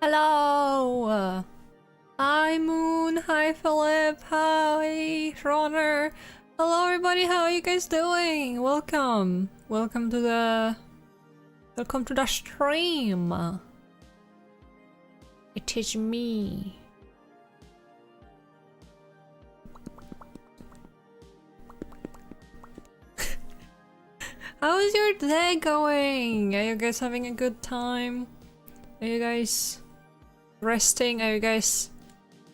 Hello! Hi Moon, hi Philip, hi Runner. Hello everybody, how are you guys doing? Welcome. Welcome to the stream. It is me. How is your day going? Are you guys having a good time? Are you guys resting? Are you guys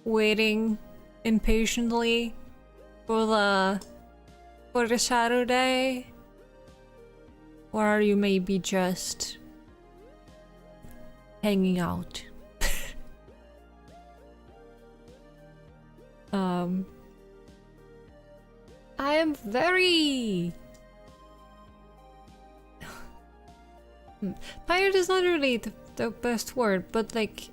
waiting impatiently for the Saturday? Or are you maybe just hanging out? I am very tired is not really the best word, but like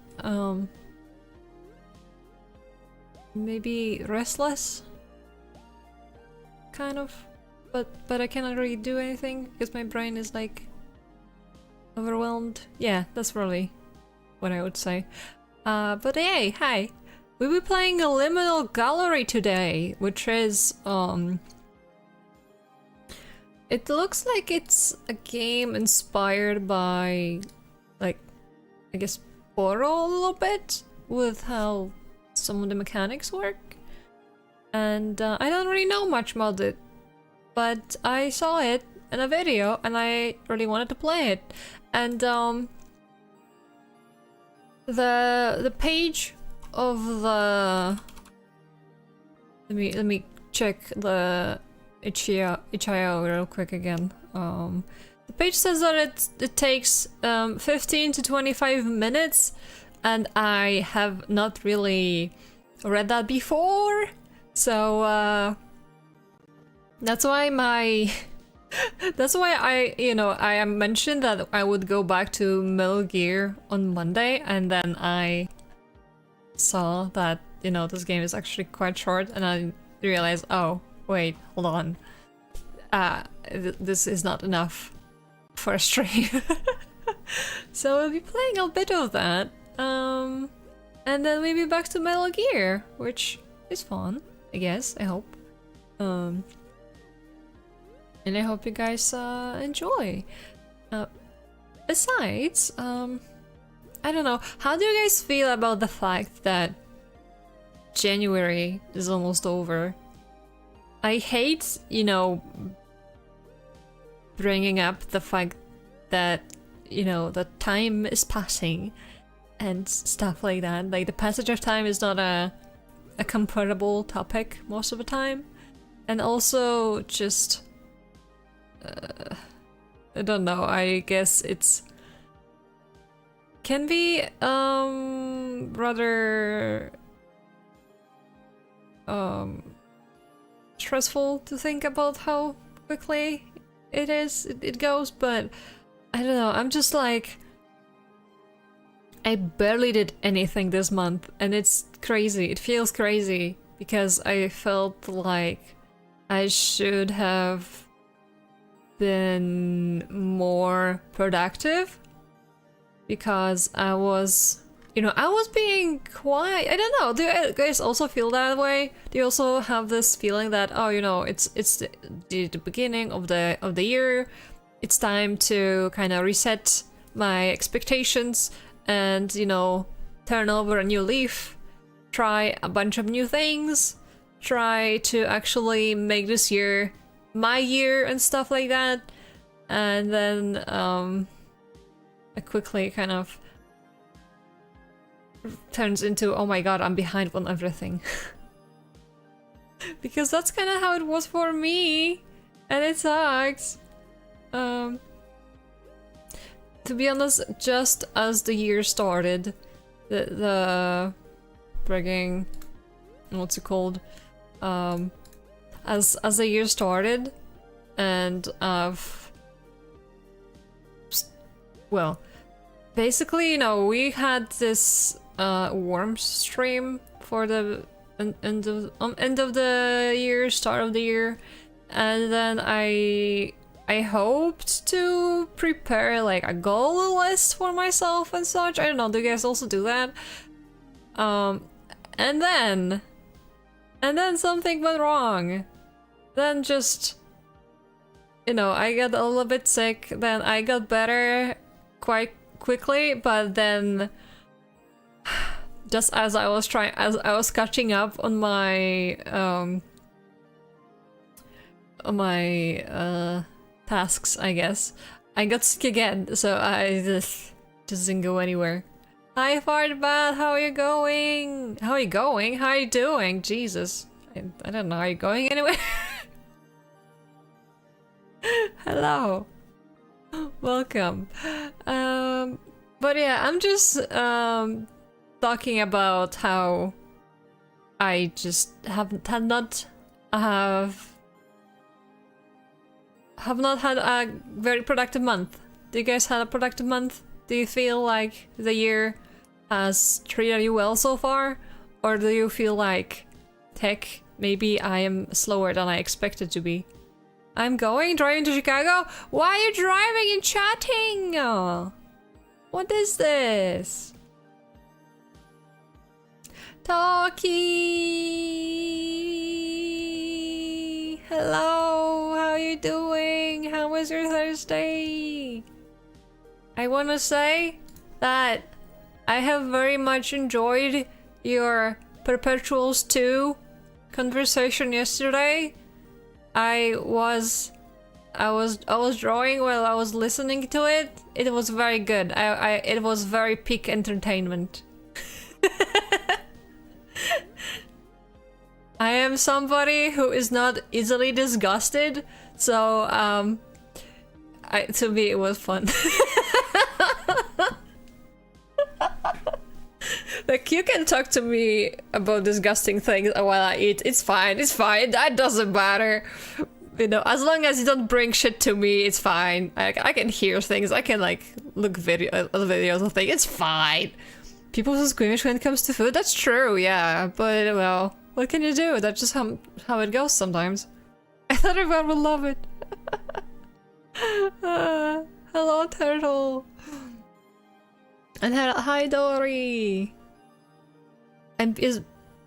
maybe restless, kind of, but I cannot really do anything because my brain is like overwhelmed. Yeah, that's really what I would say. But hey, hi, we'll be playing a Liminal Gallery today, which is it looks like it's a game inspired by, like, I guess, Portal a little bit, with how some of the mechanics work. And I don't really know much about it, but I saw it in a video and I really wanted to play it. And the page of the let me check the itch.io real quick again. The page says that it takes 15 to 25 minutes, and I have not really read that before, so that's why that's why I mentioned that I would go back to Metal Gear on Monday, and then I saw that this game is actually quite short, and I realized, oh wait, hold on. This is not enough for a stream. So we'll be playing a bit of that. And then we'll be back to Metal Gear, which is fun, I guess, I hope. And I hope you guys enjoy. Besides, I don't know, how do you guys feel about the fact that January is almost over? I hate, bringing up the fact that, the time is passing and stuff like that. Like, the passage of time is not a comfortable topic most of the time. And also, just, I don't know, I guess can be, rather, stressful to think about how quickly it goes, but I don't know, I'm just like, I barely did anything this month, and it's crazy. It feels crazy because I felt like I should have been more productive, because I was being quiet. I don't know, do you guys also feel that way? Do you also have this feeling that, oh, it's the beginning of the year, it's time to kind of reset my expectations and, turn over a new leaf, try a bunch of new things, try to actually make this year my year and stuff like that, and then it quickly kind of turns into, oh my god, I'm behind on everything. Because that's kind of how it was for me, and it sucks. To be honest, just as the year started, the frigging, what's it called? As the year started, and well, basically, we had this Worms stream for the end of the year, start of the year, and then I I hoped to prepare like a goal list for myself and such. I don't know, do you guys also do that? And then something went wrong. Then just, you know, I got a little bit sick, then I got better quite quickly, but then just as I was catching up on my tasks, I guess, I got sick again, so I just didn't go anywhere. Hi Fartbat, how are you going? How are you going? How are you doing? Jesus. I don't know, are you going anywhere? Hello. Welcome. But yeah, I'm just talking about how I just have not had a very productive month. Do you guys have a productive month? Do you feel like the year has treated you well so far? Or do you feel like, heck, maybe I am slower than I expected to be? I'm driving to Chicago? Why are you driving and chatting? Oh, what is this? Talkie! Hello, how are you doing? How was your Thursday? I want to say that I have very much enjoyed your Perpetuals 2 conversation yesterday. I was drawing while I was listening to it. It was very good. It was very peak entertainment. I am somebody who is not easily disgusted, so to me it was fun. Like, you can talk to me about disgusting things while I eat. It's fine, that doesn't matter. You know, as long as you don't bring shit to me, it's fine. I can hear things, I can like look videos of things, it's fine. People are squeamish when it comes to food, that's true, yeah. But, well, what can you do? That's just how it goes sometimes. I thought everyone would love it. Hello, Turtle. And hi, Dory. And is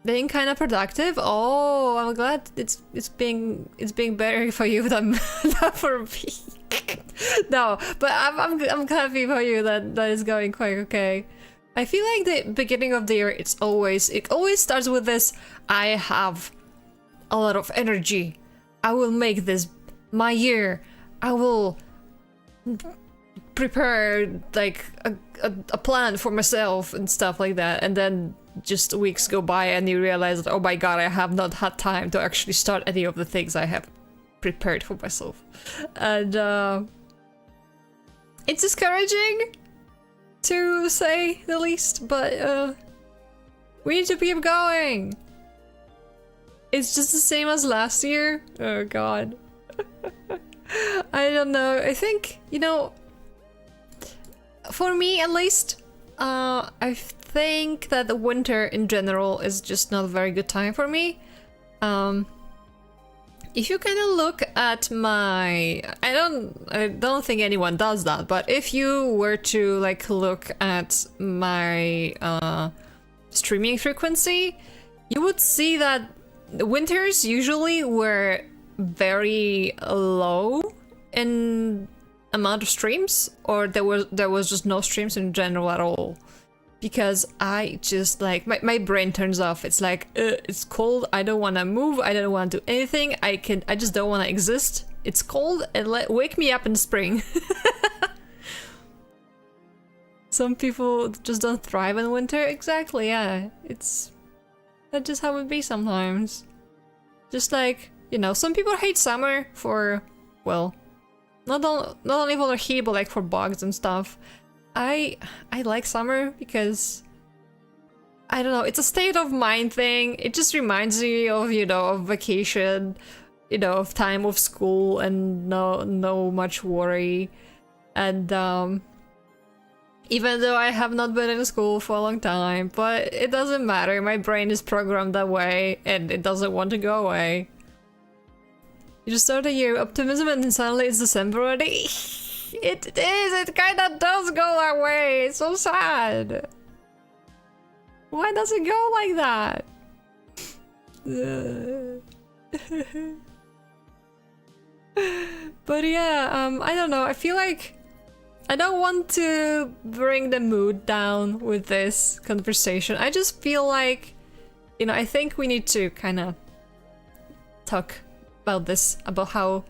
being kind of productive? Oh, I'm glad it's being better for you than not for me. No, but I'm happy for you that is going quite okay. I feel like the beginning of the year, it always starts with this: I have a lot of energy. I will make this my year. I will prepare like a plan for myself and stuff like that, and then just weeks go by and you realize that, oh my god, I have not had time to actually start any of the things I have prepared for myself. And it's discouraging, to say the least, but we need to keep going. It's just the same as last year. Oh god. I don't know, I think, you know, for me at least, I think that the winter in general is just not a very good time for me. If you kind of look at my, I don't think anyone does that, but if you were to like look at my streaming frequency, you would see that the winters usually were very low in amount of streams, or there was just no streams in general at all. Because I just like, my brain turns off. It's like, it's cold, I don't want to move, I don't want to do anything, I just don't want to exist. It's cold, and wake me up in spring. Some people just don't thrive in winter. Exactly, yeah. That's just how it be sometimes. Just like, you know, some people hate summer for, well, not only for the heat, but like for bugs and stuff. I like summer because, I don't know, it's a state of mind thing. It just reminds me of, you know, of vacation, you know, of time of school and no much worry. And even though I have not been in school for a long time, but it doesn't matter. My brain is programmed that way and it doesn't want to go away. You just start the year optimism and then suddenly it's December already. It is. It kind of does go that way. It's so sad. Why does it go like that? But yeah, I don't know. I feel like I don't want to bring the mood down with this conversation. I just feel like, you know, I think we need to kind of talk about this, about how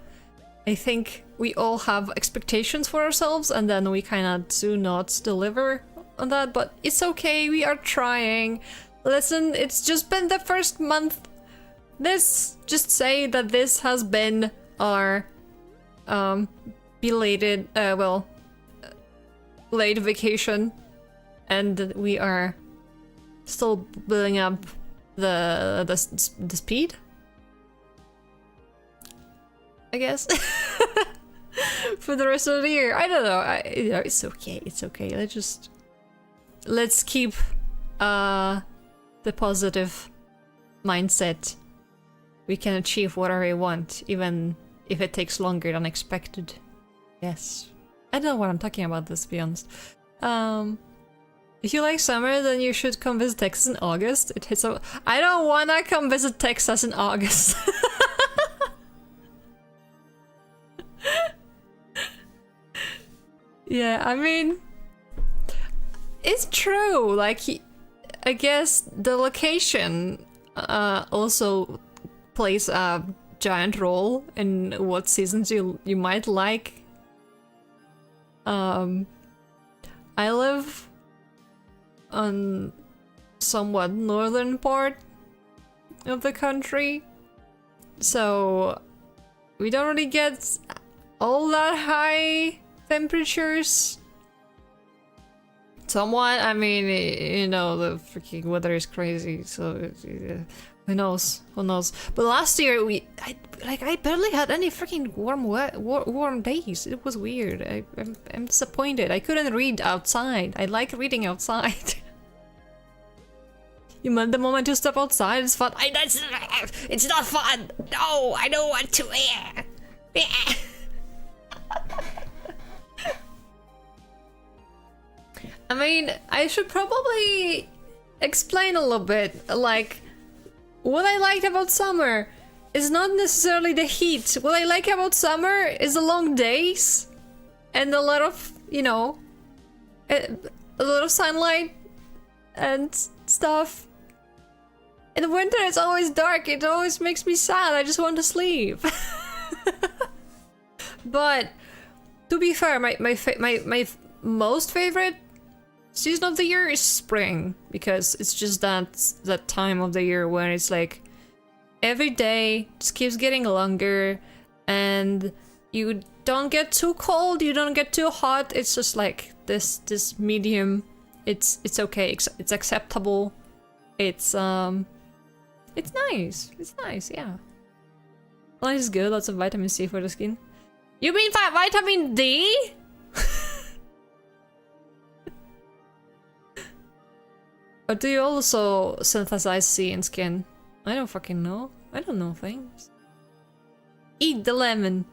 I think we all have expectations for ourselves and then we kind of do not deliver on that, but it's okay, we are trying. Listen, it's just been the first month. Just say that this has been our belated, late vacation, and we are still building up the speed, I guess, for the rest of the year. I don't know. You know, it's okay. It's okay. Let's keep the positive mindset. We can achieve whatever we want, even if it takes longer than expected. Yes. I don't know what I'm talking about, this, to be honest. If you like summer, then you should come visit Texas in August. It hits. I don't wanna come visit Texas in August. Yeah, I mean, it's true. Like, I guess the location also plays a giant role in what seasons you might like. I live on somewhat northern part of the country, so we don't really get all that high temperatures. Somewhat, I mean, you know, the freaking weather is crazy, so who knows? Who knows? But last year I barely had any freaking warm days. It was weird. I'm disappointed. I couldn't read outside. I like reading outside. You meant the moment you step outside, it's fun. It's not fun. No, I don't want to. I mean, I should probably explain a little bit, like, what I like about summer is not necessarily the heat. What I like about summer is the long days and a lot of, you know, a lot of sunlight and stuff. In the winter, it's always dark. It always makes me sad. I just want to sleep. But to be fair, my most favorite season of the year is spring, because it's just that time of the year where it's like every day just keeps getting longer and you don't get too cold, you don't get too hot. It's just like this medium. It's okay. It's acceptable. It's nice. It's nice, yeah. Life is good. Lots of vitamin C for the skin. You mean vitamin D? Or do you also synthesize C in skin? I don't fucking know. I don't know things. Eat the lemon.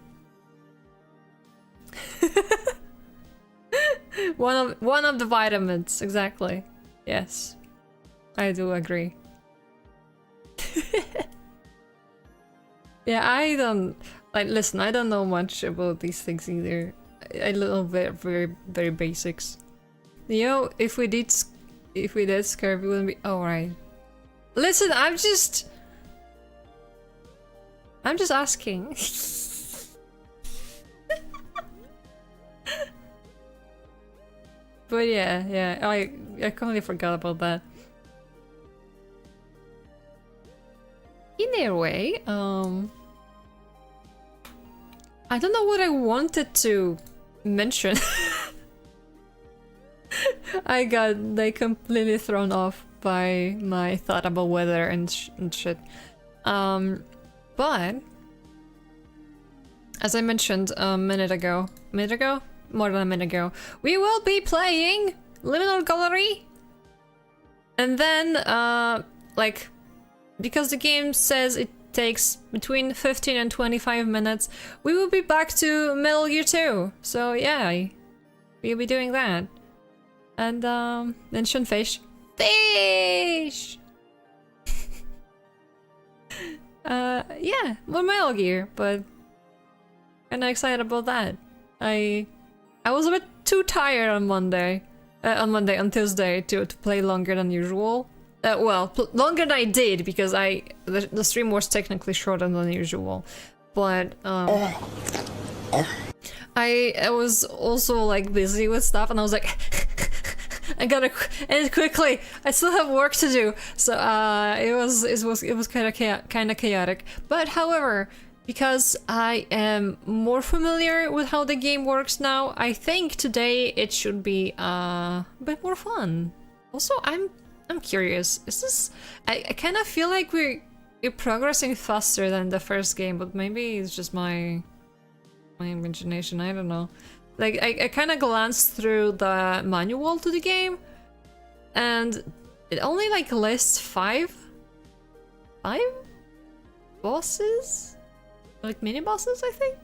one of the vitamins, exactly. Yes, I do agree. Yeah, I don't like. Listen, I don't know much about these things either. I know very basics. You know, if we did scurvy, it wouldn't be alright. Listen, I'm just asking. But yeah, I completely forgot about that. Either way, I don't know what I wanted to mention. I got like completely thrown off by my thought about weather and shit. But as I mentioned a minute ago, more than a minute ago, we will be playing Liminal Gallery, and then like, because the game says it takes between 15 and 25 minutes, we will be back to Metal Gear 2. So yeah, we'll be doing that. And then Shunfish. Fish! Yeah, more Metal Gear, but kinda excited about that. I was a bit too tired on on Tuesday to play longer than usual. Well, longer than I did because the stream was technically shorter than usual, but I was also like busy with stuff, and I was like, I gotta end quickly. I still have work to do, so it was kind of chaotic. But however, because I am more familiar with how the game works now, I think today it should be a bit more fun. Also, I'm curious. Is this? I kind of feel like we're progressing faster than the first game, but maybe it's just my imagination. I don't know. Like I kind of glanced through the manual to the game, and it only like lists five bosses, like mini bosses. I think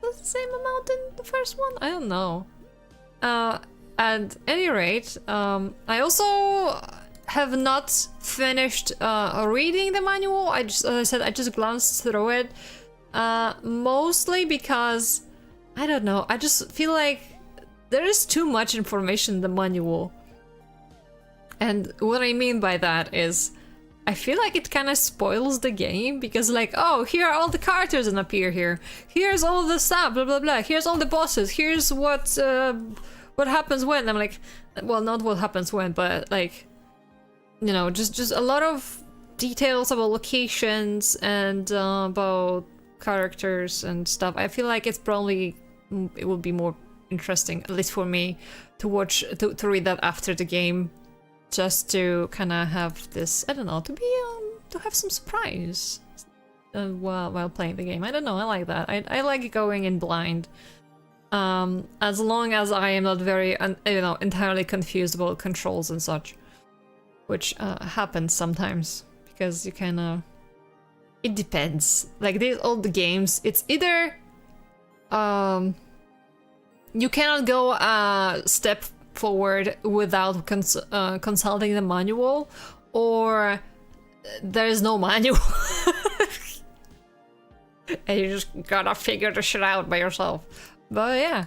was the same amount in the first one. I don't know. At any rate, I also have not finished reading the manual. As I said, I just glanced through it, mostly because I don't know. I just feel like there is too much information in the manual, and what I mean by that is, I feel like it kind of spoils the game because, like, oh, here are all the characters that appear here. Here's all the stuff, blah blah blah. Here's all the bosses. Here's what happens when. I'm like, well, not what happens when, but like, you know, just a lot of details about locations and about characters and stuff. I feel like it would be more interesting, at least for me, to read that after the game, just to kind of have this, I don't know, to have some surprise while playing the game. I don't know, I like that. I like going in blind, as long as I am not very entirely confused about controls and such, which happens sometimes because you kind of, it depends. Like these old games, it's either you cannot go a step forward without consulting the manual, or there is no manual and you just gotta figure the shit out by yourself. But yeah,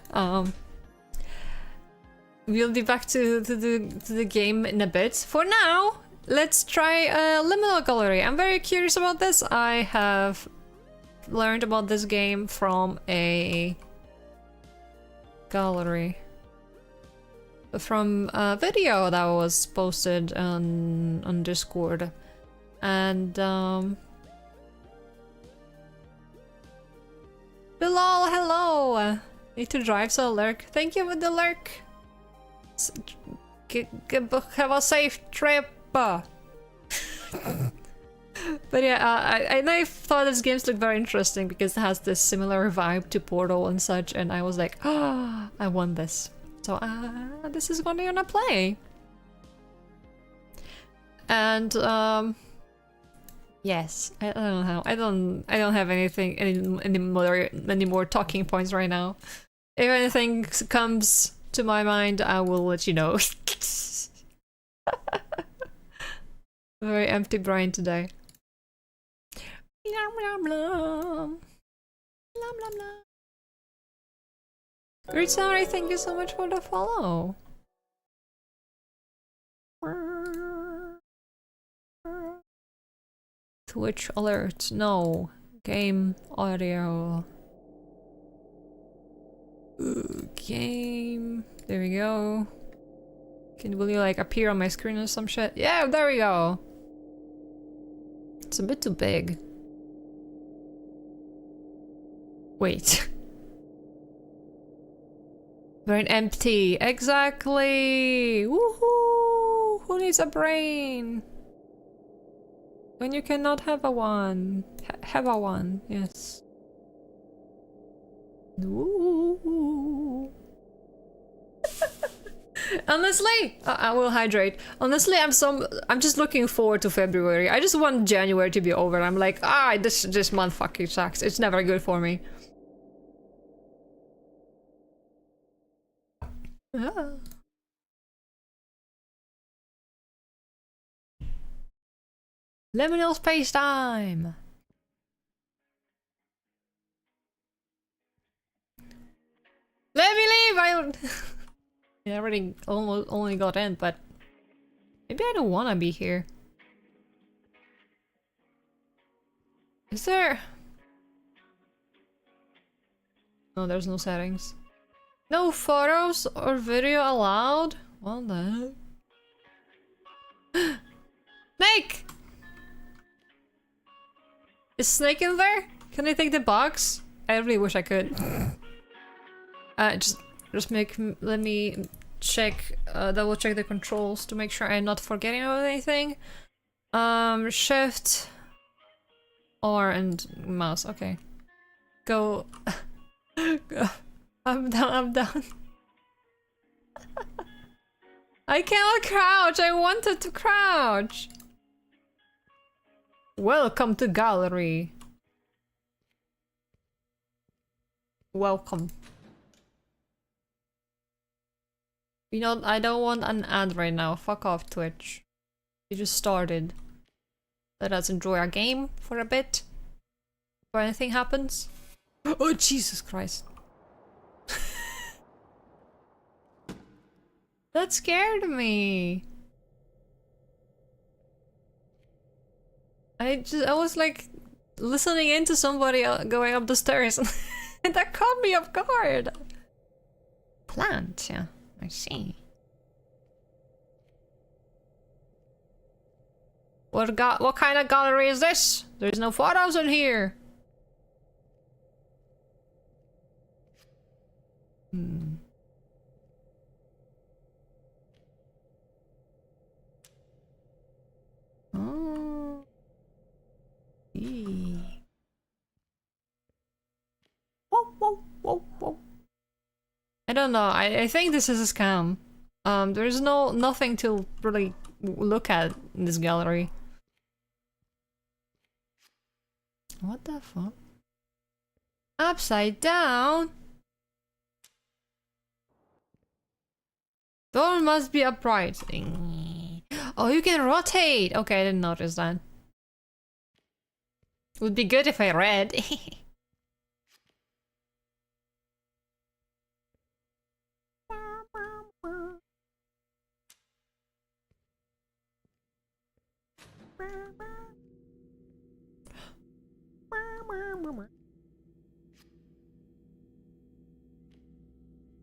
we'll be back to the game in a bit. For now, let's try a liminal gallery. I'm very curious about this. I have learned about this game from a gallery, from a video that was posted on Discord, and Bilal, hello! Need to drive, so lurk. Thank you for the lurk. Have a safe trip. But yeah, I thought this game looked very interesting because it has this similar vibe to Portal and such, and I was like, oh, I want this. So this is what I'm gonna play. And yes, I don't know. I don't have any more talking points right now. If anything comes to my mind, I will let you know. Very empty brain today. Blah, blah, blah. Blah, blah, blah. Great Samurai, thank you so much for the follow. Twitch alert, no. Game audio. Game. There we go. Will you like appear on my screen or some shit? Yeah, there we go. It's a bit too big. Wait. Brain empty. Exactly. Woohoo! Who needs a brain? When you cannot have a one. Have a one, yes. Ooh. Honestly, I will hydrate. Honestly, I'm just looking forward to February. I just want January to be over. I'm like, this month fucking sucks. It's never good for me. Ah. Liminal space time. Let me leave. I already almost only got in, but maybe I don't want to be here. Is there? No, there's no settings. No photos or video allowed? Well then. Snake! Is Snake in there? Can I take the box? I really wish I could. Just let me check, double check the controls to make sure I'm not forgetting about anything. Shift R and mouse, okay. Go. Go. I'm down. I cannot crouch, I wanted to crouch. Welcome to gallery. Welcome. You know, I don't want an ad right now. Fuck off, Twitch. You just started. Let us enjoy our game for a bit. Before anything happens. Oh, Jesus Christ. That scared me. I was like listening into somebody going up the stairs and that caught me off guard. Plant, yeah, I see. What kind of gallery is this? There's no photos in here. Oh. Eee. Whoa, whoa, whoa, whoa. I don't know. I think this is a scam. There's nothing to really look at in this gallery. What the fuck? Upside down? Door must be upright. Oh, you can rotate! Okay, I didn't notice that. Would be good if I read.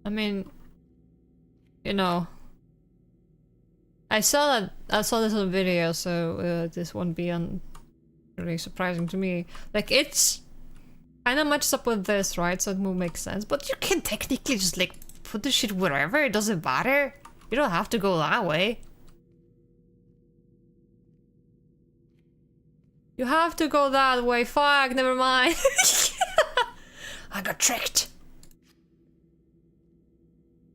I mean, you know, I saw this on video, so this won't be really surprising to me. Like, it's kind of matches up with this, right? So it will make sense. But you can technically just like put the shit wherever. It doesn't matter. You don't have to go that way. You have to go that way. Fuck, never mind. I got tricked.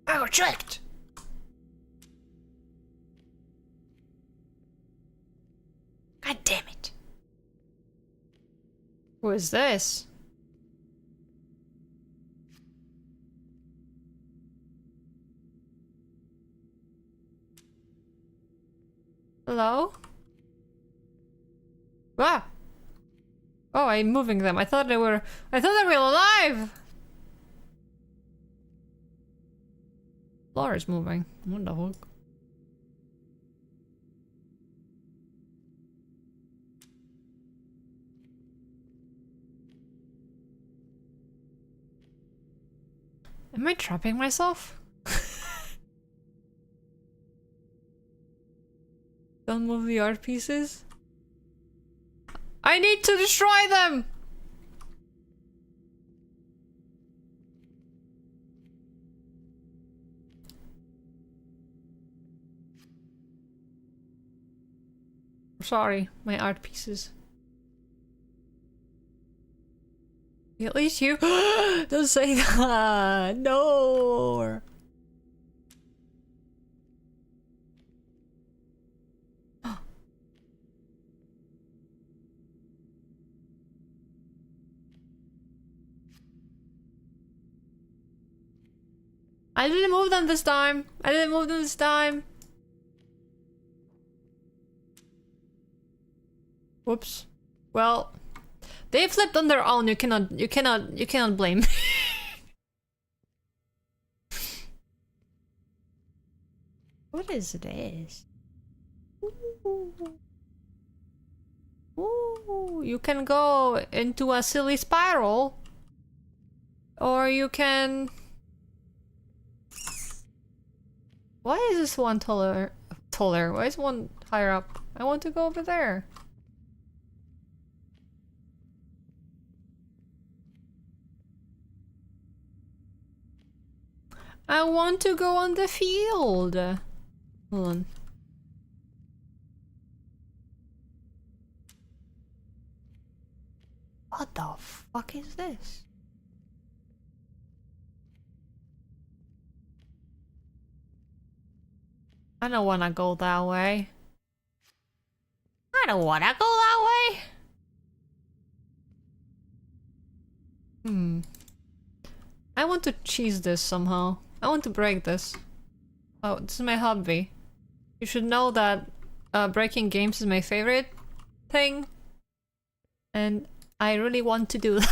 I got tricked. God damn it. Who is this? Hello? Ah! Oh, I'm moving them. I thought they were alive! Floor is moving. What the fuck? Am I trapping myself? Don't move the art pieces. I need to destroy them! Sorry, my art pieces. At least you don't say that. No. I didn't move them this time. I didn't move them this time. Whoops. Well, they flipped on their own. You cannot blame me. What is this? Ooh. Ooh, you can go into a silly spiral. Or you can... Why is this one taller? Why is one higher up? I want to go over there. I want to go on the field. Hold on. What the fuck is this? I don't wanna go that way. I don't wanna go that way. I want to cheese this somehow. I want to break this. Oh, this is my hobby. You should know that breaking games is my favorite thing. And I really want to do that.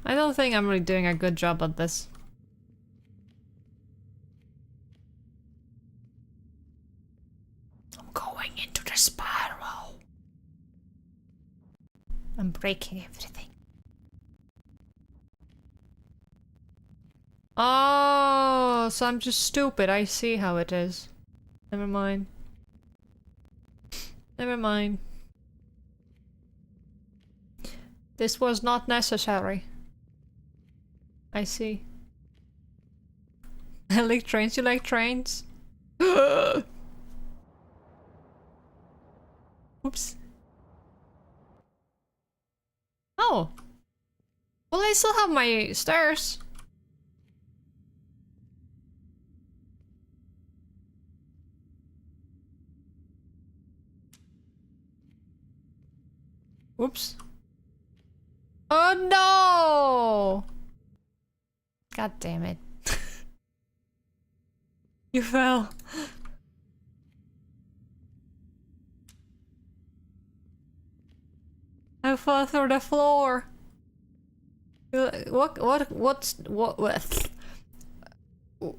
I don't think I'm really doing a good job at this. I'm going into the spiral. I'm breaking everything. Oh, so I'm just stupid. I see how it is. Never mind. Never mind. This was not necessary. I see. I like trains. You like trains? Oops. Oh. Well, I still have my stairs. Oops. Oh no! God damn it. You fell. I fell through the floor.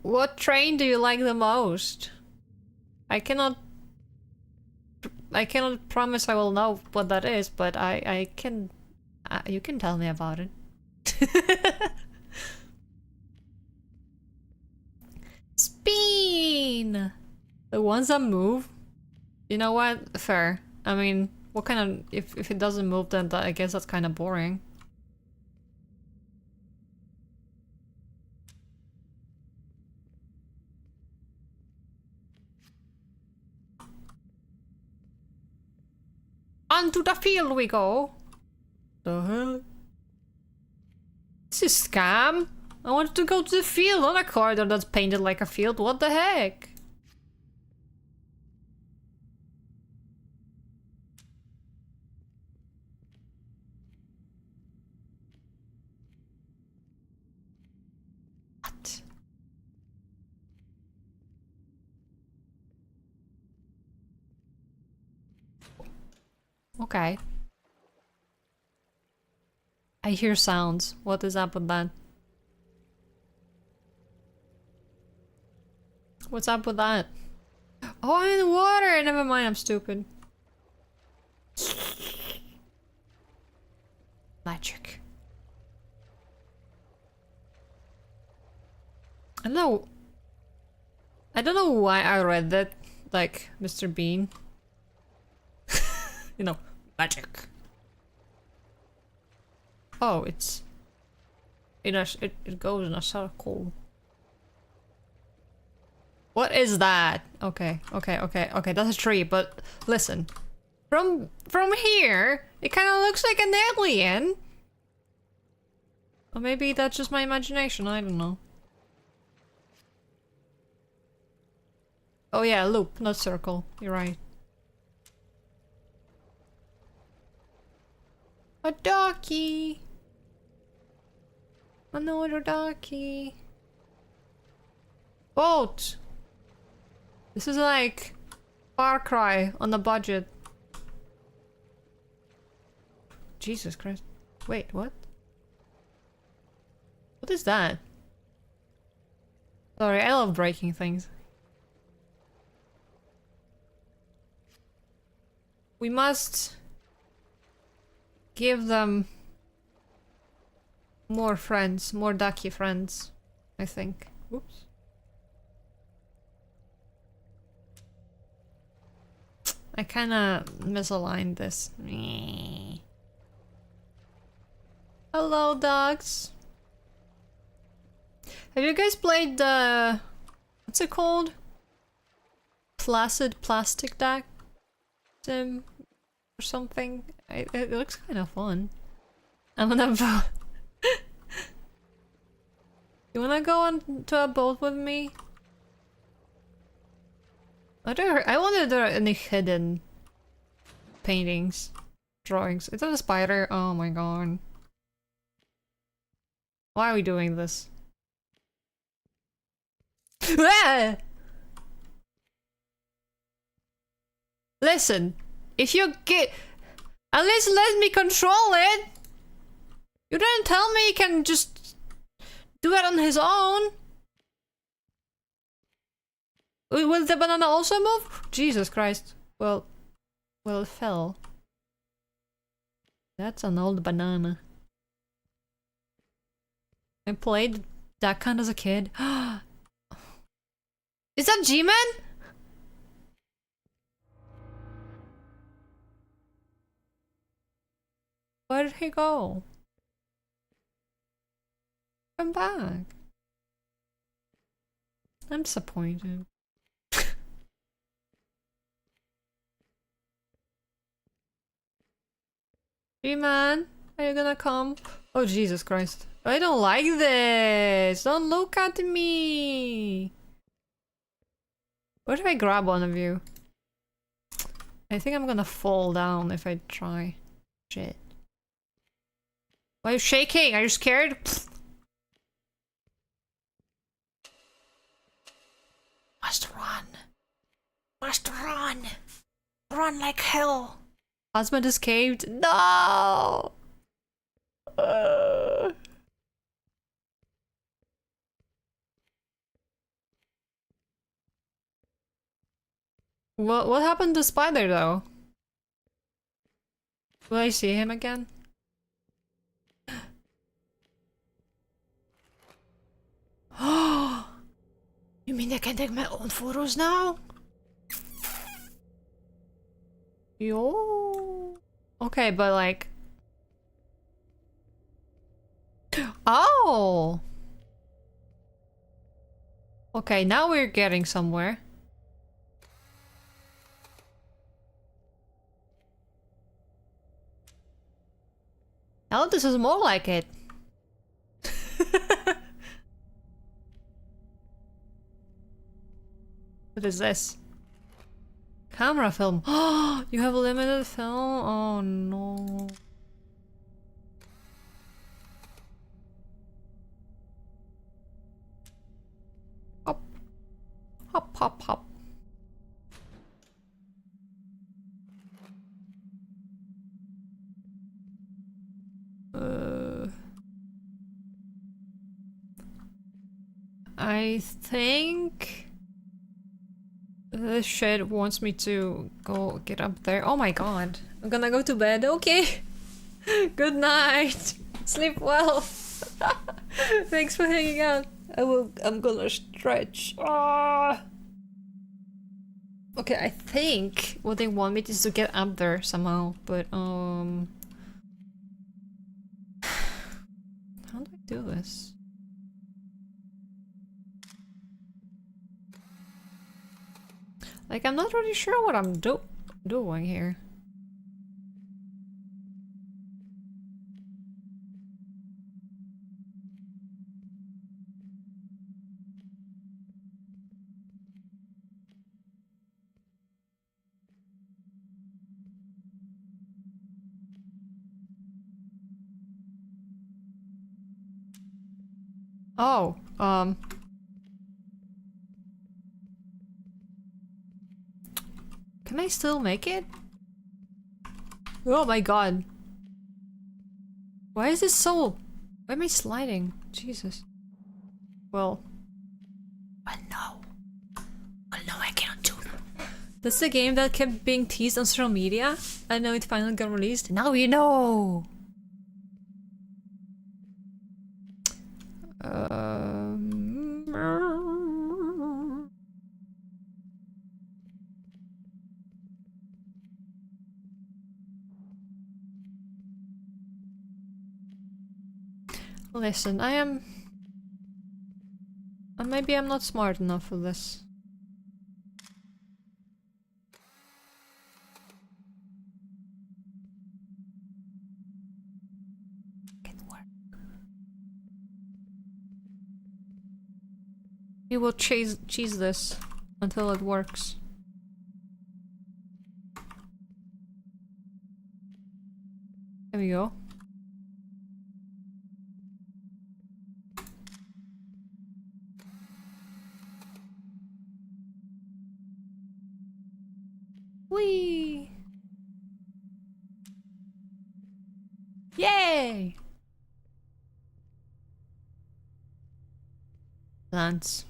What train do you like the most? I cannot promise I will know what that is, but I can you can tell me about it. Spin! The ones that move? You know what? Fair. I mean, what kind of... If it doesn't move, then I guess that's kind of boring. Onto the field we go! The hell? This is scam! I wanted to go to the field, not a corridor that's painted like a field. What the heck? What? Okay. I hear sounds. What is up with that? What's up with that? Oh, I'm in the water! Never mind, I'm stupid. Magic. I don't know why I read that, like, Mr. Bean. You know, magic. Oh, it goes in a circle. What is that? Okay, that's a tree, but listen. From here, it kind of looks like an alien. Or maybe that's just my imagination, I don't know. Oh yeah, loop, not circle. You're right. A ducky! Another ducky. Boat! This is like Far Cry on a budget. Jesus Christ. Wait, what? What is that? Sorry, I love breaking things. We must give them more friends, more ducky friends, I think. Oops. I kinda misaligned this. Hello, dogs. Have you guys played the... what's it called? Placid Plastic Deck Sim or something? It looks kind of fun. I'm gonna vote. You wanna go on to a boat with me? I wonder if there are any hidden paintings, drawings. Is that a spider? Oh my god. Why are we doing this? Listen, if you get... at least let me control it! You didn't tell me he can just do it on his own! Will the banana also move? Jesus Christ. Well, it fell. That's an old banana. I played that kind as a kid. Is that G-Man? Where did he go? Come back. I'm disappointed. G-Man, are you gonna come? Oh, Jesus Christ. I don't like this! Don't look at me! What if I grab one of you? I think I'm gonna fall down if I try. Shit. Why are you shaking? Are you scared? Must run. Must run. Run like hell. Husband escaped. No! What happened to Spider though? Will I see him again? Oh! You mean I can take my own photos now? Yo. Okay, but like... oh! Okay, now we're getting somewhere. Now this is more like it. What is this? Camera film. Oh, you have a limited film? Oh no. Hop. Hop, hop, hop. I think... this shit wants me to go get up there. Oh my god. I'm gonna go to bed. Okay. Good night. Sleep well. Thanks for hanging out. I'm gonna stretch. Ah. Okay, I think what they want me is to get up there somehow, but how do I do this? Like, I'm not really sure what I'm doing here. Oh, can I still make it? Oh my god. Why is this so... Why am I sliding? Jesus. Well... no. Well, no, I cannot do that. That's the game that kept being teased on social media. I know it finally got released. Now you know! Listen, I am... maybe I'm not smart enough for this. Can work. We will cheese this until it works. There we go. Whee! Yay! Plants.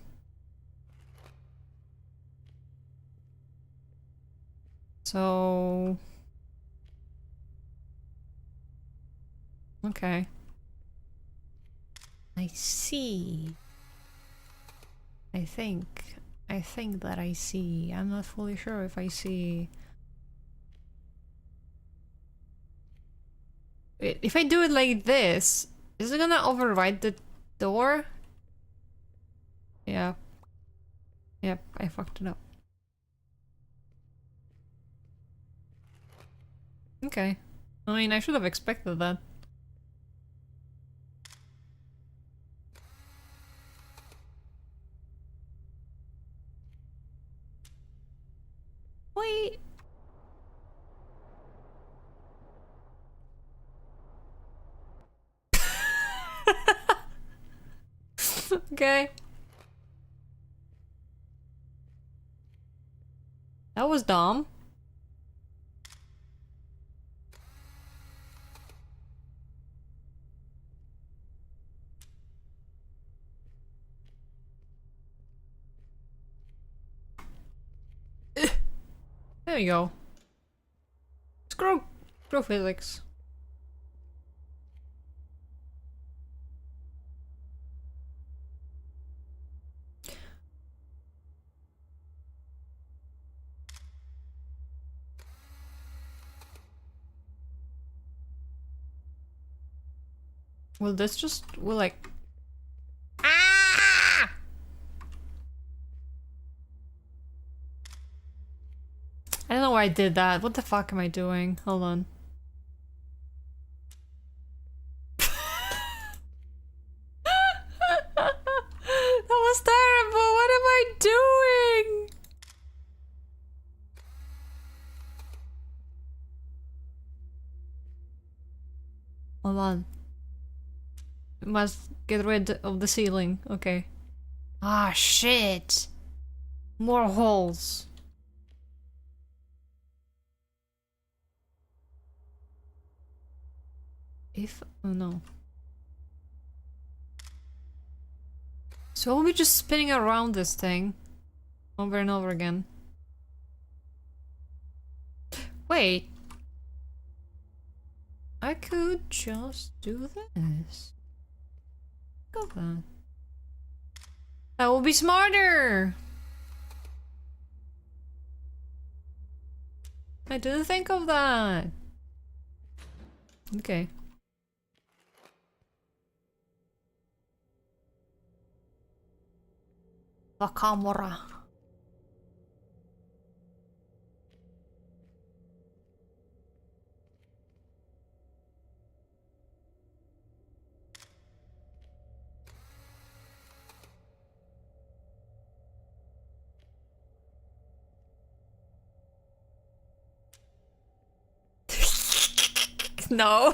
So... Okay. I see. I think that I see. I'm not fully sure if I see. If I do it like this, is it gonna override the door? Yeah. Yep, I fucked it up. Okay. I mean, I should have expected that. Wait. Okay. That was dumb. There you go. Screw physics. Will this just... will like... Ah! I don't know why I did that. What the fuck am I doing? Hold on. That was terrible! What am I doing? Hold on. We must get rid of the ceiling. Okay. Ah, shit! More holes. If... oh no. So we'll be just spinning around this thing over and over again. Wait. I could just do this. Go that. That will be smarter! I didn't think of that. Okay. La camera. No.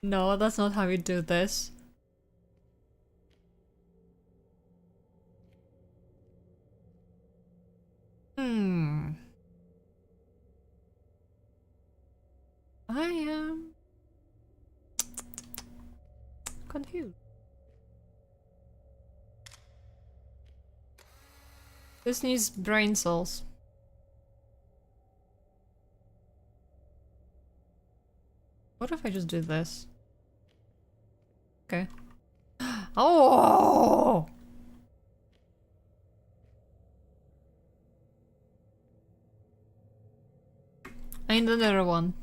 No, that's not how you do this. Hmm. I am confused. This needs brain cells. What if I just do this? Okay. Oh! I need another one.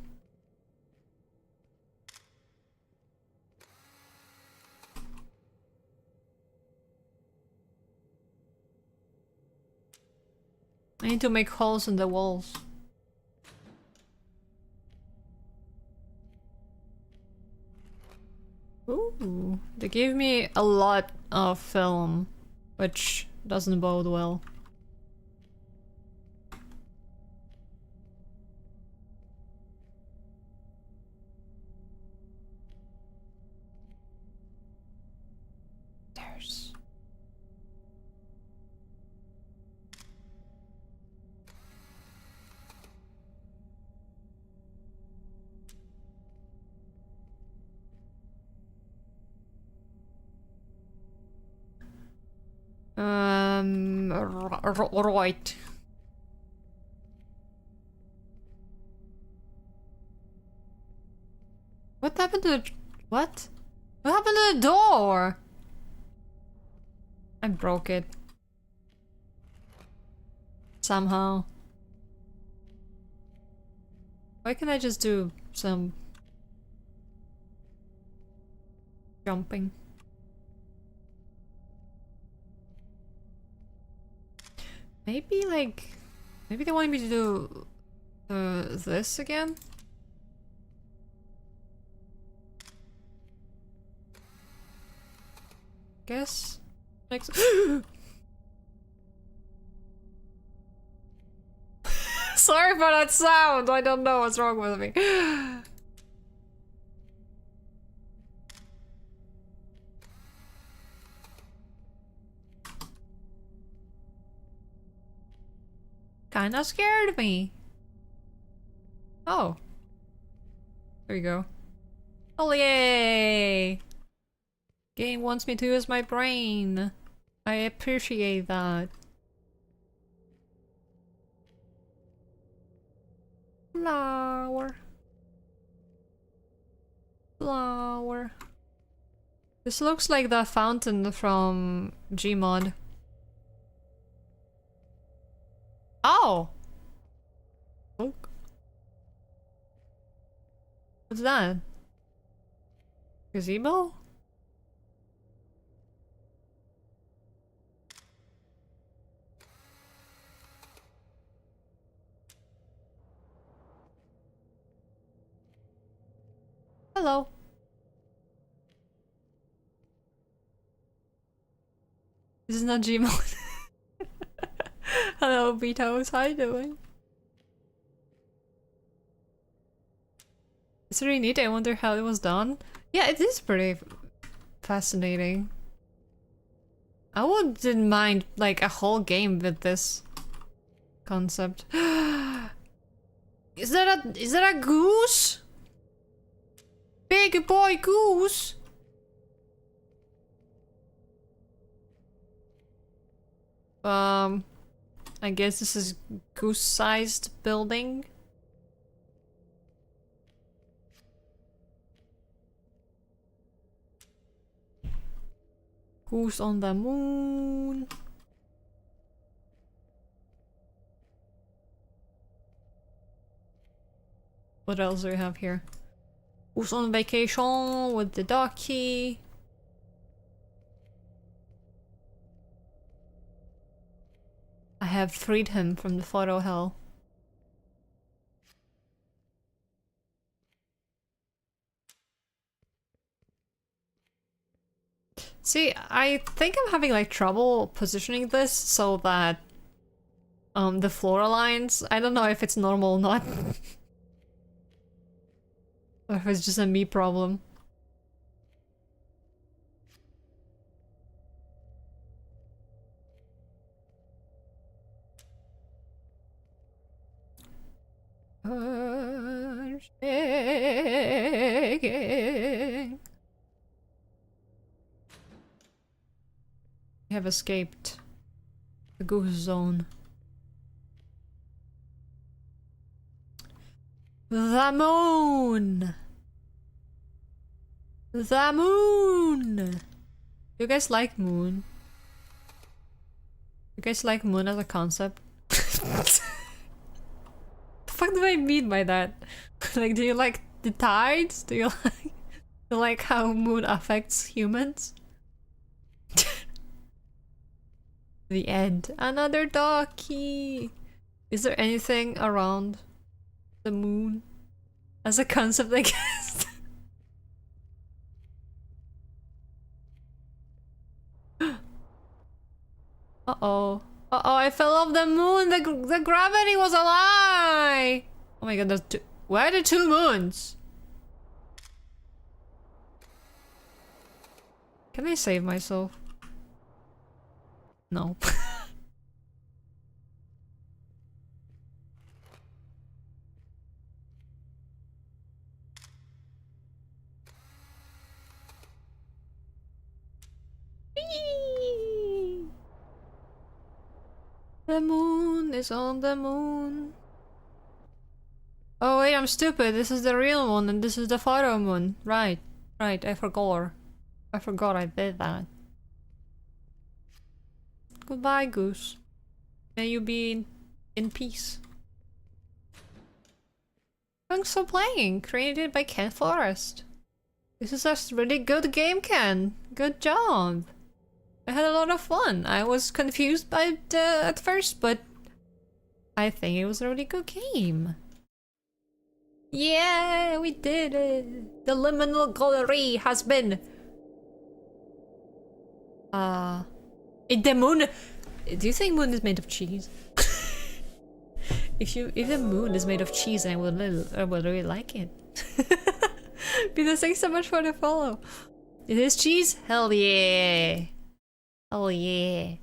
I need to make holes in the walls. Ooh, they gave me a lot of film, which doesn't bode well. There's... right. What happened to the... What? What happened to the door? I broke it. Somehow. Why can't I just do some... jumping? Maybe like... Maybe they wanted me to do... this again? Guess? Next... Sorry for that sound! I don't know what's wrong with me. Kinda scared me. Oh. There you go. Oh yay! Game wants me to use my brain. I appreciate that. Flower. Flower. This looks like the fountain from Gmod. Oh! Look. What's that? Gazebo? Hello. This is not Gmod. Hello, Beatos. How you doing? It's really neat. I wonder how it was done. Yeah, it is pretty fascinating. I wouldn't mind like a whole game with this concept. Is that a goose? Big boy goose? I guess this is goose-sized building. Goose on the moon. What else do we have here? Goose on vacation with the ducky. I have freed him from the photo hell. See, I think I'm having like trouble positioning this so that the floor aligns. I don't know if it's normal or not. Or if it's just a me problem. shaking. We have escaped the goose zone. The moon! The moon! You guys like moon? You guys like moon as a concept? The fuck do I mean by that? Like, do you like the tides? Do you like how moon affects humans? The end. Another doggy! Is there anything around the moon as a concept, I guess? Uh-oh. Uh-oh, I fell off the moon! The gravity was a lie! Oh my god, there's two— why are there two moons? Can I save myself? No. The moon is on the moon. Oh wait, I'm stupid. This is the real moon and this is the photo moon. Right. Right, I forgot. I forgot I did that. Goodbye, goose. May you be in peace. Thanks for playing. Created by Ken Forrest. This is a really good game, Ken. Good job. I had a lot of fun. I was confused by it at first, but I think it was a really good game. Yeah, we did it. The liminal gallery has been... the moon... Do you think moon is made of cheese? If the moon is made of cheese, I would really like it. Because thanks so much for the follow. It is cheese? Hell yeah. Hell yeah.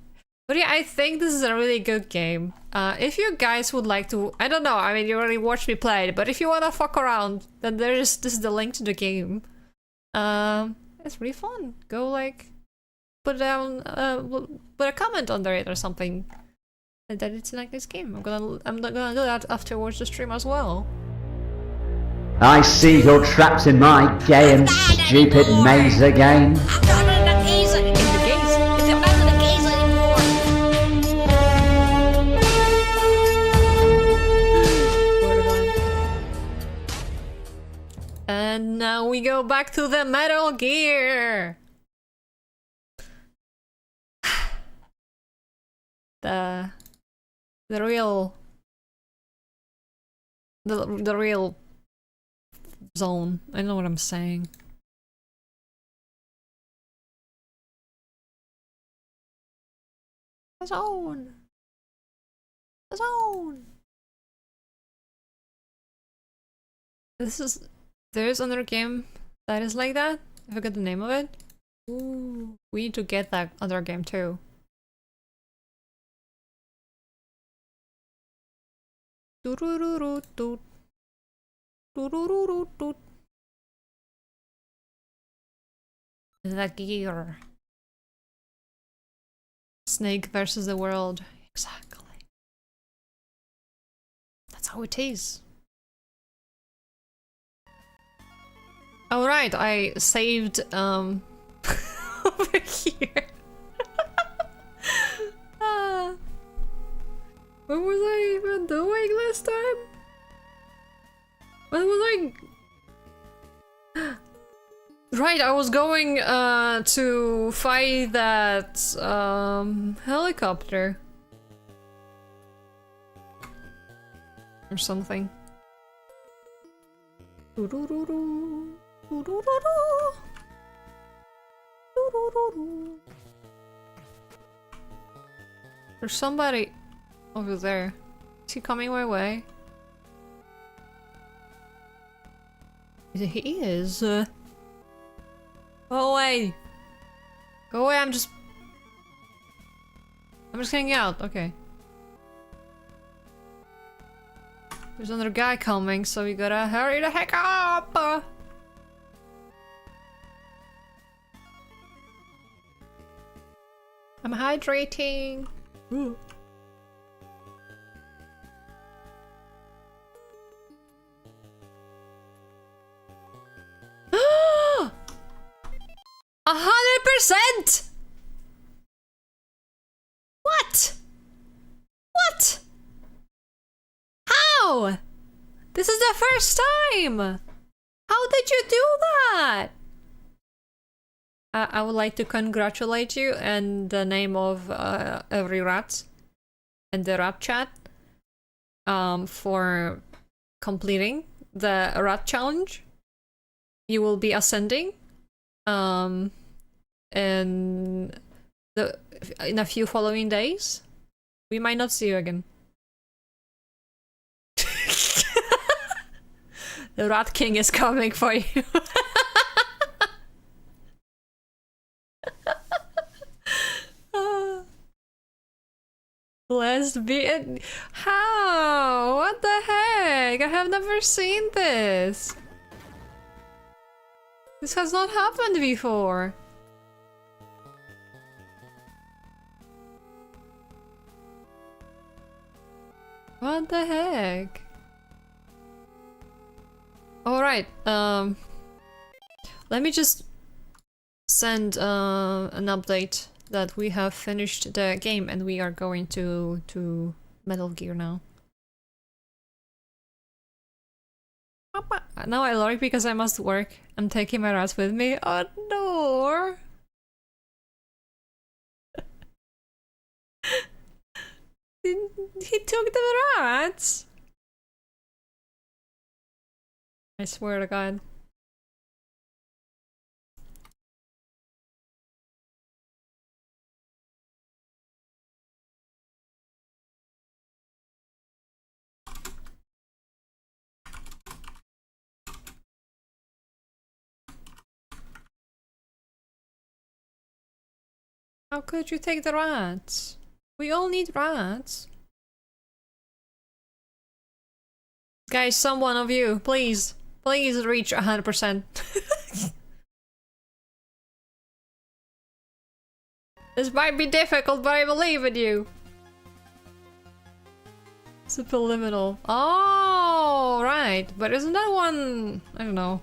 But yeah, I think this is a really good game. If you guys would like to, I don't know, I mean, you already watched me play it, but if you wanna fuck around, then this is the link to the game. It's really fun. Go like, put down, put a comment under it or something. That it's like this game. I'm gonna do that afterwards the stream as well. I see you're trapped in my gay and stupid maze again. I'm not in the gaze anymore. I'm not in the gaze anymore. And now we go back to the Metal Gear. The real zone. I know what I'm saying. The zone. The zone. There's another game that is like that. I forgot the name of it. Ooh, we need to get that other game too. The gear. Snake versus the world. Exactly. That's how it is. Oh right, I saved over here. What was I even doing last time? What was I? Right, I was going to fight that helicopter or something. There's somebody over there. Is he coming my way? He is. Go away! Go away, I'm just hanging out, okay. There's another guy coming, so we gotta hurry the heck up! I'm hydrating. Ooh. Ah! 100%! What? What? How? This is the first time! How did you do that? I would like to congratulate you in the name of every rat and the rat chat for completing the rat challenge. You will be ascending in a few following days. We might not see you again. The Rat King is coming for you. Lesbian? How? What the heck? I have never seen this. This has not happened before. What the heck? Alright, let me just send an update that we have finished the game and we are going to Metal Gear now. Now I lurk because I must work. I'm taking my rats with me. Oh no! He took the rats! I swear to God. How could you take the rats? We all need rats. Guys, some one of you, please. Please reach 100%. This might be difficult, but I believe in you. Subliminal. Oh, right. But isn't that one... I don't know.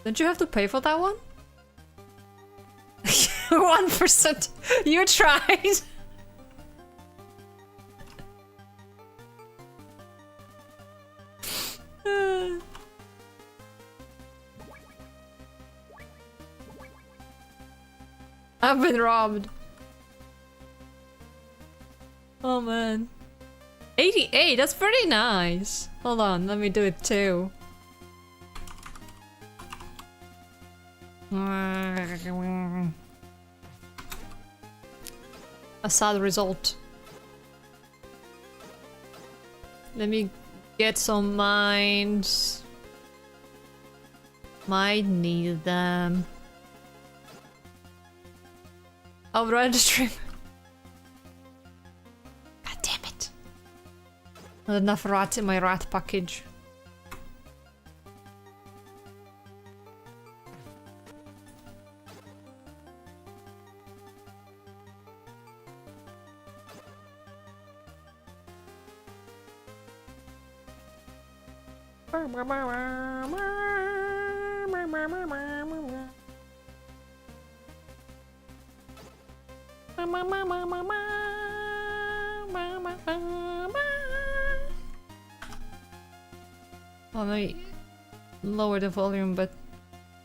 Didn't you have to pay for that one? 1%. You tried. I've been robbed. Oh man. 88, that's pretty nice. Hold on, let me do it too. A sad result. Let me get some mines. Might need them. I'll run the stream. God damn it. Not enough rats in my rat package. Well, let me lower the volume, but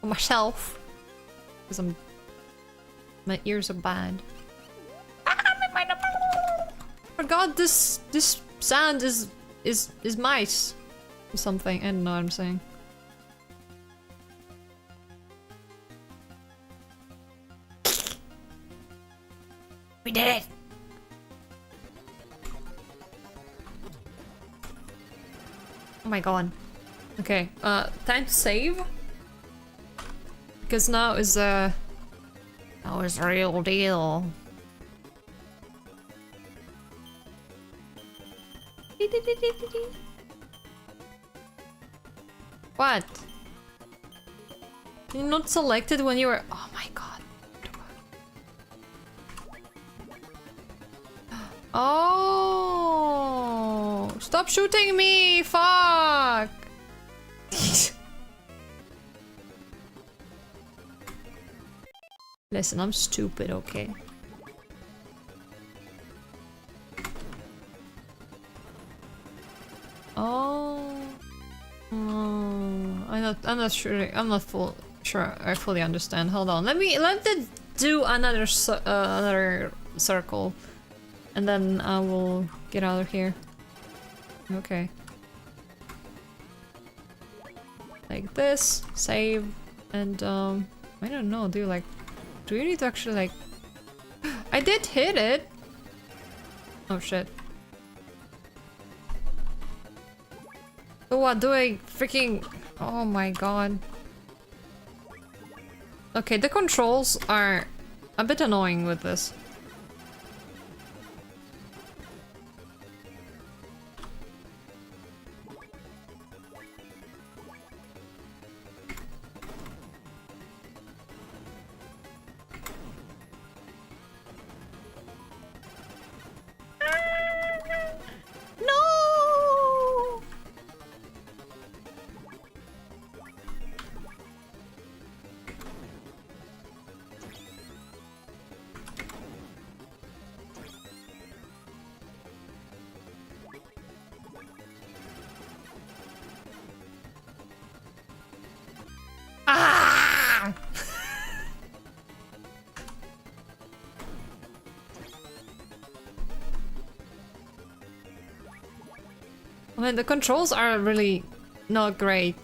for myself, because my ears are bad. Forgot this sound is mice or something. I don't know what I'm saying. We did it! Oh my god. Okay, time to save. Because now is the real deal. What? You're not selected when you were. Oh my god. Oh! Stop shooting me! Fuck! Listen, I'm stupid, okay? Oh. I'm not sure. I'm not sure I fully understand. Hold on. Let me do another another circle, and then I will get out of here. Okay. Like this, save, and I don't know. Do you need to actually like? I did hit it. Oh shit. But what do I freaking? Oh my god. Okay, the controls are a bit annoying with this. No! Ah! I mean, the controls are really not great.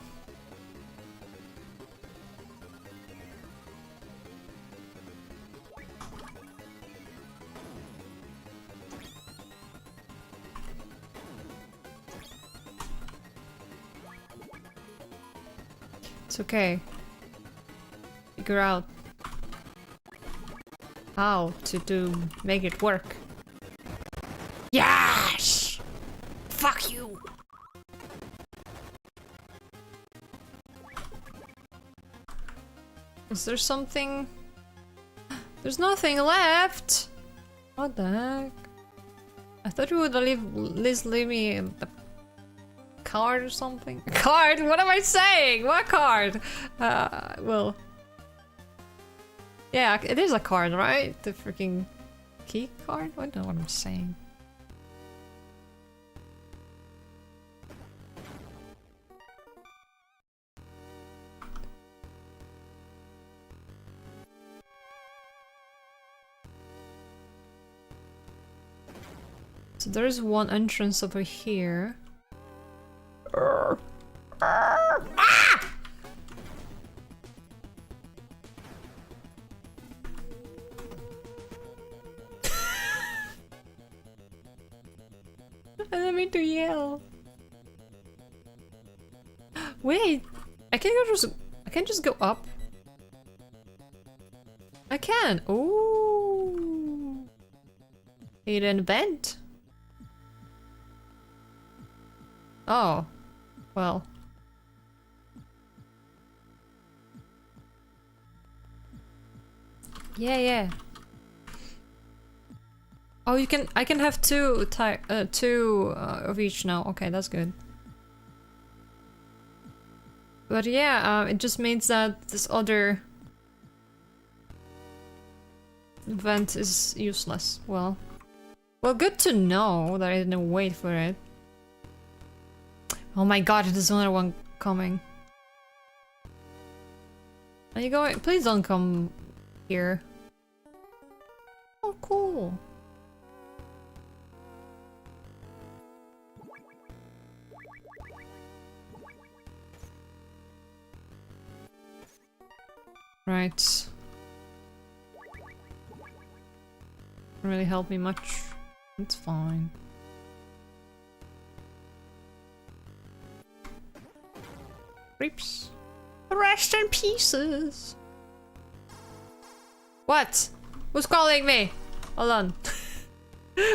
It's okay. Figure out how to make it work. Yes! Fuck you! Is there something? There's nothing left! What the heck? I thought you would at least leave me the card or something. Card? What am I saying? What card? Well... Yeah, it is a card, right? The freaking key card? I don't know what I'm saying. So there's one entrance over here. Ah! I didn't mean to yell. Wait, I can't just go up. I can. Ooh, hidden vent. Oh, well. Yeah. Oh, you can. I can have two of each now. Okay, that's good. But yeah, it just means that this other vent is useless. Well, good to know that I didn't wait for it. Oh my god, there's another one coming. Are you going? Please don't come here. Oh, cool. Right. Doesn't really help me much. It's fine. Creeps. Rest in pieces. What? Who's calling me? Hold on.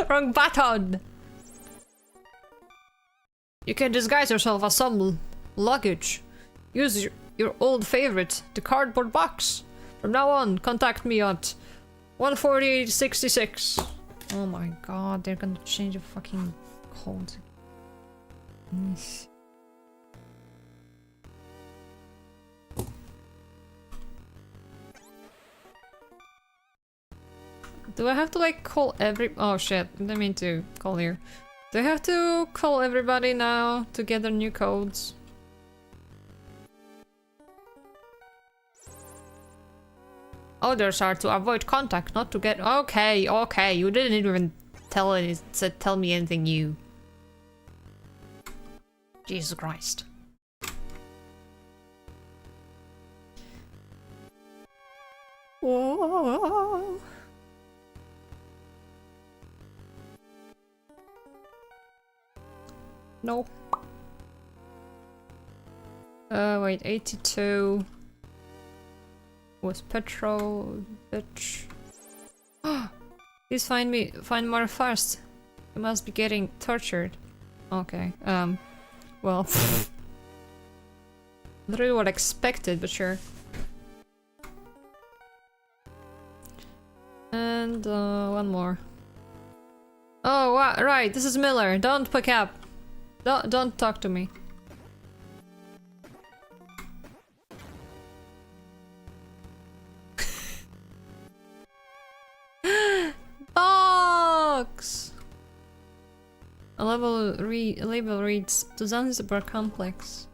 Wrong button. You can disguise yourself as some luggage. Use your old favorite, the cardboard box. From now on, contact me at 14066. Oh my god, they're gonna change the fucking code. Do I have to like call every— oh shit, I didn't mean to call you. Do I have to call everybody now to get their new codes? Others are to avoid contact, not to get— okay, okay, you didn't even tell me anything new. Jesus Christ. Whoa. No. Wait, 82 was petrol, bitch. Please find more fast. You must be getting tortured. Okay, well. Not really what I expected, but sure. And, one more. Oh, right, this is Miller. Don't pick up. Don't talk to me. Box! A label reads, to Zanzibar complex.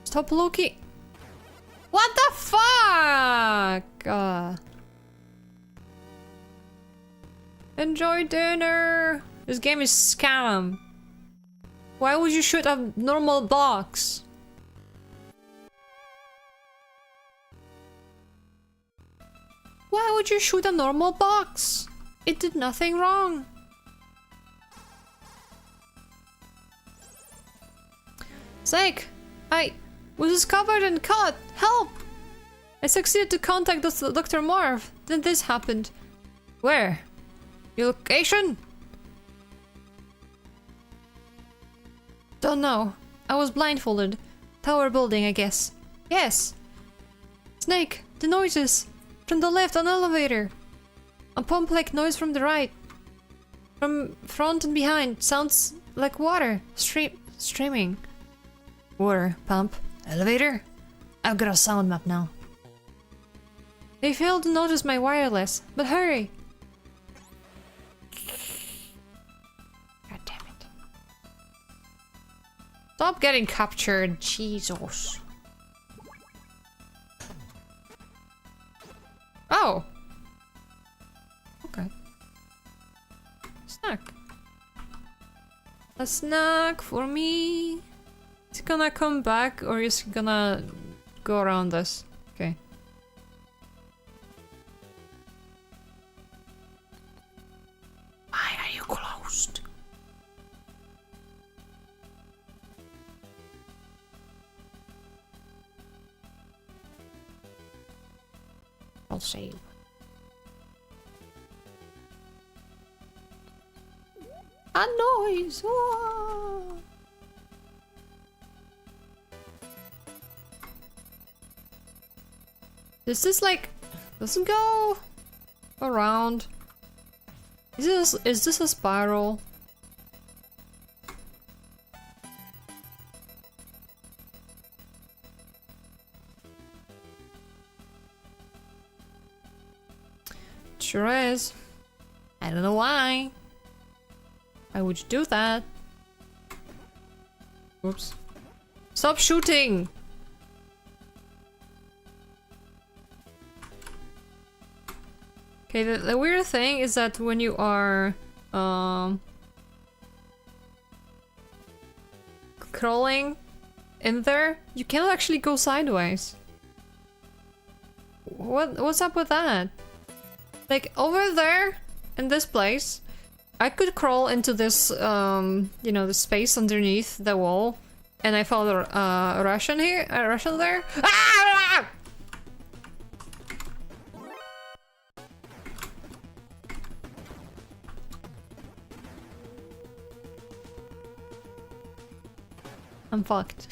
Stop looking. What the fuck? Enjoy dinner. This game is scam. Why would you shoot a normal box? Why would you shoot a normal box? It did nothing wrong. Snake, I was discovered and caught! Help! I succeeded to contact Dr. Marv. Then this happened. Where? Your location? Don't know. I was blindfolded. Tower building, I guess. Yes! Snake, the noises! From the left, an elevator! A pump-like noise from the right. From front and behind. Sounds like water. Streaming. Water, pump. Elevator? I've got a sound map now. They failed to notice my wireless, but hurry! God damn it. Stop getting captured, Jesus. Oh! Okay. Snack. A snack for me. Is he gonna come back or is he gonna go around us? Okay. Why are you closed? I'll save. A noise! Oh. Does this like doesn't go around? Is this a spiral? It sure is. I don't know why. Why would you do that? Oops. Stop shooting! Okay, the weird thing is that when you are crawling in there, you cannot actually go sideways. What's up with that? Like over there in this place, I could crawl into this you know, the space underneath the wall And I found a Russian here, a Russian there. Ah! I'm fucked.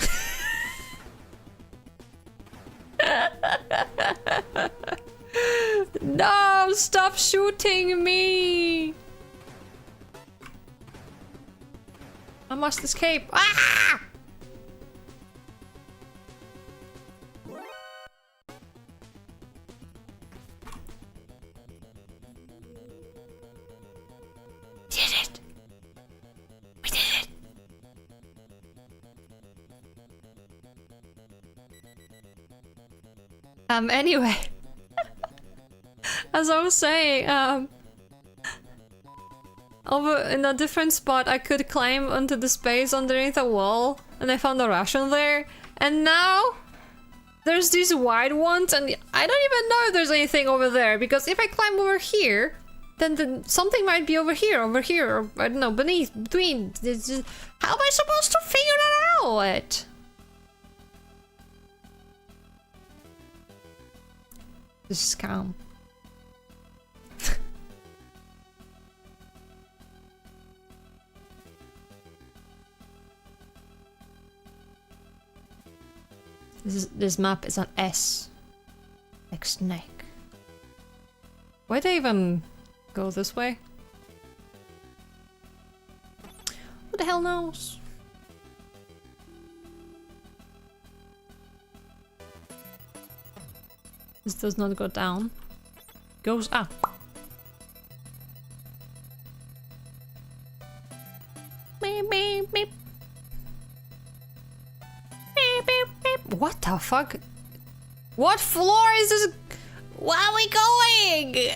No, stop shooting me! I must escape. Ah! Did it. We did it. Anyway. As I was saying, over in a different spot I could climb onto the space underneath a wall, and I found a Russian there, and now there's these wide ones, and I don't even know if there's anything over there, because if I climb over here, then something might be over here, or I don't know, beneath, between. How am I supposed to figure that out? This is calm. This map is an S. Like snake. Why'd I even go this way? Who the hell knows? This does not go down. Goes up. Beep, beep, beep. What the fuck? What floor is this? Where are we going?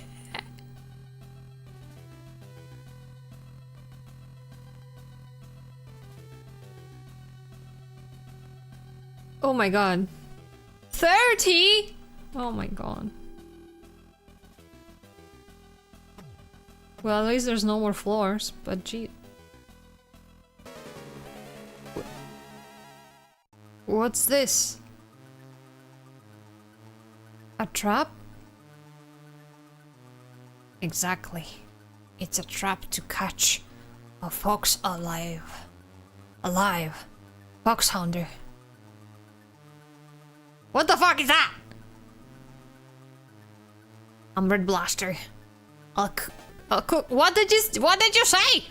Oh my god. 30? Oh my god. Well, at least there's no more floors, but gee. What's this? A trap? Exactly. It's a trap to catch a fox alive. Alive. Foxhounder. What the fuck is that? I'm Red Blaster. I'll cook. What did you say?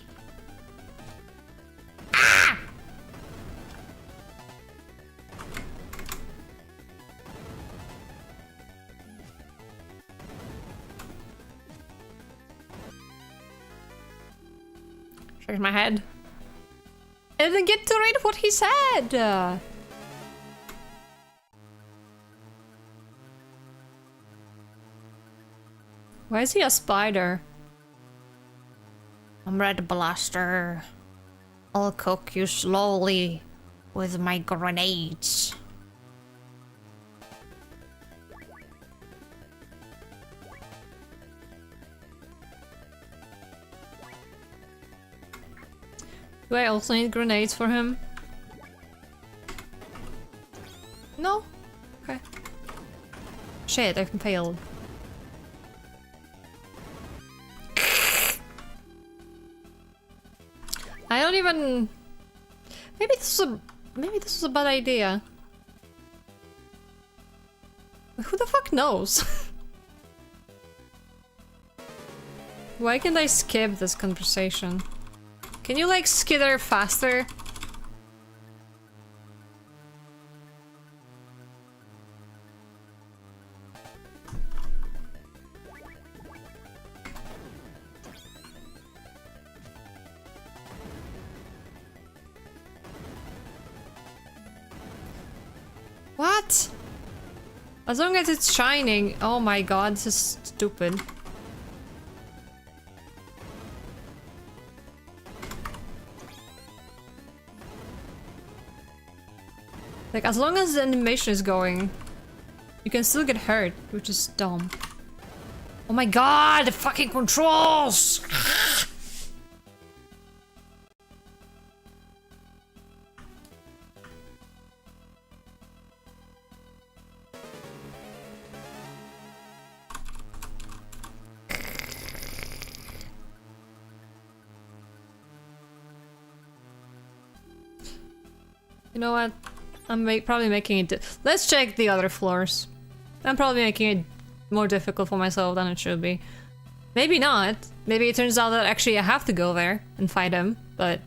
Ah! Shake my head. I didn't get to read what he said. Why is he a spider? I'm Red Blaster. I'll cook you slowly with my grenades. Do I also need grenades for him? No? Okay. Shit, I've failed. I don't even... Maybe this was a bad idea. Who the fuck knows? Why can't I skip this conversation? Can you like skitter faster? What? As long as it's shining. Oh my god, this is stupid. Like, as long as the animation is going, you can still get hurt, which is dumb. Oh my god, the fucking controls! You know what? I'm probably making it... Let's check the other floors. I'm probably making it more difficult for myself than it should be. Maybe not. Maybe it turns out that actually I have to go there and fight him, but...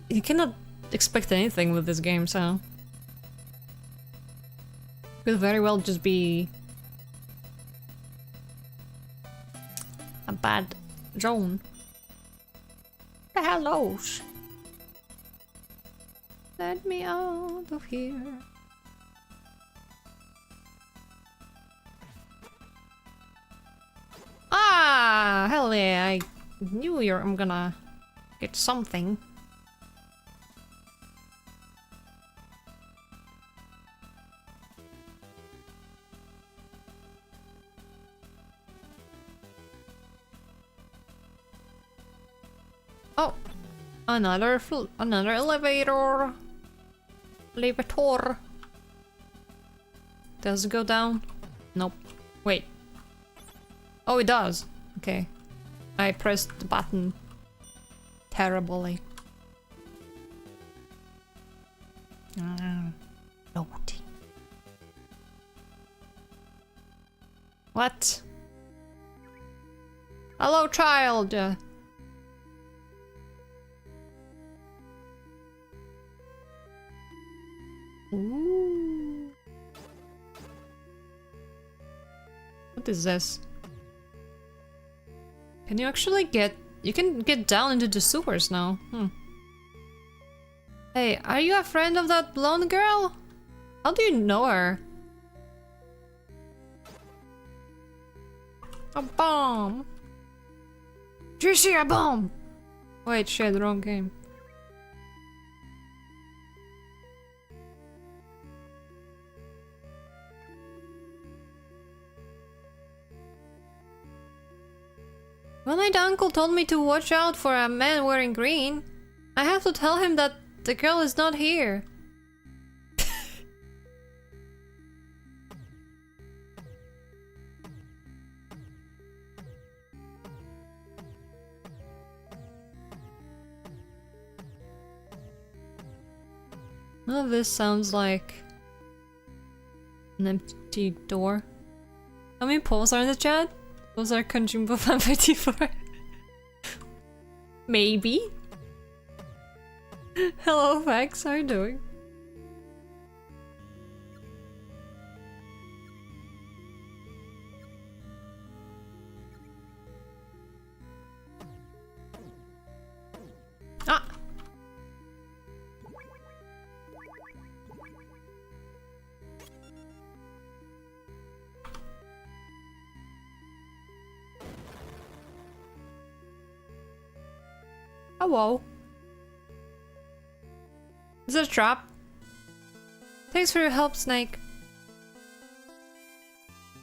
You cannot expect anything with this game, so... It could very well just be... a bad zone. The hell knows? Let me out of here. Ah, hell yeah! I knew I'm gonna get something. Oh, another elevator. Elevator. Does it go down? Nope. Wait. Oh, it does. Okay. I pressed the button terribly. Naughty. What? Hello, child. Ooh. What is this? Can you actually get... You can get down into the sewers now. Hey, are you a friend of that blonde girl? How do you know her? A bomb! Do you see a bomb? Wait, shit, the wrong game. Well, my uncle told me to watch out for a man wearing green. I have to tell him that the girl is not here. None of this sounds like an empty door. How many polls are in the chat? Those are Konjimbo fan 54. Maybe? Hello, Vex, how are you doing? Ah! Hello. Is it a trap? Thanks for your help, Snake.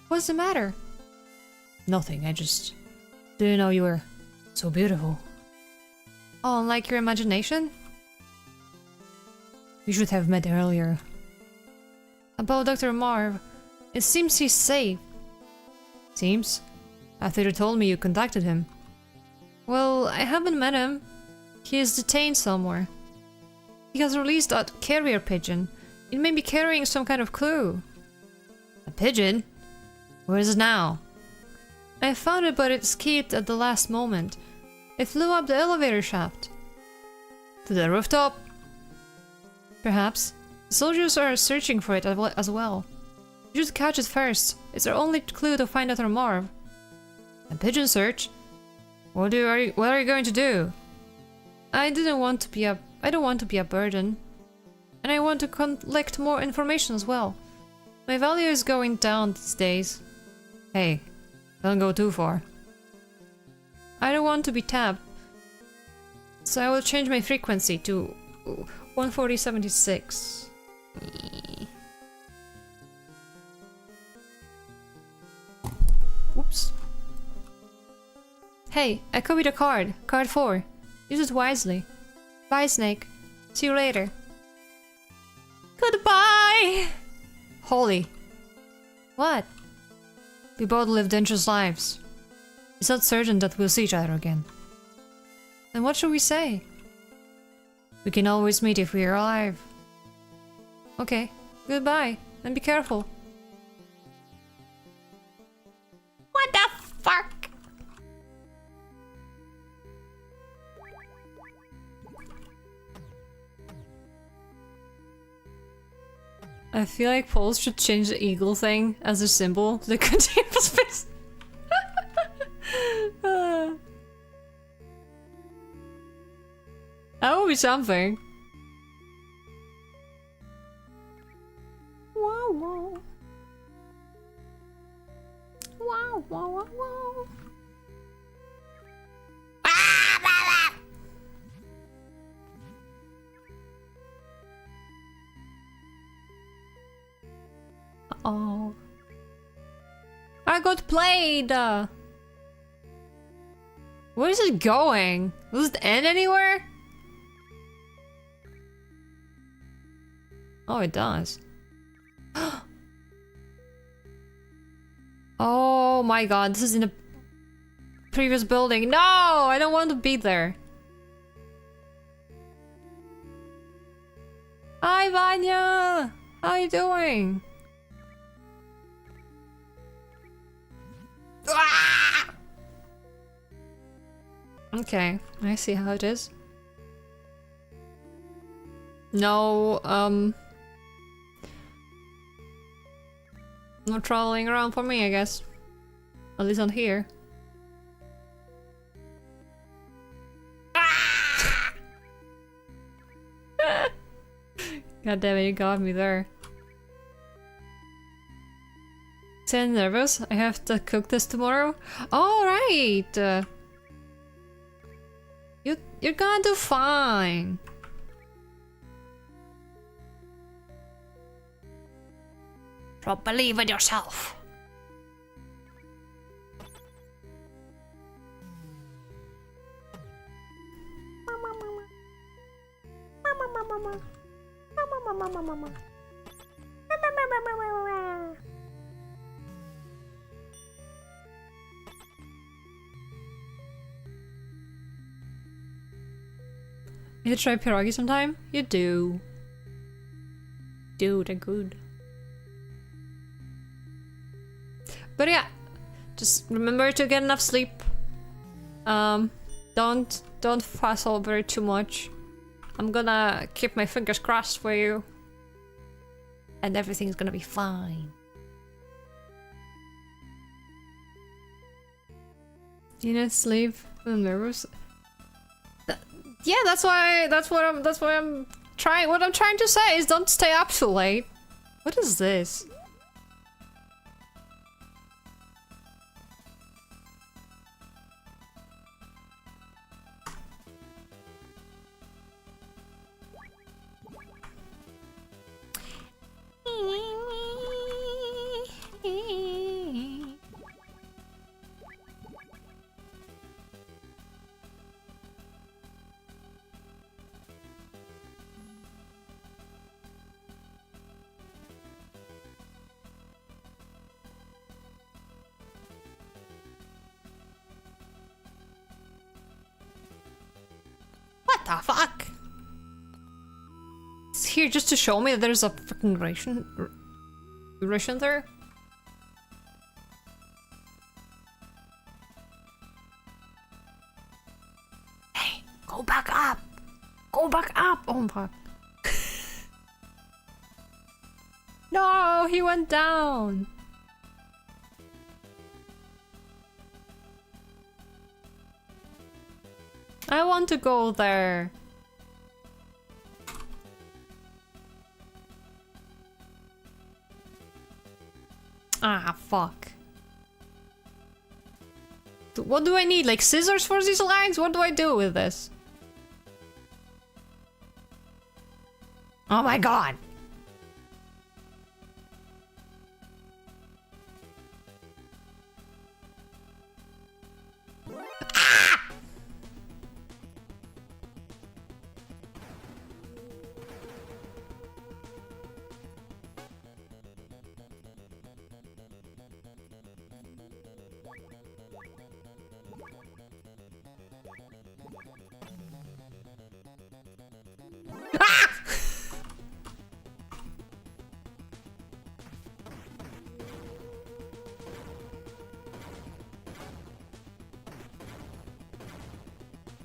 What's the matter? Nothing, I just didn't know you were so beautiful. Oh, like your imagination? We should have met earlier. About Dr. Marv, it seems he's safe. Seems? After you told me you contacted him. Well, I haven't met him. He is detained somewhere. He has released a carrier pigeon. It may be carrying some kind of clue. A pigeon? Where is it now? I found it, but it escaped at the last moment. It flew up the elevator shaft. To the rooftop? Perhaps. The soldiers are searching for it as well. You should catch it first. It's our only clue to find Dr. Marv. A pigeon search? What are you going to do? I don't want to be a burden. And I want to collect more information as well. My value is going down these days. Hey, don't go too far. I don't want to be tapped. So I will change my frequency to 140.76. Oops. Hey, I copied a card. Card 4. Use it wisely. Bye, Snake. See you later. Goodbye! Holy. What? We both live dangerous lives. It's not certain that we'll see each other again. Then what should we say? We can always meet if we're alive. Okay, goodbye, and be careful. What the fuck? I feel like Poles should change the eagle thing as a symbol to the continuous space. That would be something. Wow, wow. Wow, wow, wow, wow. Ah, blah, blah. Oh. I got played! Where is it going? Does it end anywhere? Oh, it does. Oh my god, this is in a previous building. No! I don't want to be there. Hi, Vanya! How are you doing? Ah! Okay, I see how it is. No, no traveling around for me, I guess. At least on here. Ah! God damn it, you got me there. So nervous? I have to cook this tomorrow? Alright! You're gonna do fine. So believe in yourself. You try pierogi sometime? You do. Dude, they're good. But yeah, just remember to get enough sleep. Don't fuss over it too much. I'm gonna keep my fingers crossed for you. And everything's gonna be fine. You need sleep? I'm nervous. Yeah, that's what I'm trying to say is don't stay up too late. What is this? What the fuck? It's here just to show me that there's a freaking ration there? Hey, go back up! Go back up! Oh fuck. No, he went down! I want to go there. Ah, fuck. What do I need? Like scissors for these lines? What do I do with this? Oh my god.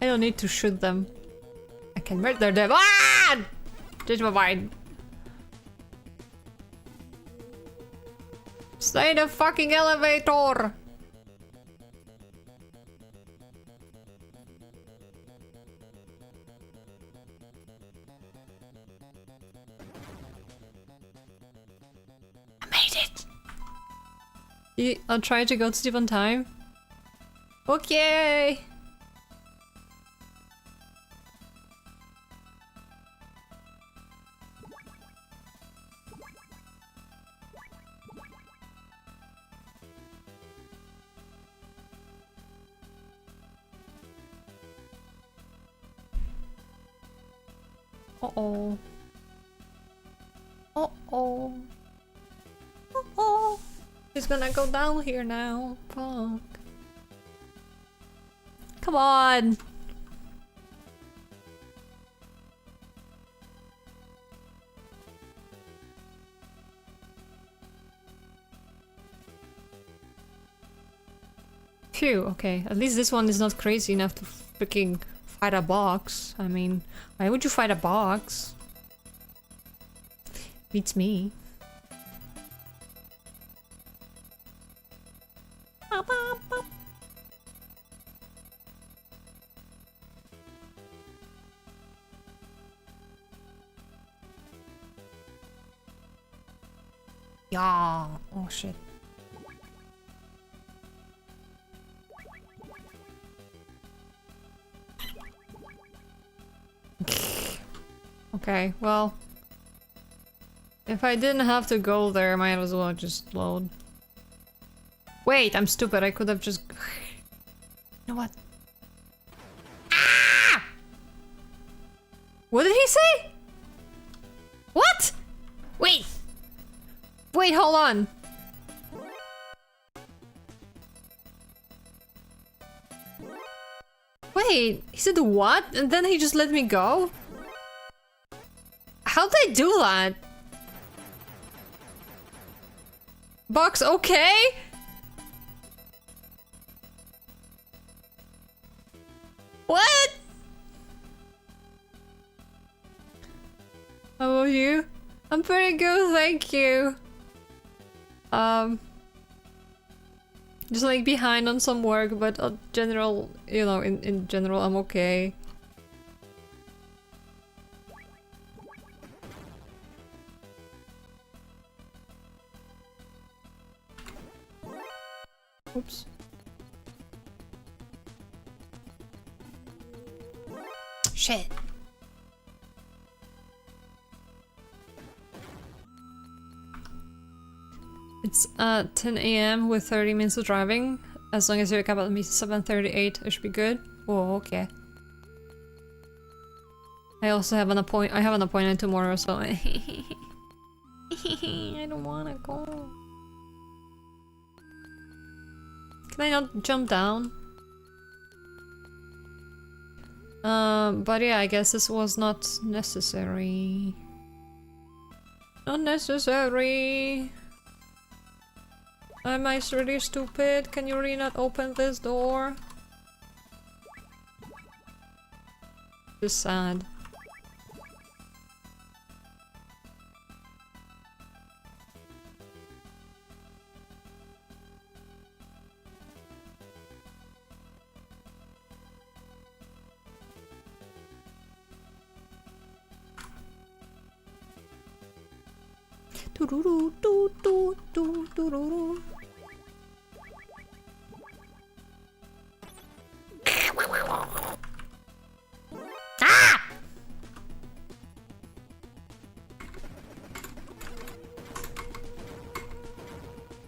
I don't need to shoot them. I can murder them. Ah! Change my mind. Stay in the fucking elevator! I made it! I'll try to go to sleep on time. Okay! Uh-oh. Uh-oh. Uh-oh. He's gonna go down here now. Fuck. Come on. Phew, okay. At least this one is not crazy enough to freaking fight a box. I mean, why would you fight a box? Beats me. Yeah. Oh shit. Okay, well, if I didn't have to go there, I might as well just load. Wait, I'm stupid. I could have just. You know what? Ah! What did he say? What? Wait. Wait, hold on. Wait, he said what? And then he just let me go? How'd they do that? Box okay? What? How about you? I'm pretty good, thank you. Just like behind on some work, but general, you know, in general, I'm okay. Oops. Shit. It's 10 AM with 30 minutes of driving. As long as you wake up at 7:38, it should be good. Oh, okay. I also have an appointment tomorrow, so I don't wanna go. Can I not jump down? But yeah, I guess this was not necessary. Not necessary. Am I really stupid? Can you really not open this door? This is sad. Ah!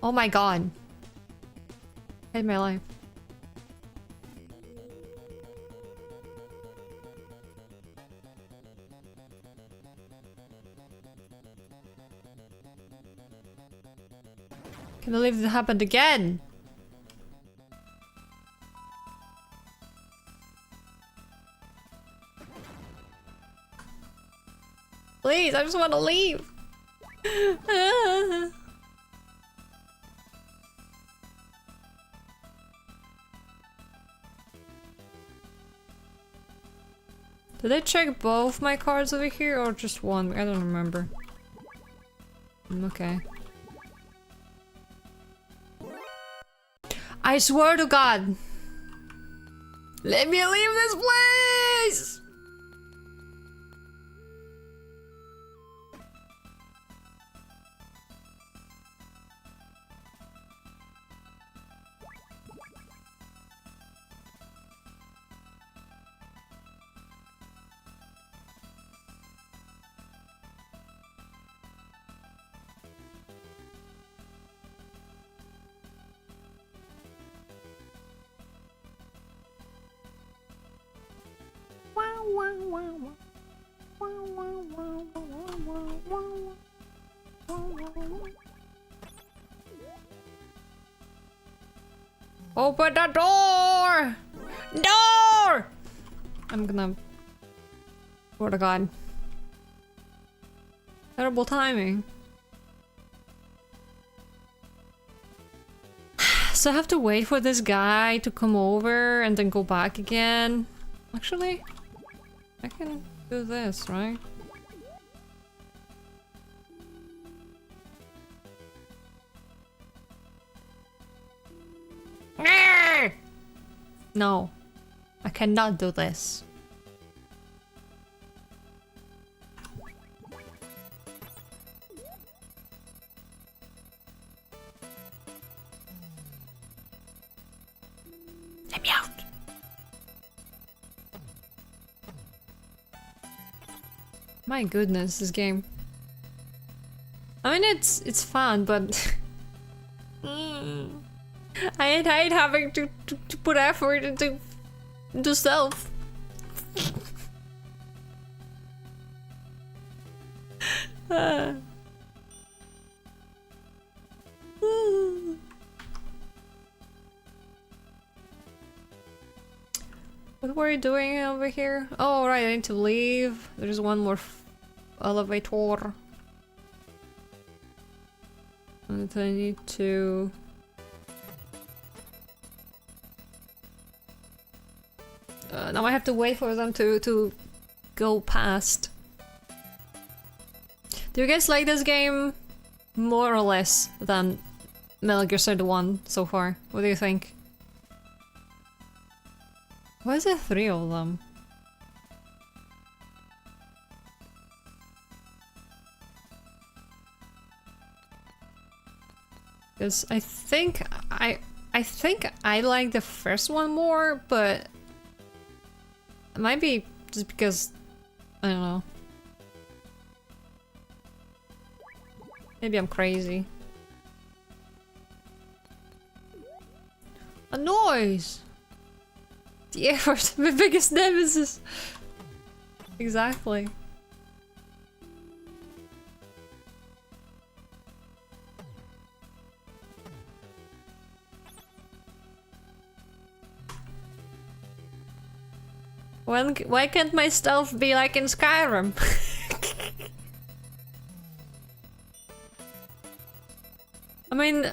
Oh my god. I hate my life. Can't believe it happened again. Please, I just want to leave. Did I check both my cards over here or just one? I don't remember. Okay. I swear to God! Let me leave this place! Open the door! Door! I'm gonna... Swear to God. Terrible timing. So I have to wait for this guy to come over and then go back again. Actually, I can do this, right? No, I cannot do this. Let me out. My goodness, this game. I mean, it's fun, but I hate having to put effort into stealth. What were you doing over here? Oh, right, I need to leave. There's one more elevator. And I need to... now I have to wait for them to go past. Do you guys like this game more or less than Metal Gear Solid 1 so far? What do you think? Why is there 3 of them? Because I think I like the first one more, but it might be just because I don't know. Maybe I'm crazy. A noise! The effort, my biggest nemesis! Exactly. Why can't my stealth be like in Skyrim? I mean,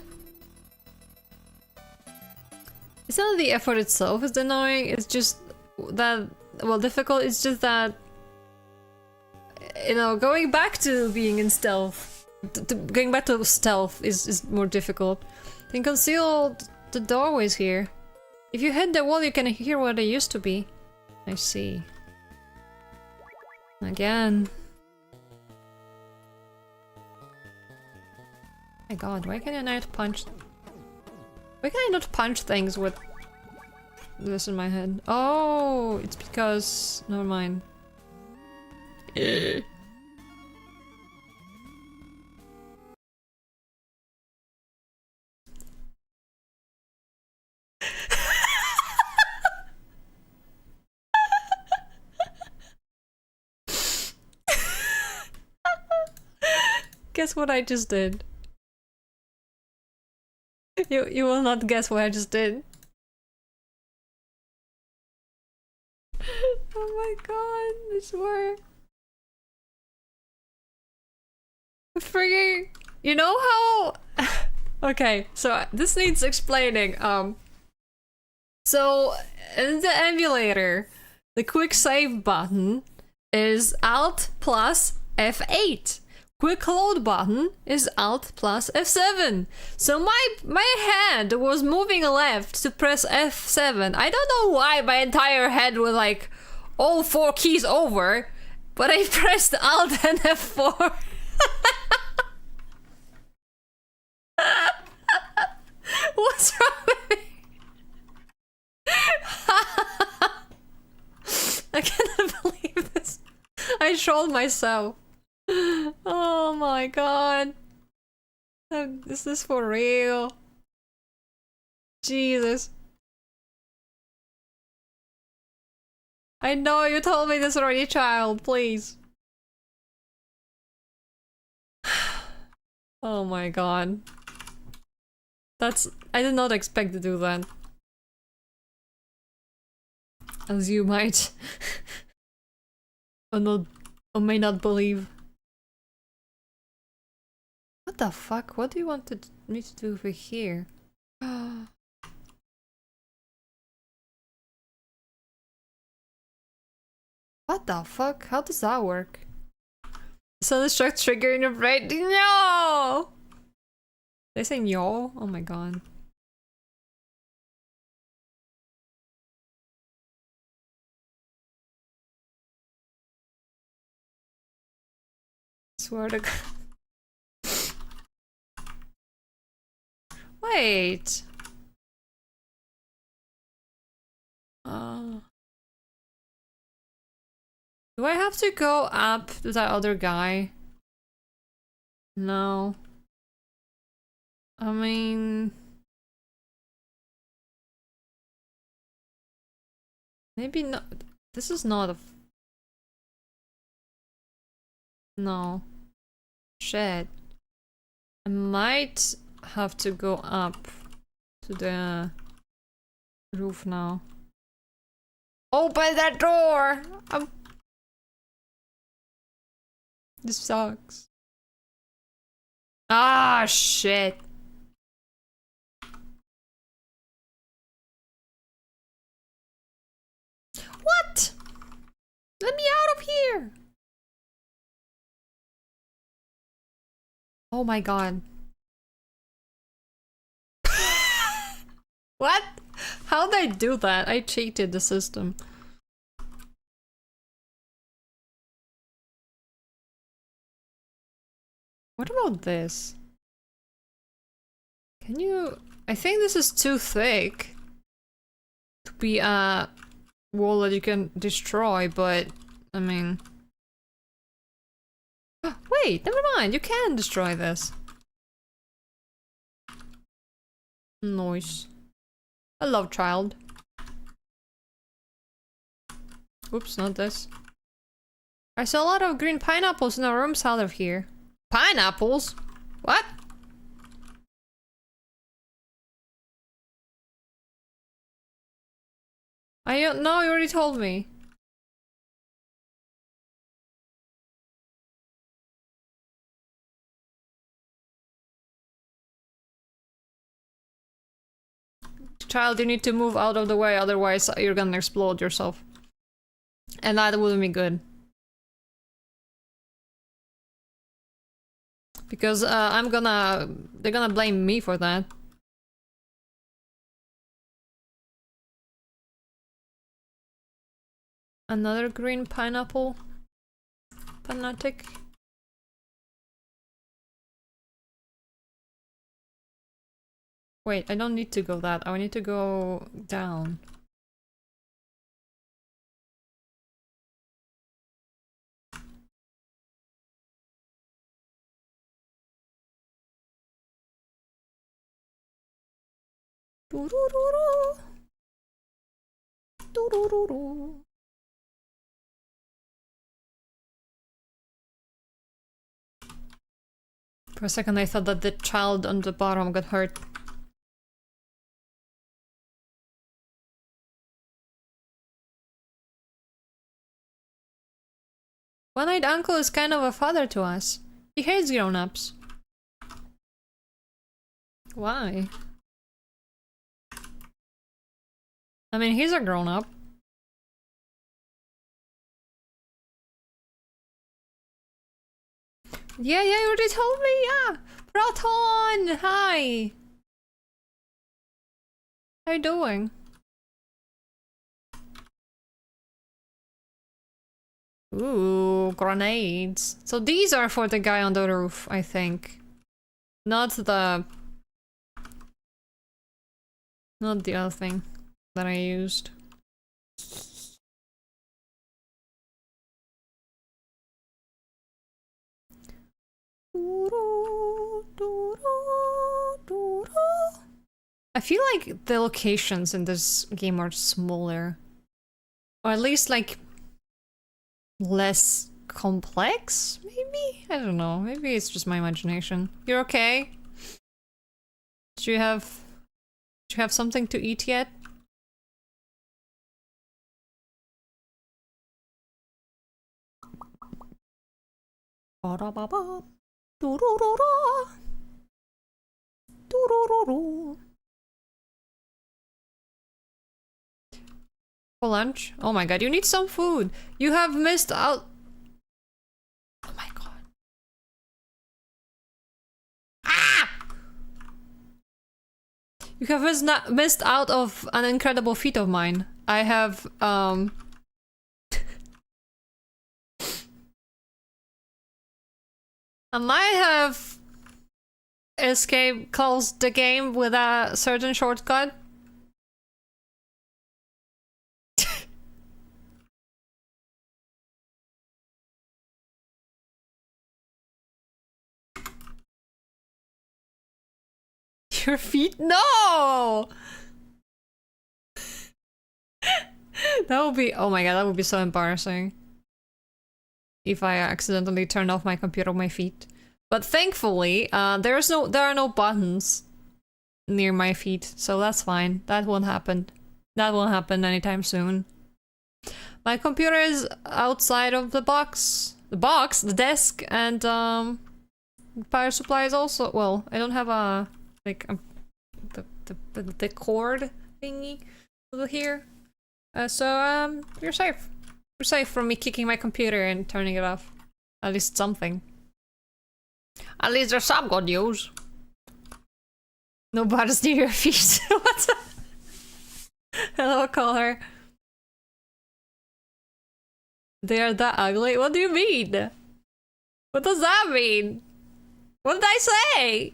it's not the effort itself is annoying, it's just that, well, difficult, it's just that, you know, going back to being in stealth, going back to stealth is more difficult. You can conceal the doorways here. If you hit the wall, you can hear where they used to be. I see. Again. My god, why can I not punch... Why can I not punch things with this in my head? Oh, it's because... Never mind. Guess what I just did? You will not guess what I just did. Oh my god, I swear. Frigging... You know how... Okay, so this needs explaining. So, in the emulator, The quick save button is Alt plus F8. Quick load button is Alt plus F7. So my hand was moving left to press F7. I don't know why my entire head was like all 4 keys over, but I pressed Alt and F4. What's wrong with me? I cannot believe this. I trolled myself. Oh my god. Is this for real? Jesus. I know you told me this already, child. Please. Oh my god. I did not expect to do that. As you might or not or may not believe. What the fuck? What do you want me to do over here? What the fuck? How does that work? Self-destruct trigger in your brain? No! They say no? Oh my god. Swear to god. Wait. Do I have to go up to that other guy? No. I mean... maybe not. This is not a... no. Shit. I might have to go up to the roof now. Open that door! This sucks. Ah, shit. What? Let me out of here! Oh my god. What? How'd I do that? I cheated the system. What about this? Can you... I think this is too thick to be a wall that you can destroy, but... I mean... wait, never mind, you can destroy this. Nice. I love child. Oops, not this. I saw a lot of green pineapples in the rooms out of here. Pineapples? What? I don't know, you already told me. Child, you need to move out of the way, otherwise you're gonna explode yourself. And that wouldn't be good. Because they're gonna blame me for that. Another green pineapple fanatic. Wait, I don't need to go that. I need to go down. Doo-doo-doo-doo. Doo-doo-doo-doo. For a second I thought that the child on the bottom got hurt. One-eyed uncle is kind of a father to us. He hates grown-ups. Why? I mean, he's a grown-up. Yeah, you already told me, yeah! Proton! Hi! How you doing? Ooh, grenades. So these are for the guy on the roof, I think. Not the other thing that I used. I feel like the locations in this game are smaller. Or at least like less complex, maybe? I don't know. Maybe it's just my imagination. You're okay? Do you have something to eat yet? Ba-da-ba-ba. Do-do-do-do. Do-do-do-do. For lunch? Oh my god, you need some food. You have missed out. Oh my god. Ah! You have missed out of an incredible feat of mine. I have, I might have closed the game with a certain shortcut. Your feet? No! That would be, oh my god, that would be so embarrassing. If I accidentally turned off my computer with my feet. But thankfully, there are no buttons near my feet, so that's fine. That won't happen. That won't happen anytime soon. My computer is outside of the box. The desk, and power supply is also, well, I don't have a like the cord thingy over here. So you're safe. You're safe from me kicking my computer and turning it off. At least something. At least there's some good news. No buttons near your feet. What's up? Hello, caller. They're that ugly? What do you mean? What does that mean? What did I say?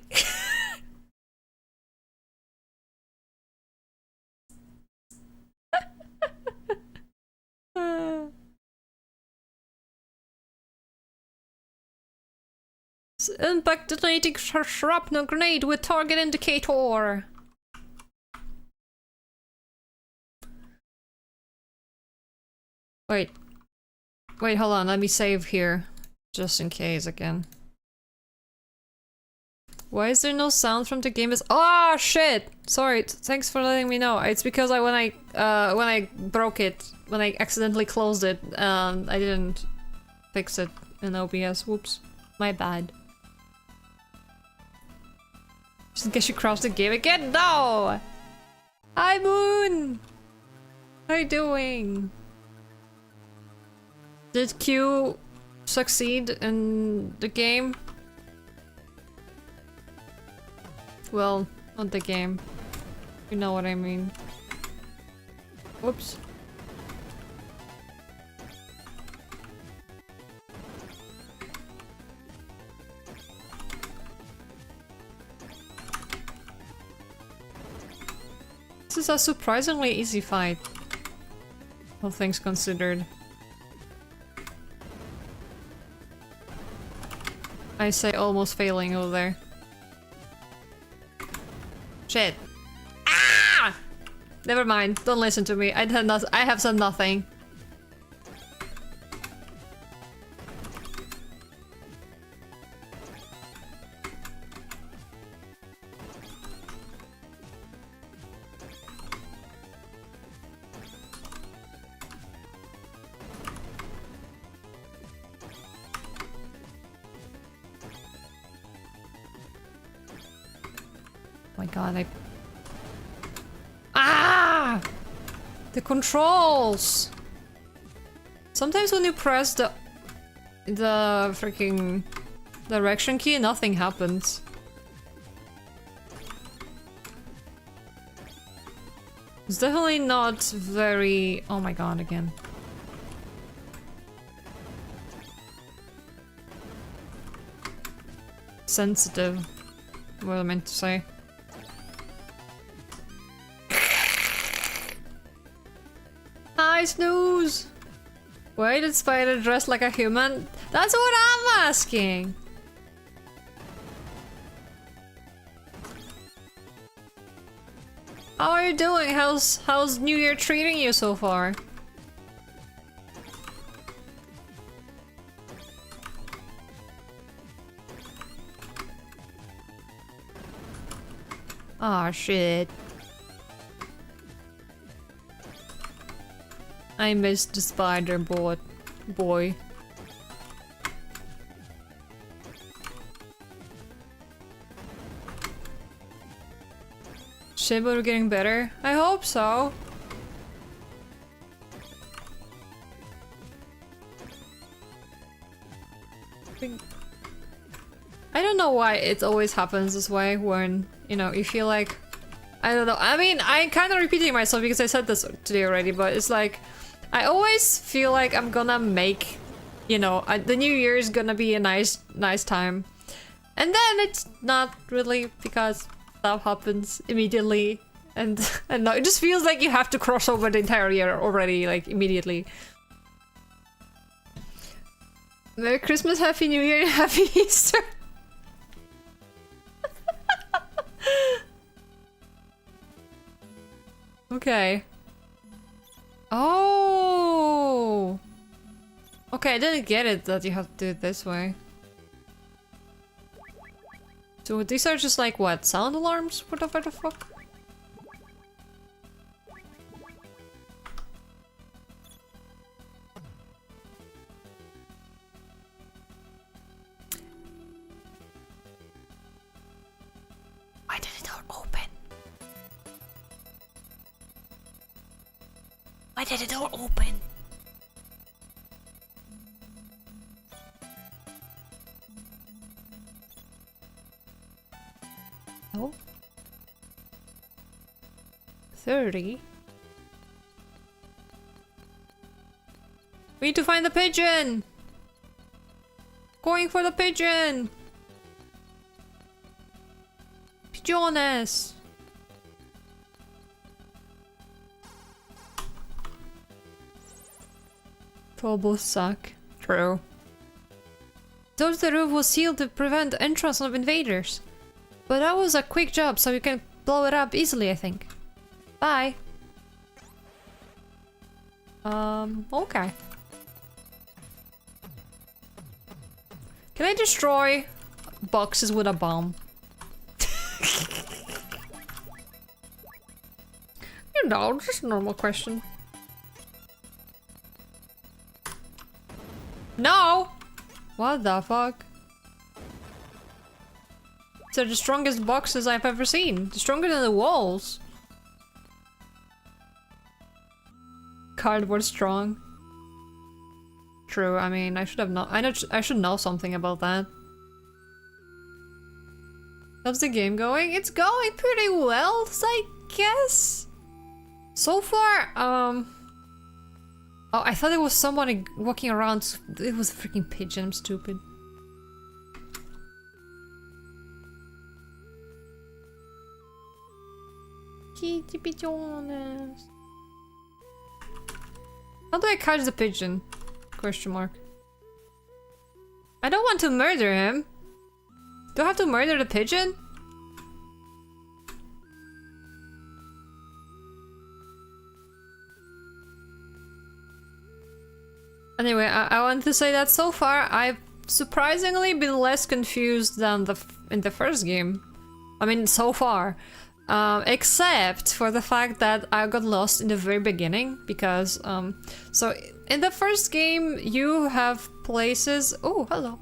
Impact detonating shrapnel grenade with target indicator. Wait, hold on, let me save here. Just in case again. Why is there no sound from the game? Oh shit! Sorry, thanks for letting me know. It's because when I broke it, when I accidentally closed it, I didn't fix it in OBS. Whoops. My bad. Just in case you crashed the game again? No! Hi Moon! How you doing? Did Q succeed in the game? Well, not the game. You know what I mean. Whoops. This is a surprisingly easy fight. All things considered. I say almost failing over there. Shit. Ah! Never mind. Don't listen to me. I have said nothing. Oh my god, Ah! The controls! Sometimes when you press the freaking direction key, nothing happens. It's definitely not very... Oh my god, again. Sensitive. What I meant to say. Hi, Snooze! Why did Spider dress like a human? That's what I'm asking! How are you doing? How's New Year treating you so far? Aw, shit. I missed the spider boy. Shit, but we're getting better? I hope so. I don't know why it always happens this way when, you know, you feel like... I don't know. I mean, I'm kind of repeating myself because I said this today already, but it's like... I always feel like I'm gonna make, you know, the new year is gonna be a nice time. And then it's not really because stuff happens immediately. And no, it just feels like you have to cross over the entire year already, like, immediately. Merry Christmas, Happy New Year, and Happy Easter! Okay. Oh! Okay, I didn't get it that you have to do it this way. So these are just like, what, sound alarms? What the fuck? Why did the door open? Why did the door open? Oh. 30. We need to find the pigeon! Going for the pigeon! Pigeones! Both suck. True. Thought the roof was sealed to prevent entrance of invaders. But that was a quick job, so you can blow it up easily, I think. Bye. Okay. Can I destroy boxes with a bomb? You know, just a normal question. No! What the fuck? These are the strongest boxes I've ever seen. They're stronger than the walls. Cardboard strong. True, I mean, I should have known. I should know something about that. How's the game going? It's going pretty well, I guess. So far, oh, I thought it was someone walking around. It was a freaking pigeon. I'm stupid. Kitty pigeons. How do I catch the pigeon? Question mark. I don't want to murder him. Do I have to murder the pigeon? Anyway, I want to say that so far I've surprisingly been less confused than in the first game. I mean, so far. Except for the fact that I got lost in the very beginning because, so in the first game you have places. Oh, hello.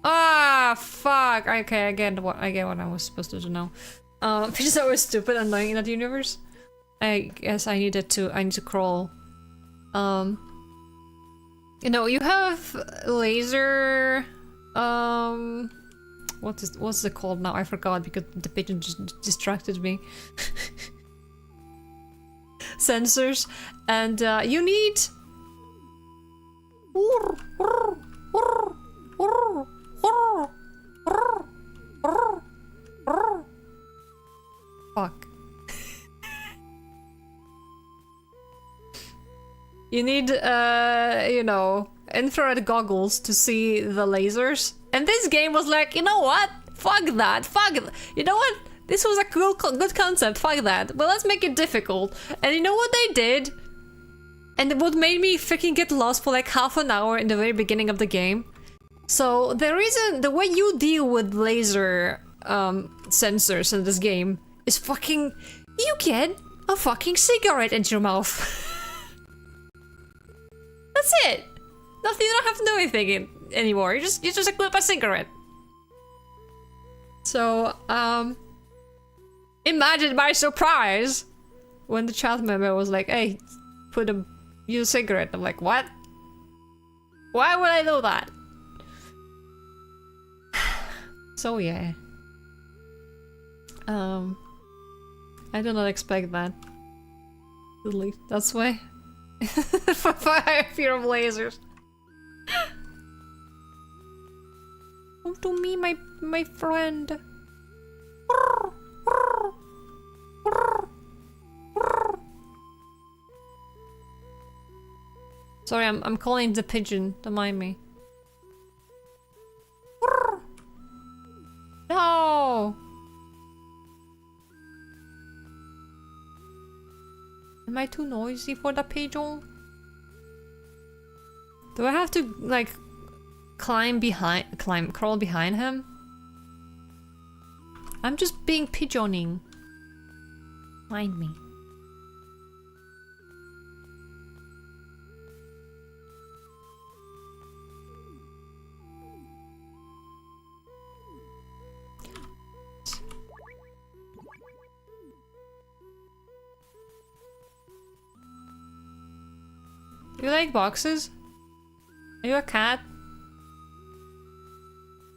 Ah, fuck. Okay, I get what I was supposed to do now. Because I was stupid and annoying in that universe. I guess I need to crawl. You know, you have laser What's it called now? I forgot because the pigeon just distracted me. Sensors, and you need. Fuck. You need, you know, infrared goggles to see the lasers. And this game was like, you know what? Fuck that. Fuck. You know what? This was a good concept. Fuck that. But let's make it difficult. And you know what they did? And what made me freaking get lost for like half an hour in the very beginning of the game? So the way you deal with laser sensors in this game is fucking. You get a fucking cigarette into your mouth. That's it. Nothing. You don't have to do anything anymore. You just equip a cigarette. So imagine my surprise when the chat member was like, "Hey, use a cigarette." I'm like, "What? Why would I do that?" So yeah. I did not expect that. Really, that's why. I fear of lasers. Come to me, my friend. Sorry, I'm calling the pigeon. Don't mind me. No. Am I too noisy for the pigeon? Do I have to like crawl behind him? I'm just being pigeoning. Mind me. You like boxes? Are you a cat?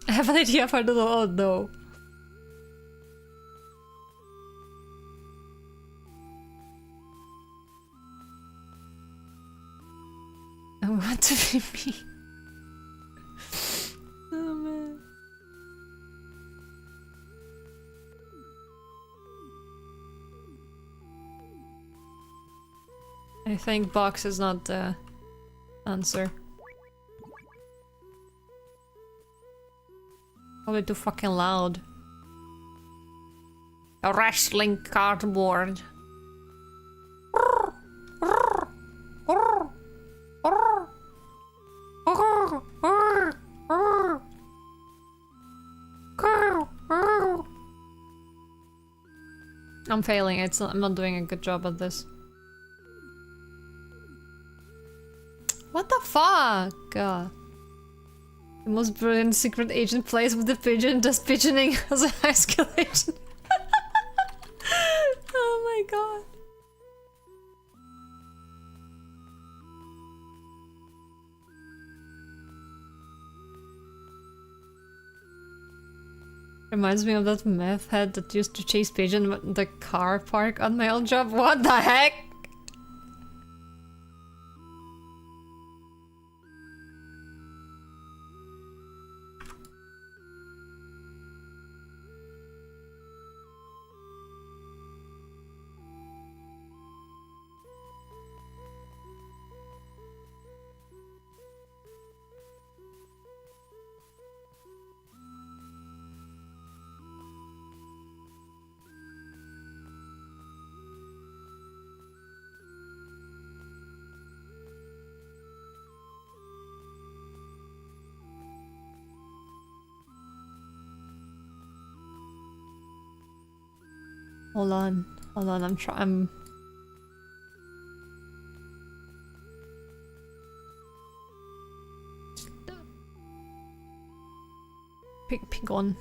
I have an idea for the oh no. I want to be me. Oh man. I think box is not the answer. Probably too fucking loud. A wrestling cardboard. I'm failing. I'm not doing a good job at this. What the fuck? The most brilliant secret agent plays with the pigeon, does pigeoning as an escalation. Oh my god. Reminds me of that meth head that used to chase pigeon at the car park on my old job. What the heck? Hold on, I'm trying. Pick on.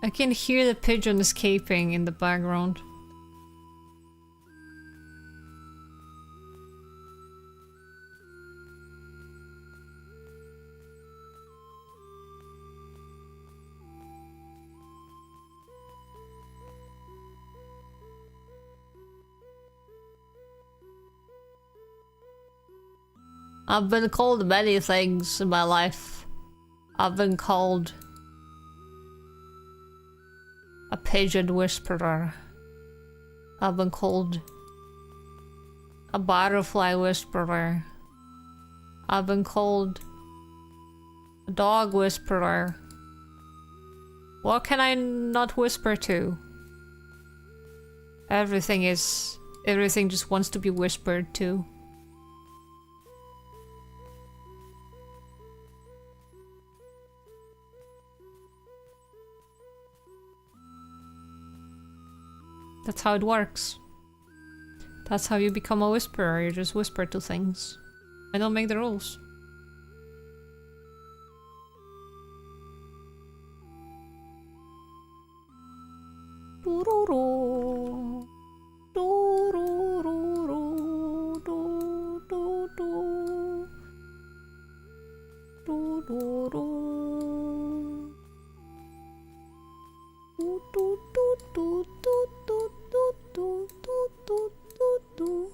I can hear the pigeon escaping in the background. I've been called many things in my life. I've been called a pigeon whisperer. I've been called a butterfly whisperer. I've been called a dog whisperer. What can I not whisper to? Everything just wants to be whispered to. That's how it works. That's how you become a whisperer, you just whisper to things. I don't make the rules. Do-do-do. Do-do-do-do. Do-do-do. Do-do-do. Do-do-do-do-do-do-do-do-do-do-do.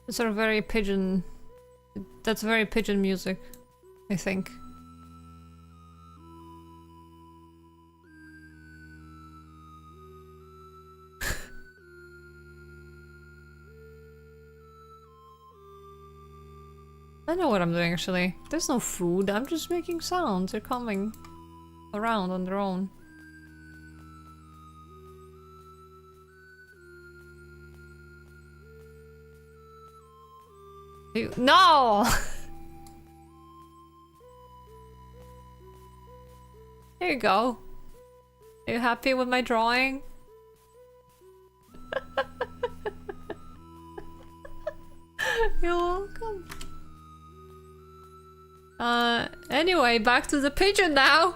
It's sort of very pigeon. That's very pigeon music, I think. I know what I'm doing actually. There's no food, I'm just making sounds. They're coming around on their own. No! There you go. Are you happy with my drawing? You're welcome. Anyway, back to the pigeon now.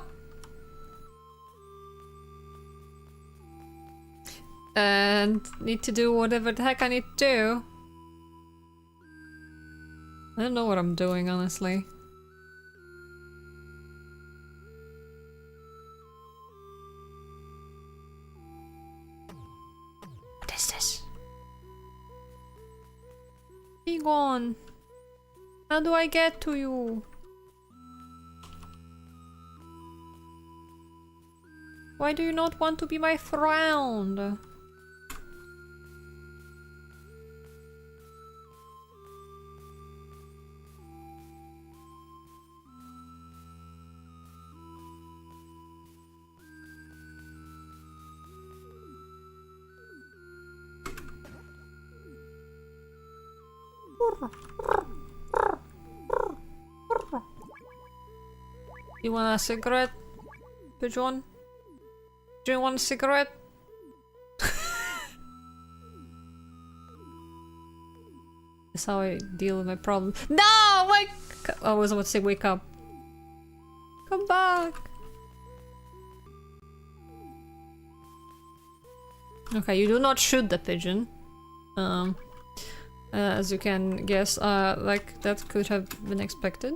And need to do whatever the heck I need to do. I don't know what I'm doing, honestly. What is this? Be gone. How do I get to you? Why do you not want to be my friend? You want a cigarette, pigeon? Do you want a cigarette? That's how I deal with my problem. No! Wake! I was about to say wake up. Come back! Okay, you do not shoot the pigeon. As you can guess, like that could have been expected.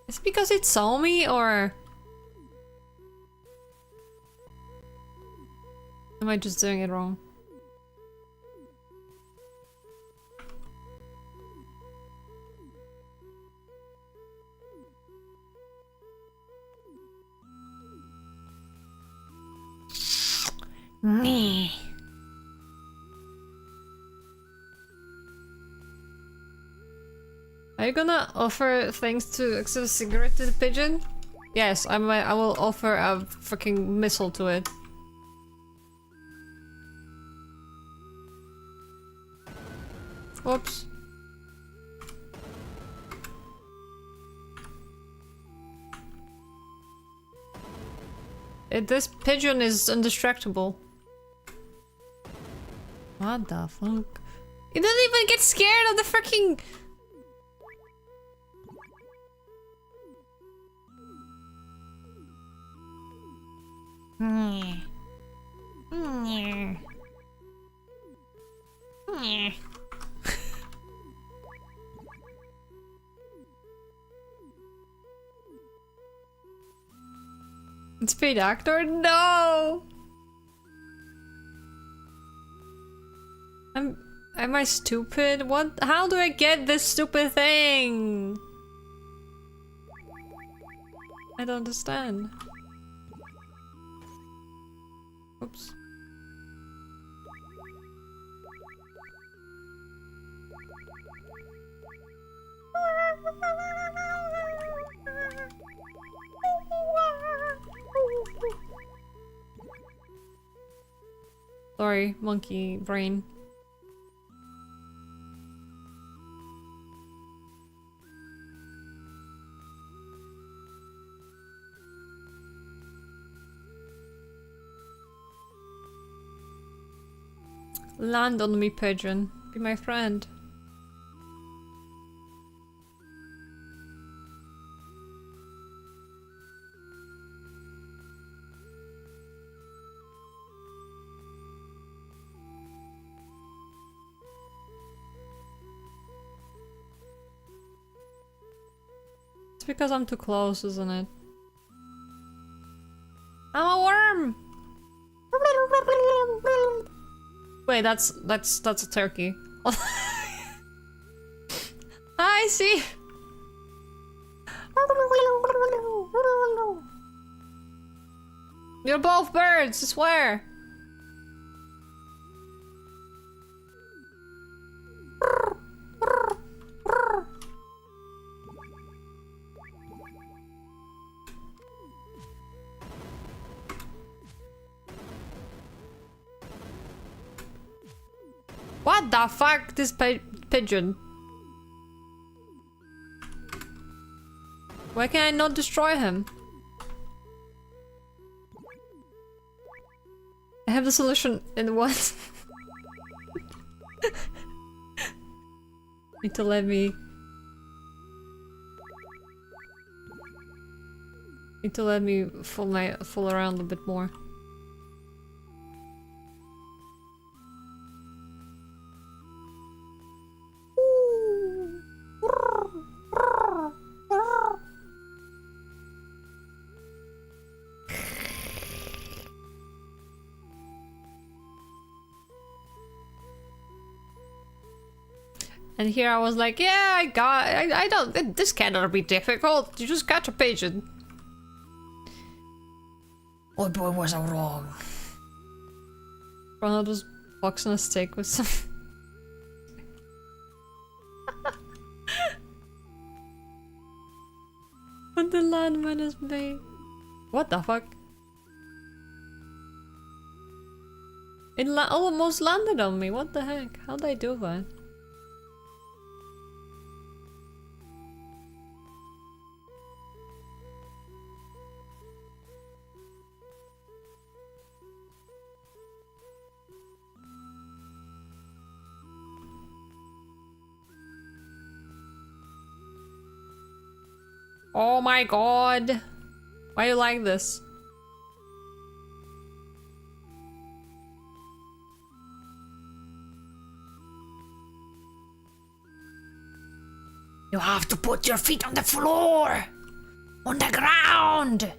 Is it because it saw me, or am I just doing it wrong? Meh. Are you gonna offer things to access a cigarette to the pigeon? Yes, I will offer a freaking missile to it. Whoops. This pigeon is indestructible. What the fuck? It doesn't even get scared of the freaking... It's paid actor? No! Am I stupid? What? How do I get this stupid thing? I don't understand. Oops. Sorry, monkey brain. Land on me, pigeon. Be my friend. It's because I'm too close, isn't it? I'm a worm! Wait, that's a turkey. I see. You're both birds, I swear. What the fuck? This pigeon. Why can I not destroy him? I have the solution in what? Need to let me... Need to let me fool around a bit more. And here I was like, yeah, I don't, this cannot be difficult. You just catch a pigeon. Oh boy, was I wrong. Ronald was boxing a steak with some... When the landman is made. What the fuck? It almost landed on me, what the heck? How'd I do that? Oh my god! Why you like this? You have to put your feet on the floor! On the ground!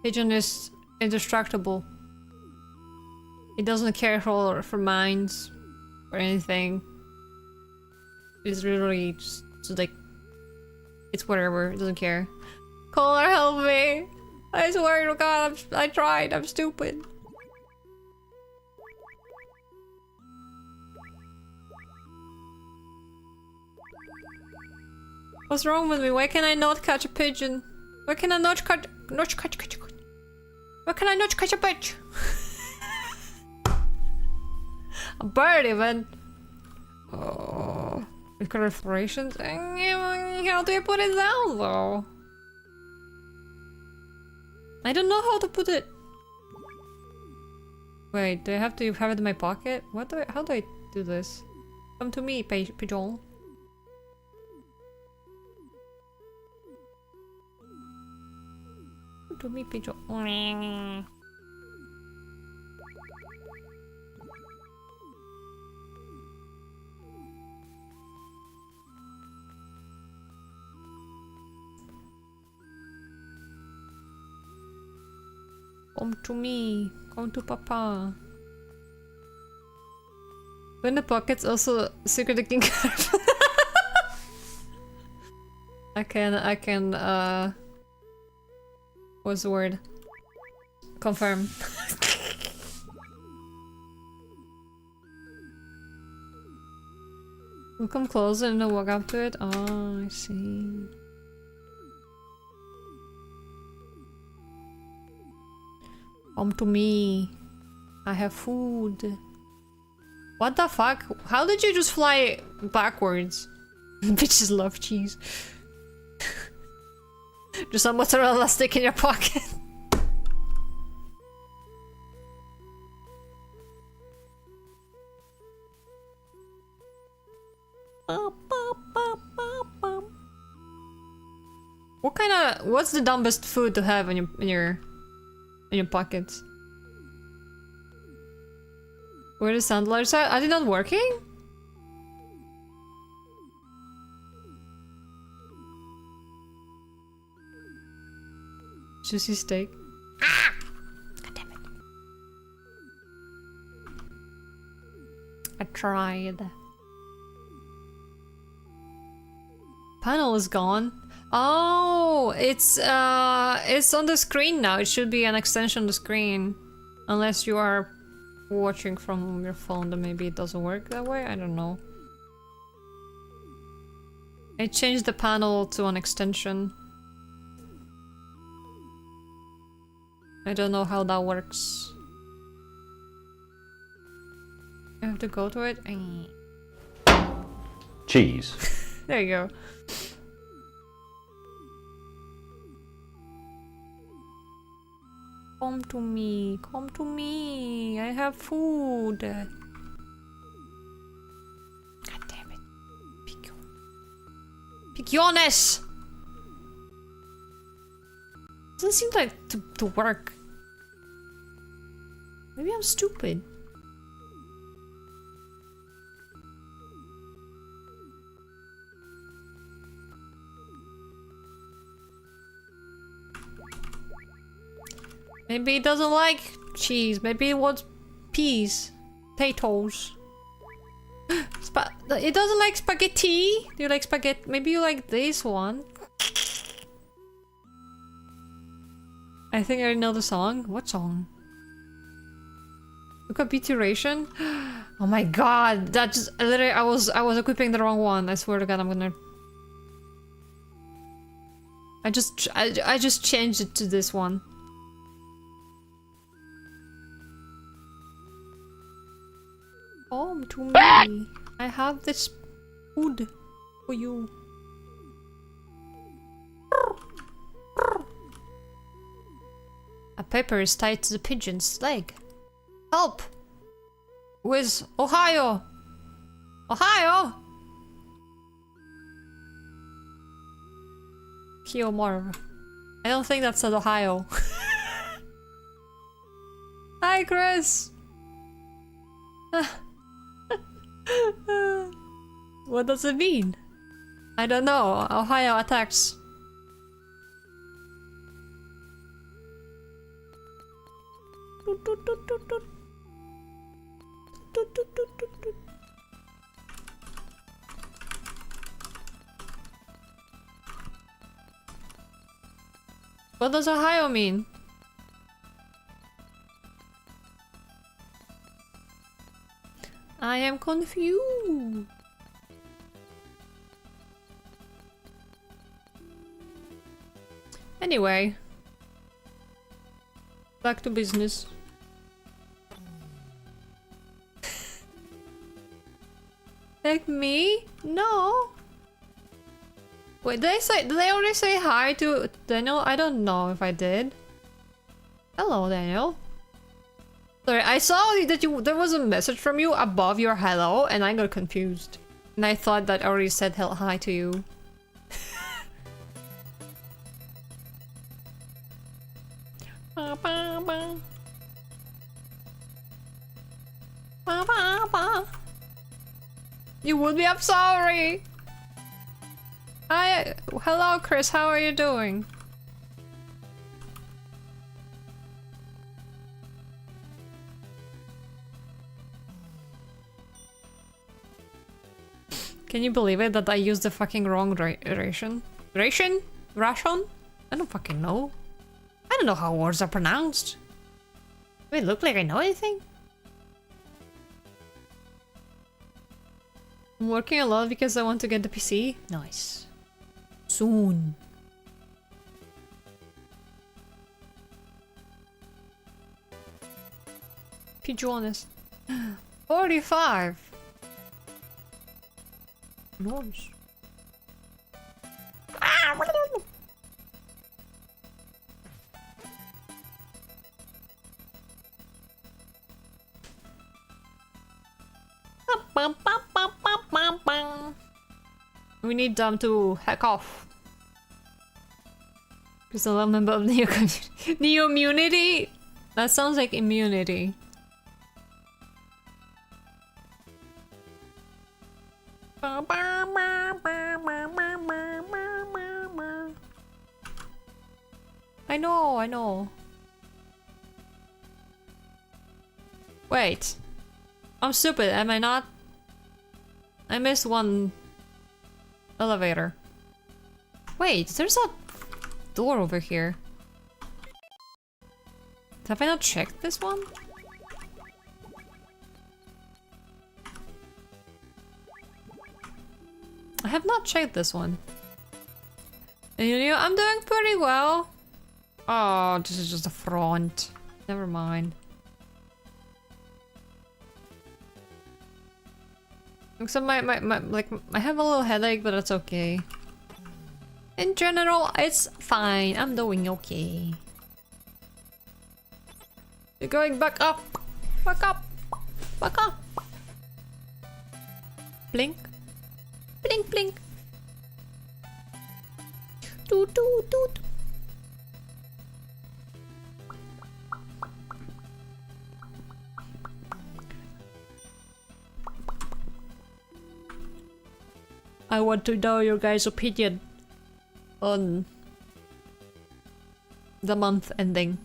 Pigeon is indestructible. It doesn't care for mines or anything. It's literally just like, it's whatever, it doesn't care. Caller, help me! I swear to God, I tried, I'm stupid. What's wrong with me? Why can I not catch a pigeon? Why can I not catch why can I not catch a bitch? A bird even. Oh, we've got explorations. How do I put it down though? I don't know how to put it. Wait, do I have to have it in my pocket? How do I do this? Come to me, pigeon. Come to me, pigeon. Come to me. Come to Papa. In the pockets also secret looking card. I can what's the word? Confirm. We'll come closer and walk up to it. Oh, I see. Come to me. I have food. What the fuck? How did you just fly backwards? Bitches love cheese. Just some mozzarella stick in your pocket. What's the dumbest food to have in your pockets? Where the sandlers are? Are they not working? Juicy steak. Ah! God damn it. I tried. Panel is gone. Oh, it's on the screen now. It should be an extension on the screen. Unless you are watching from your phone, then maybe it doesn't work that way. I don't know. I changed the panel to an extension. I don't know how that works. I have to go to it. Cheese. There you go. Come to me, come to me. I have food. God damn it. Picciones! Doesn't seem like to work. Maybe I'm stupid. Maybe it doesn't like cheese. Maybe it wants peas. Potatoes. It doesn't like spaghetti. Do you like spaghetti? Maybe you like this one. I think I already know the song. What song? Look at bituration. Oh my god. That just literally I was equipping the wrong one. I swear to god I'm gonna I just changed it to this one. Come to me. I have this food for you. A paper is tied to the pigeon's leg. Help! With Ohio! Ohio! Kiyomarv. I don't think that said Ohio. Hi, Chris! What does it mean? I don't know. Ohio attacks. What does Ohio mean? I am confused. Anyway, back to business. Like me? No. Wait, did they already say hi to Daniel? I don't know if I did. Hello, Daniel. Sorry, I saw that there was a message from you above your hello, and I got confused. And I thought that I already said hi to you. Ba, ba, ba. Ba, ba, ba. You would be, I'm sorry! Hello Chris, how are you doing? Can you believe it that I used the fucking wrong ration? Ration? Ration? I don't fucking know. I don't know how words are pronounced. Do I look like I know anything? I'm working a lot because I want to get the PC. Nice. Soon. Be honest. 45. Nice. Ah, what are you doing? We need them to hack off. Because I'm a member of the new community. New immunity? That sounds like immunity. I know. Wait. I'm stupid, am I not? I missed one elevator. Wait, there's a door over here. Have I not checked this one? I have not checked this one. And you know, I'm doing pretty well. Oh, this is just a front. Never mind. So like, I have a little headache, but that's okay. In general, it's fine. I'm doing okay. You're going back up. Back up. Back up. Blink. Blink, blink. Toot, toot, toot. I want to know your guys' opinion on the month ending.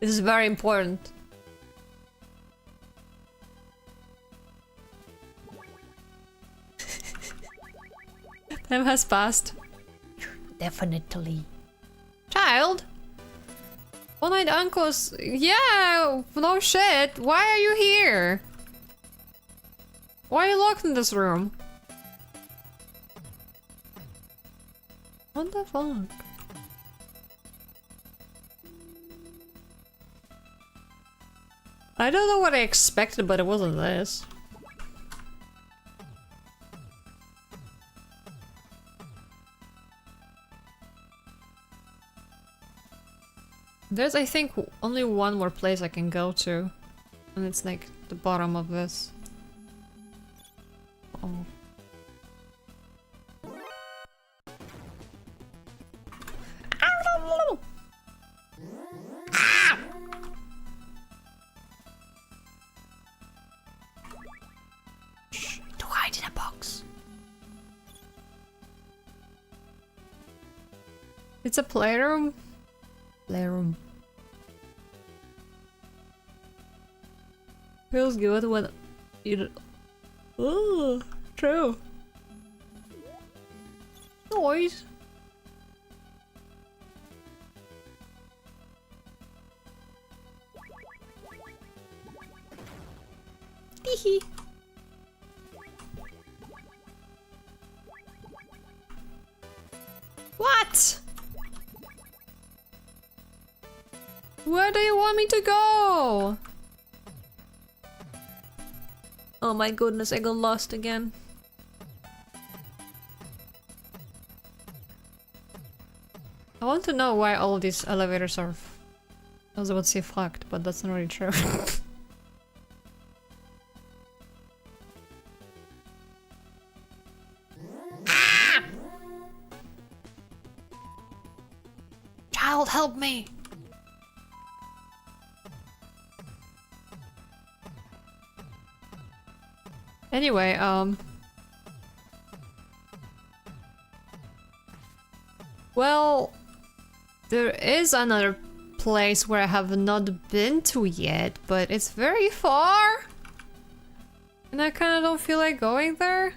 This is very important. Time has passed. Definitely. Child? One-eyed uncles. Yeah, no shit. Why are you here? Why are you locked in this room? What the fuck? I don't know what I expected, but it wasn't this. There's, I think, only one more place I can go to. And it's like the bottom of this. Oh. Shh, don't hide in a box. It's a playroom? Playroom. Feels good when you... Oh, true. Noise. Hehe. What? Where do you want me to go? Oh my goodness, I got lost again. I want to know why all these elevators are... I was about to say fucked, but that's not really true. Ah! Child, help me! Anyway, well, there is another place where I have not been to yet, but it's very far. And I kind of don't feel like going there.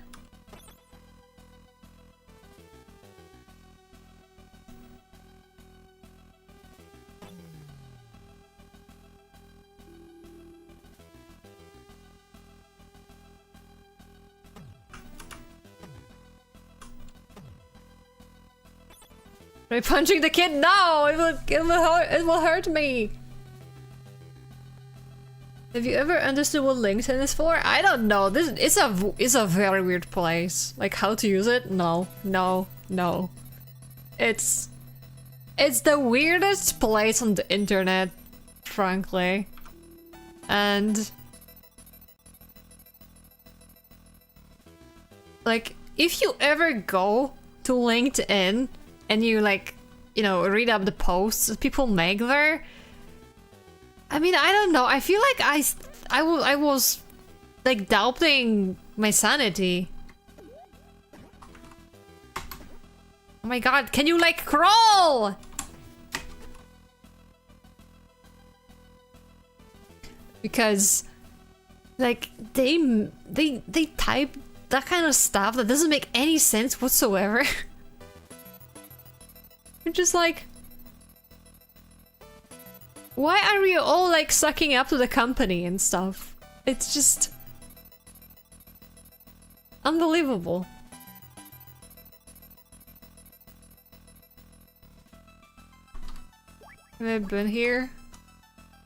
Try punching the kid? No! It will hurt me! Have you ever understood what LinkedIn is for? I don't know. This it's a very weird place. Like how to use it? No. No. No. It's the weirdest place on the internet, frankly. And like if you ever go to LinkedIn and you like, you know, read up the posts that people make there. I mean, I don't know. I feel like I was like doubting my sanity. Oh my god, can you like crawl? Because like they type that kind of stuff that doesn't make any sense whatsoever. You're just like, why are we all like sucking up to the company and stuff? It's just unbelievable. Have I been here?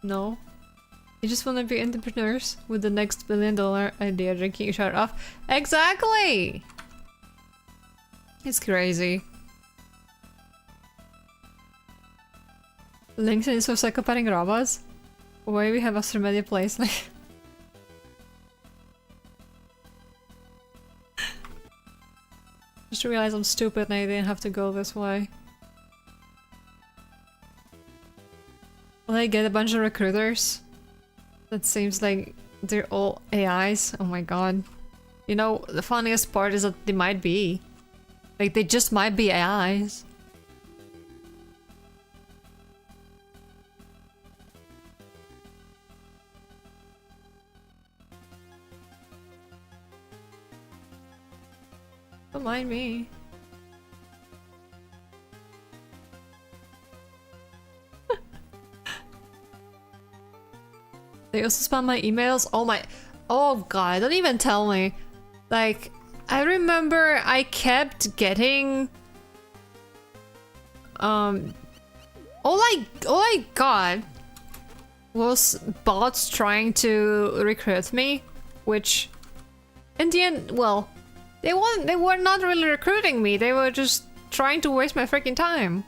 No. You just want to be entrepreneurs with the next $1 billion idea, drinking each other off. Exactly! It's crazy. LinkedIn is for psychopathic robots? Why we have a media place like... Just realized I'm stupid and I didn't have to go this way. Will I get a bunch of recruiters? That seems like they're all AIs. Oh my god. You know, the funniest part is that they might be. Like, they just might be AIs. Don't mind me. They also spam my emails. Oh my... Oh god, don't even tell me. Like, I remember I kept getting... All I got was bots trying to recruit me, which in the end, well, they were not really recruiting me, they were just trying to waste my freaking time.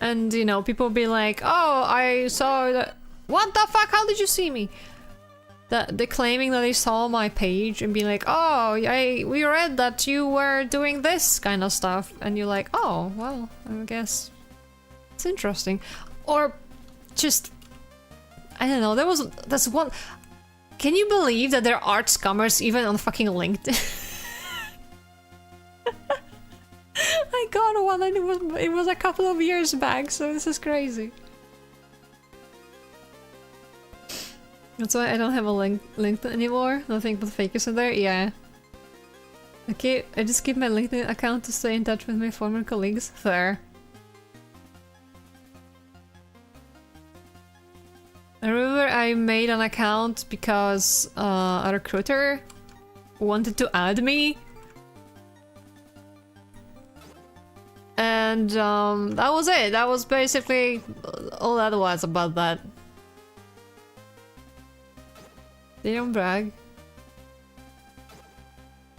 And, you know, people be like, oh, I saw that. What the fuck? How did you see me? They're claiming that they saw my page and be like, oh, we read that you were doing this kind of stuff. And you're like, oh, well, I guess it's interesting. Or just, I don't know, there was this one. Can you believe that there are art scammers even on fucking LinkedIn? I got one and it was a couple of years back, so this is crazy. That's why I don't have a LinkedIn anymore. Nothing but fakers in there. Yeah. Okay, I just keep my LinkedIn account to stay in touch with my former colleagues. Fair. I remember I made an account because a recruiter wanted to add me. And that was it. That was basically all that was about that. They don't brag.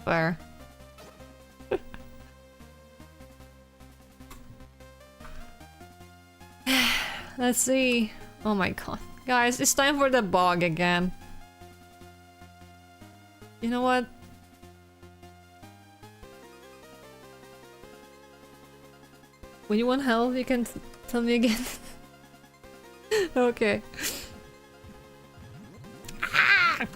Fair. Let's see. Oh my god. Guys, it's time for the bog again. You know what? When you want help, you can tell me again. Okay. Ah!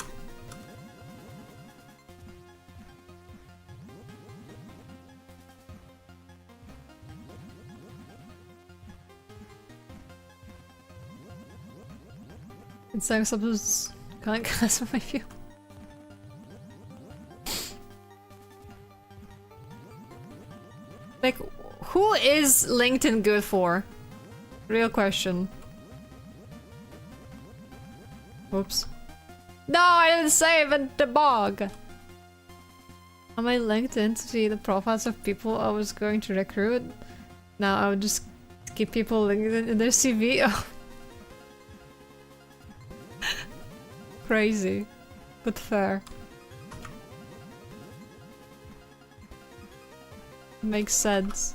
It's like suppose can't cast my view. Like, who is LinkedIn good for? Real question. Oops. No, I didn't save it, the bug! Am I LinkedIn to see the profiles of people I was going to recruit? Now I would just keep people LinkedIn in their CV. Oh. Crazy, but fair. Makes sense.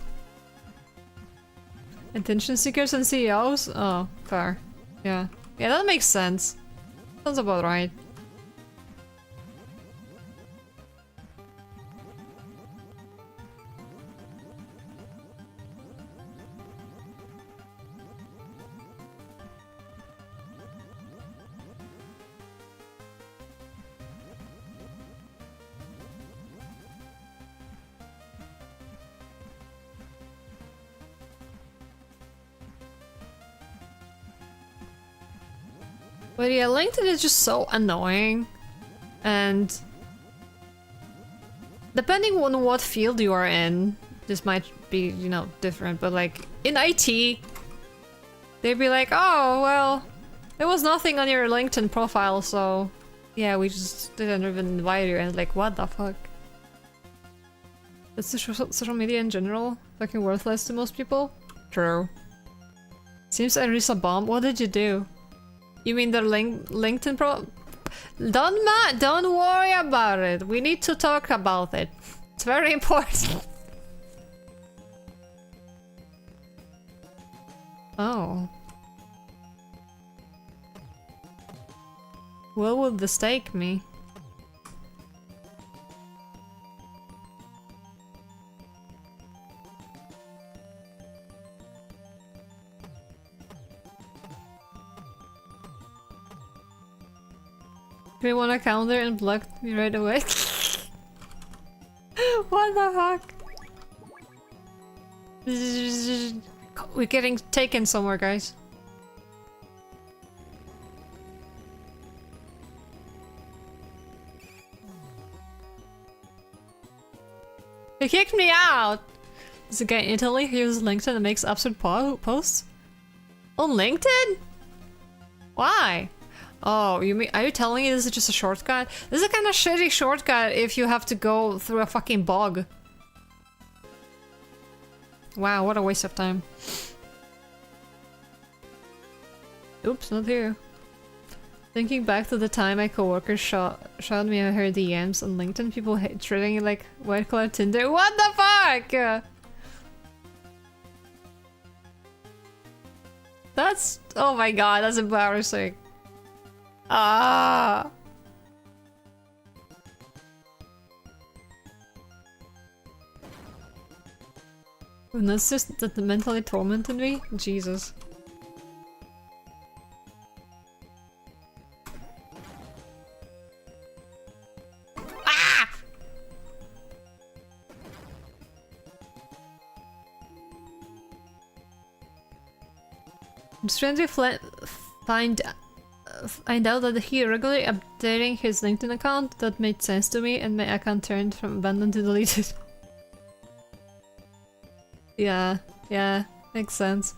Attention seekers and CEOs? Oh, fair. Yeah. Yeah, that makes sense. Sounds about right. But yeah, LinkedIn is just so annoying. And depending on what field you are in, this might be, you know, different. But like in IT, they'd be like, oh, well, there was nothing on your LinkedIn profile, so yeah, we just didn't even invite you. And like, what the fuck? That's the social media in general fucking worthless to most people? True. Seems I reached a bomb. What did you do? You mean the LinkedIn pro? Don't worry about it. We need to talk about it. It's very important. Oh. What would the stake me? We want a counter and blocked me right away. What the fuck? We're getting taken somewhere, guys. They kicked me out! There's a guy in Italy who uses LinkedIn and makes absurd posts? On LinkedIn? Why? Oh, you mean, are you telling me this is just a shortcut? This is a kind of shitty shortcut if you have to go through a fucking bog. Wow, what a waste of time. Oops, not here. Thinking back to the time my coworkers showed me her DMs on LinkedIn, people treating it like white collar Tinder. What the fuck? That's, oh my god, that's embarrassing. Ah. And that's just that mentally tormented me? Jesus. Strangely find out that he regularly updating his LinkedIn account. That made sense to me, and my account turned from abandoned to deleted. Yeah, makes sense.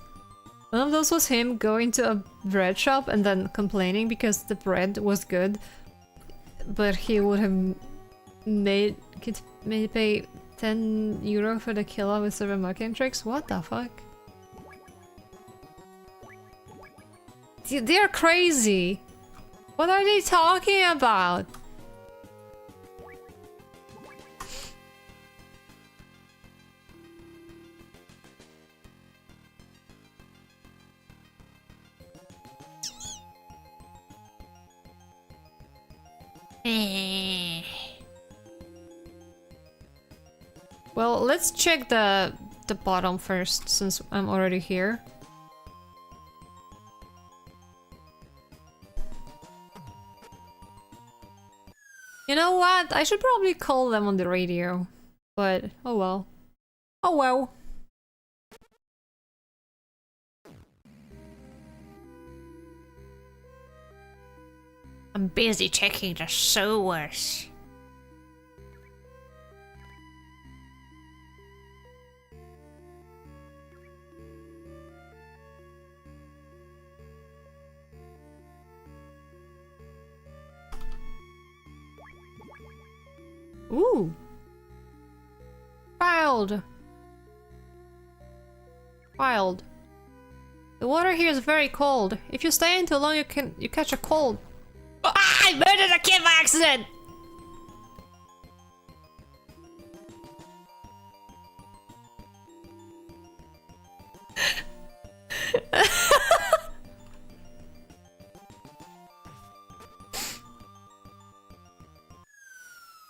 One of those was him going to a bread shop and then complaining because the bread was good, but he would have made pay 10 euro for the kilo with server marketing tricks. What the fuck? They're crazy. What are they talking about? Well, let's check the bottom first, since I'm already here. You know what? I should probably call them on the radio. But, oh well. Oh well. I'm busy checking the sewers. Ooh. Wild. Wild. The water here is very cold. If you stay in too long, you catch a cold. Ah! I murdered a kid by accident!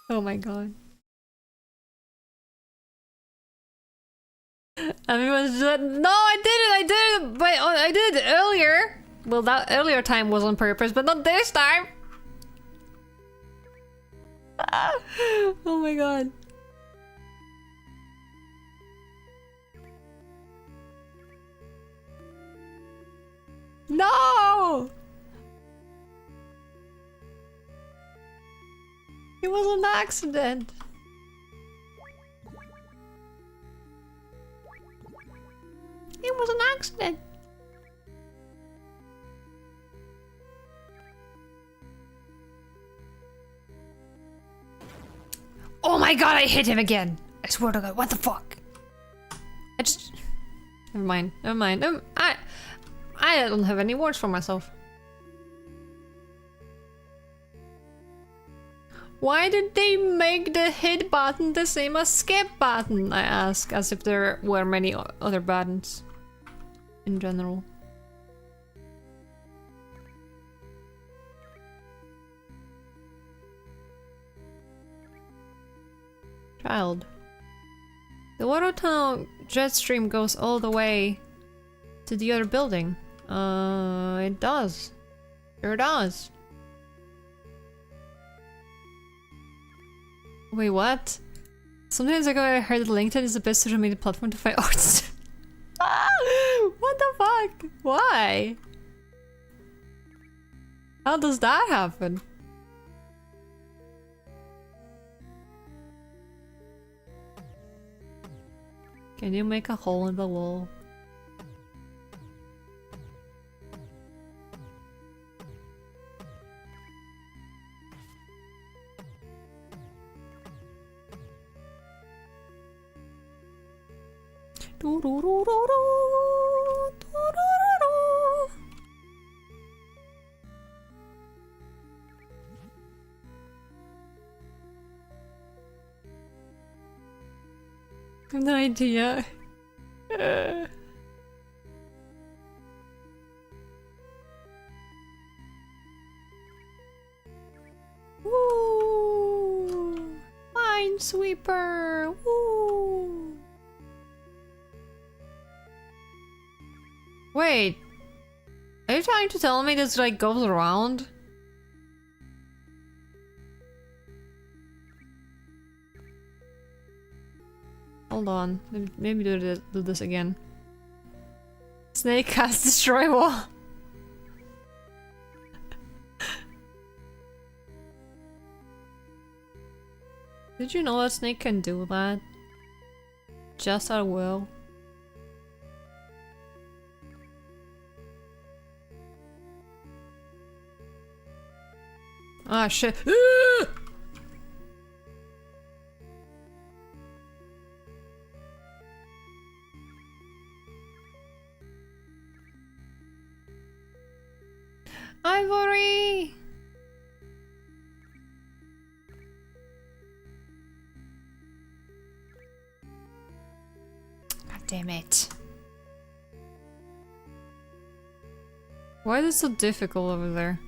Oh my god. Everyone's just, no, I did it, but I did it earlier. Well, that earlier time was on purpose, but not this time. Oh my god. No! It was an accident. It was an accident. Oh my god, I hit him again. I swear to god, what the fuck? I just... Never mind, never mind. I don't have any words for myself. Why did they make the hit button the same as skip button? I ask, as if there were many other buttons in general. Child. The water tunnel jet stream goes all the way to the other building. It does. Sure does. Wait, what? Sometimes ago I heard that LinkedIn is the best social media platform to find arts. What the fuck? Why? How does that happen? Can you make a hole in the wall? I have no idea. Woo! Minesweeper! Woo! Wait, are you trying to tell me this like goes around? Hold on, maybe do this again. Snake has destroy wall. Did you know that snake can do that? Just at will. Ah, shit. Ivory! God damn it. Why is it so difficult over there?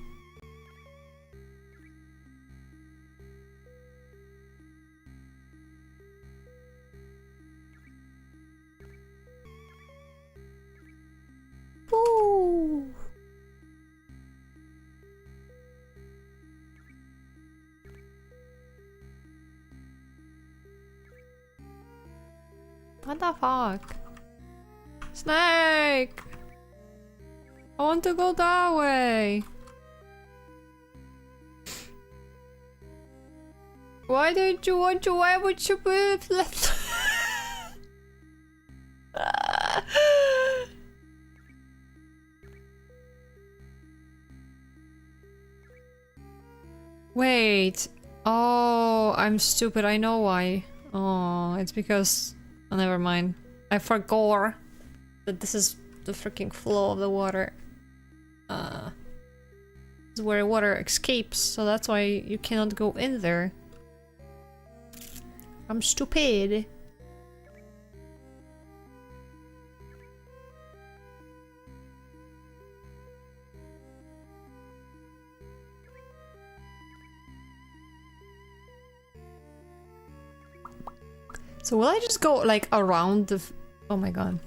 Ooh. What the fuck? Snake! I want to go that way! Why don't you want to? Why would you move? Wait. Oh, I'm stupid. I know why. Oh, it's because... Oh, never mind. I forgot that this is the freaking flow of the water. This is where water escapes, so that's why you cannot go in there. I'm stupid. So will I just go like around the... Oh my god.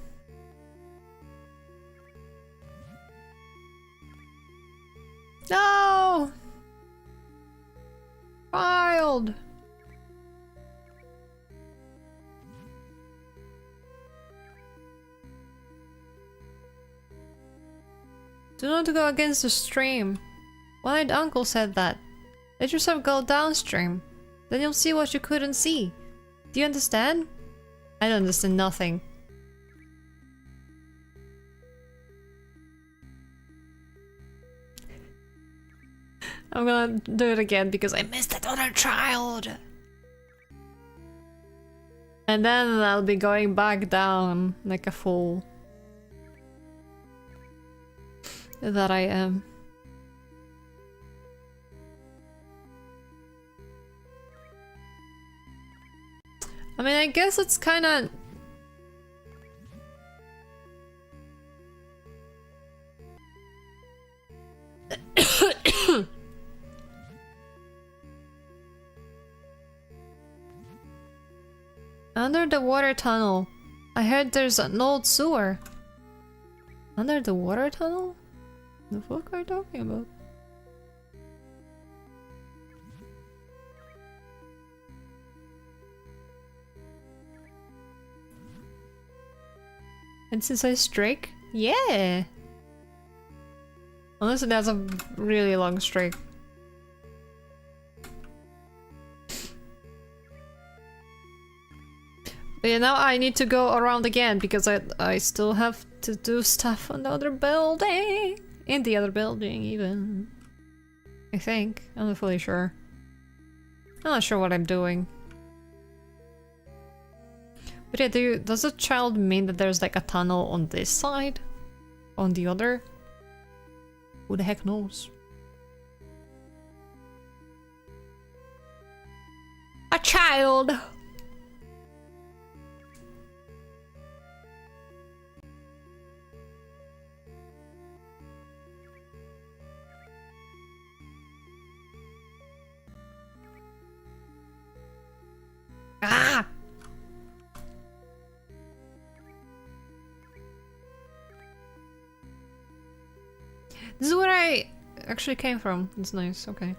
No! Child! Do not go against the stream. One-eyed uncle said that. Let yourself go downstream. Then you'll see what you couldn't see. Do you understand? I don't understand nothing. I'm gonna do it again because I missed that other child. And then I'll be going back down like a fool. That I am. I mean, I guess it's kinda... Under the water tunnel. I heard there's an old sewer. Under the water tunnel? The fuck are you talking about? And since I streak? Yeah! Unless it has a really long streak. But yeah, now I need to go around again because I still have to do stuff on the other building. In the other building, even. I think. I'm not fully sure. I'm not sure what I'm doing. But yeah, does a child mean that there's like a tunnel on this side? On the other? Who the heck knows? A child! Ah! This is where I actually came from. It's nice, okay.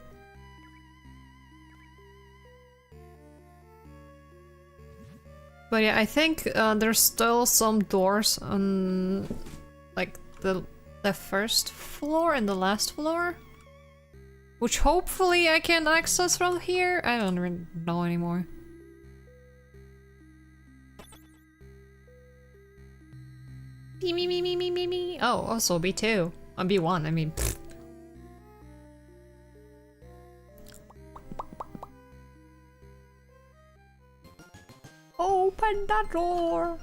But yeah, I think there's still some doors on like the first floor and the last floor, which hopefully I can access from here. I don't really know anymore. Me. Oh, also B2 on B1. I mean. Pfft. Open the door.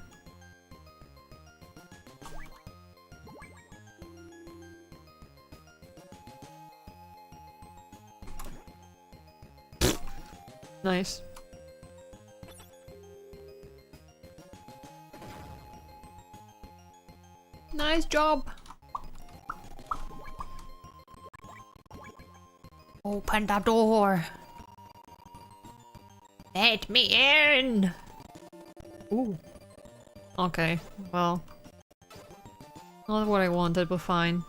Nice. Nice job. Open the door. Let me in. Ooh. Okay, well. Not what I wanted, but fine.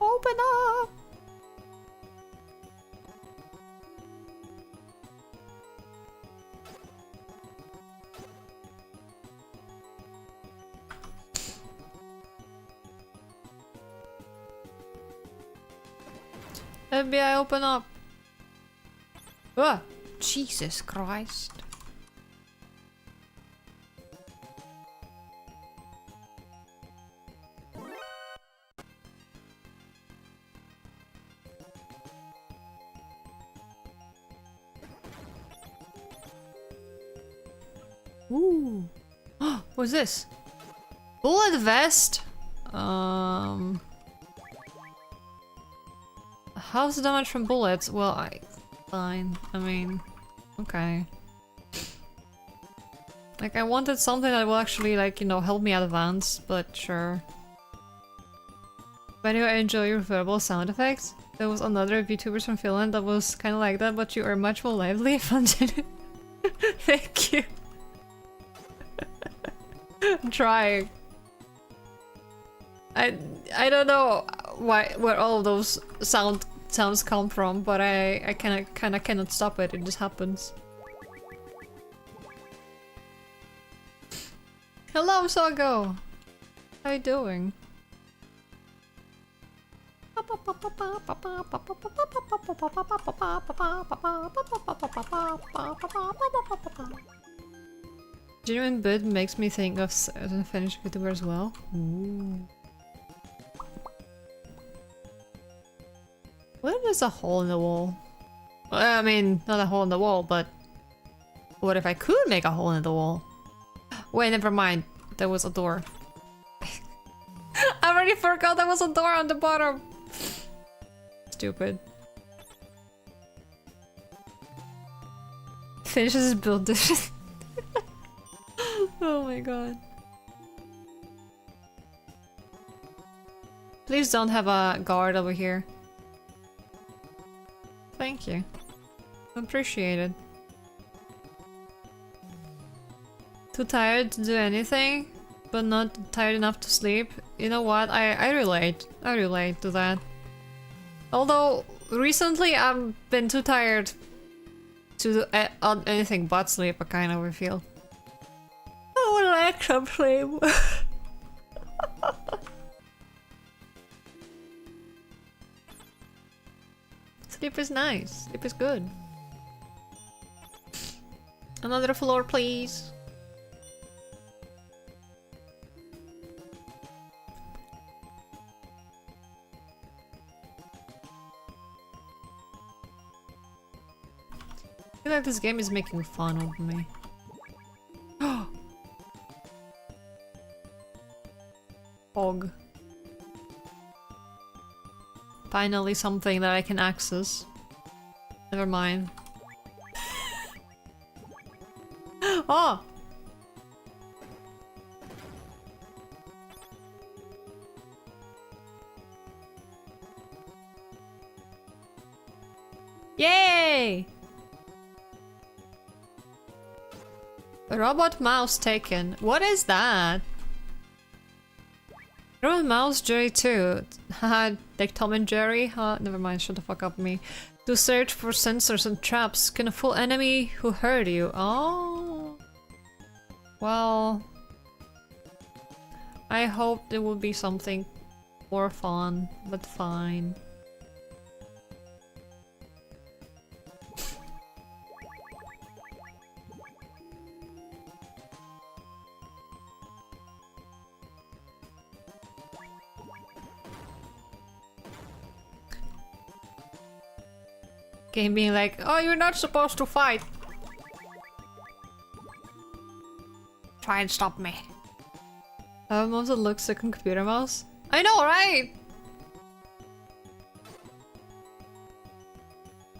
Open up! FBI, open up! Ah! Jesus Christ. Ooh. What's this? Bullet vest? How's the damage from bullets? Well, fine. I mean, okay. Like, I wanted something that will actually, like, you know, help me advance, but sure. By the way, I enjoy your verbal sound effects. There was another VTubers from Finland that was kind of like that, but you are much more lively. Thank you. I'm trying. I don't know where all of those sounds come from, but I kinda cannot stop it. It just happens. Hello, Sago. How you doing? Genuine bit makes me think of certain Finnish YouTuber as well. Ooh. What if there's a hole in the wall? Well, I mean, not a hole in the wall, but what if I could make a hole in the wall? Wait, never mind. There was a door. I already forgot there was a door on the bottom. Stupid. Finishes his build this. Oh my god. Please don't have a guard over here. Thank you. Appreciate it. Too tired to do anything, but not tired enough to sleep. You know what? I relate. I relate to that. Although, recently I've been too tired to do anything but sleep, I kind of feel. I would like some sleep. Sleep is nice. Sleep is good. Another floor, please. I feel like this game is making fun of me. Hog. Finally something that I can access. Never mind. Oh! Yay! Robot mouse taken. What is that? Robot mouse Jerry too. Haha, like Tom and Jerry? Huh? Never mind, shut the fuck up me. To search for sensors and traps. Can a full enemy who hurt you. Oh. Well. I hope there will be something more fun, but fine. Game being like, oh, you're not supposed to fight. Try and stop me. A mouse that looks like a computer mouse? I know, right?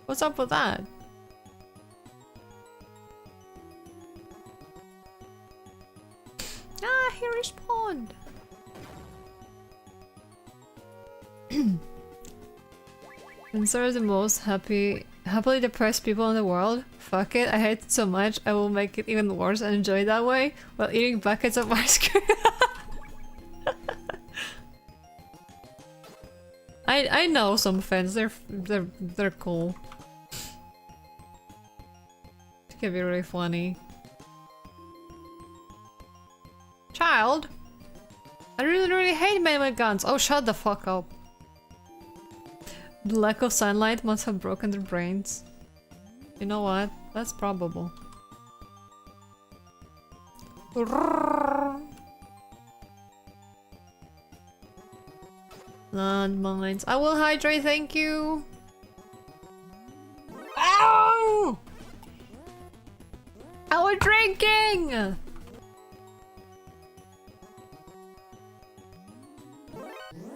What's up with that? Ah, he respawned. Sensor are the most happily depressed people in the world. Fuck it, I hate it so much, I will make it even worse and enjoy it that way while eating buckets of ice cream. I know some fans, they're cool. It can be really funny. Child? I really hate men with guns. Oh, shut the fuck up. The lack of sunlight must have broken their brains. You know what? That's probable. Landmines. I will hydrate, thank you. Ow! I was drinking!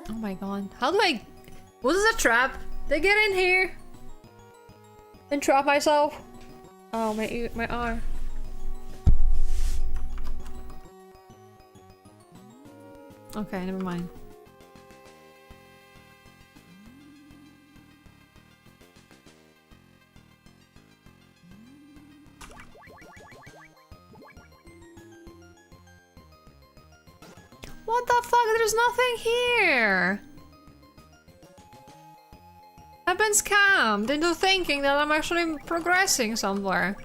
Oh my god. How do I... Was this a trap? Did I get in here? And trap myself? Oh, my arm. Okay, never mind. What the fuck? There's nothing here! I've been scammed into thinking that I'm actually progressing somewhere.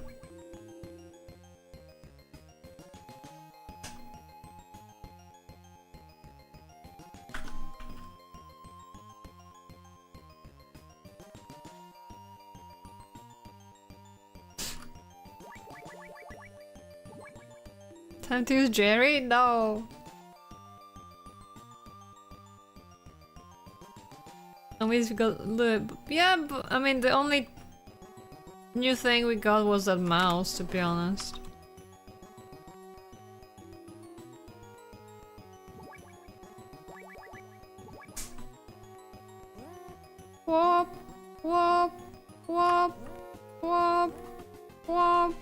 Time to use Jerry? No. And we got the... Yeah, but, I mean, the only new thing we got was that mouse, to be honest. Whoop, whoop, whoop, whoop, whoop.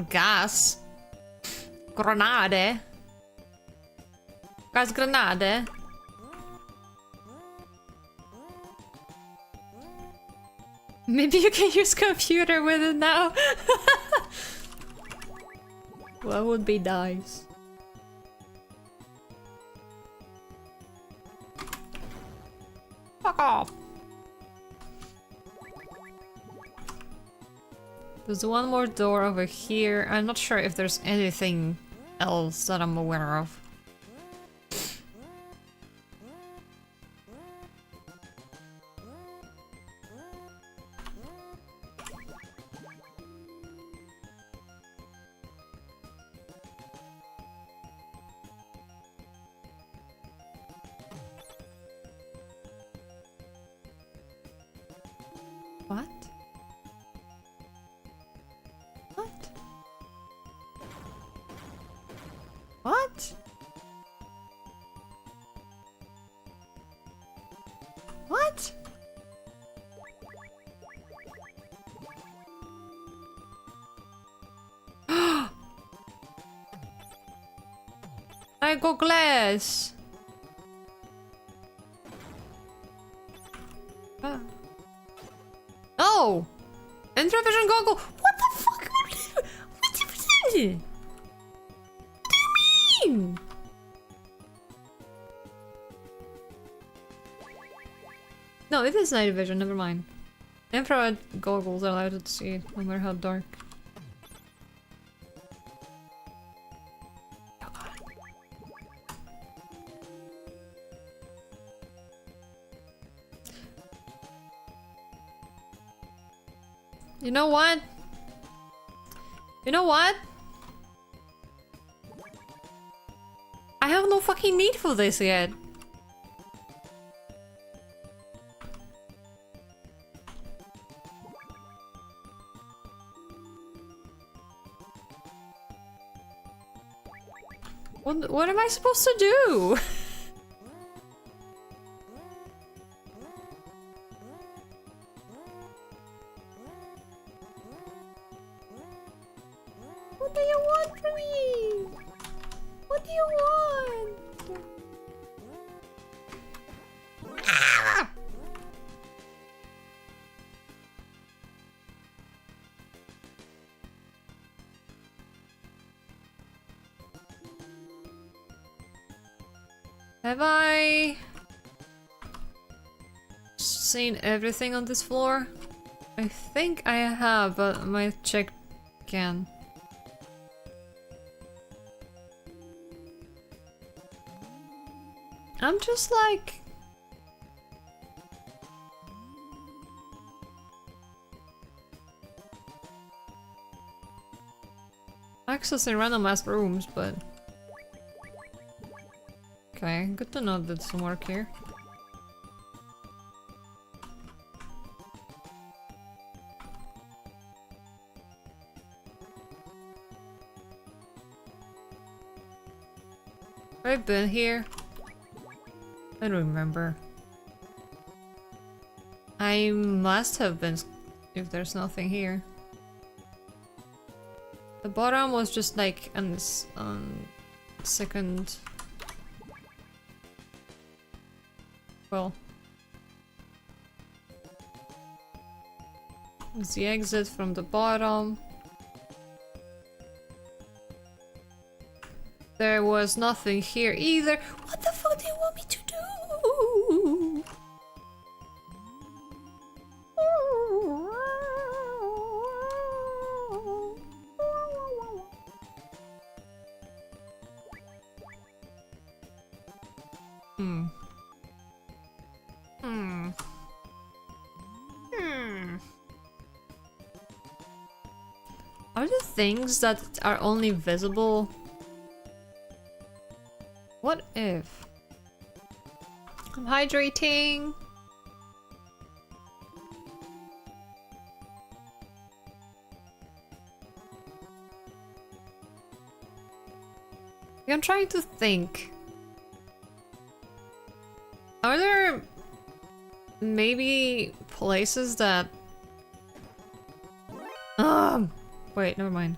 Gas. Grenade. Gas grenade. Maybe you can use computer with it now. What would be nice? Fuck off. There's one more door over here. I'm not sure if there's anything else that I'm aware of. What? What? What? What? goggles! Ah. Oh! Intravision goggle! What the fuck? What do you mean? No, it is night vision, never mind. Infrared goggles allow you to see it, no matter how dark. You know what? You know what? I have no fucking need for this yet. What am I supposed to do? What do you want from me? What do you want? Ah! Have I seen everything on this floor? I think I have, but I might check again. I'm just like... accessing random ass rooms, but... okay, good to know that some work here. I've been here. I don't remember. I must have been if there's nothing here. The bottom was just like on this second. Well, it's the exit from the bottom. There was nothing here either. What the fuck do you want me to do? Are there things that are only visible? What if? I'm hydrating. I'm trying to think. Are there maybe places that... wait, never mind.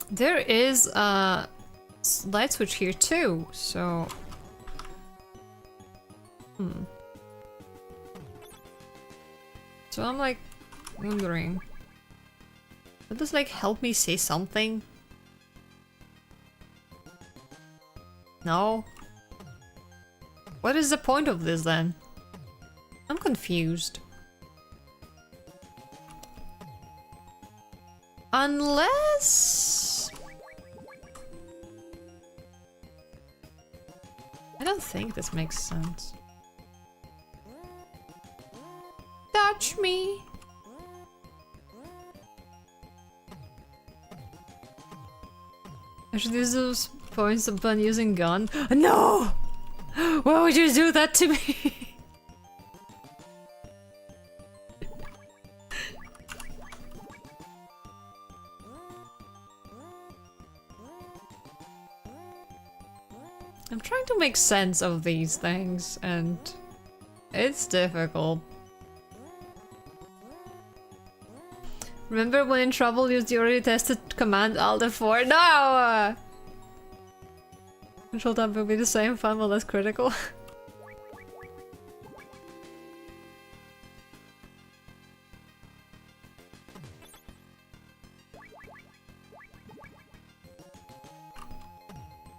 There is a light switch here too, so... So I'm like wondering, would this like help me say something? No? What is the point of this then? I'm confused. Unless... I don't think this makes sense. Touch me! I should use those points upon using gun. No! Why would you do that to me? I'm trying to make sense of these things, and it's difficult. Remember when in trouble used the already tested command Alt F4? No! Control tab will be the same, fun but less critical.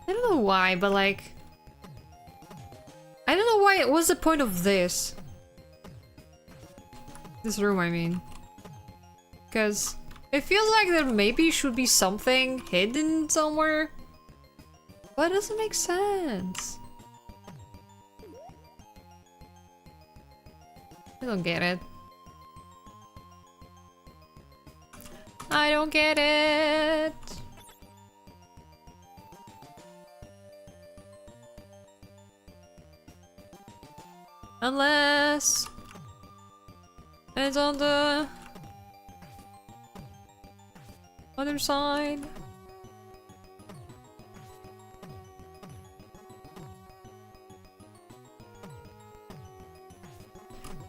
I don't know why, but like... I don't know why, what's the point of this? This room, I mean. Because it feels like there maybe should be something hidden somewhere. But it doesn't make sense. I don't get it. I don't get it. Unless it's on the other side.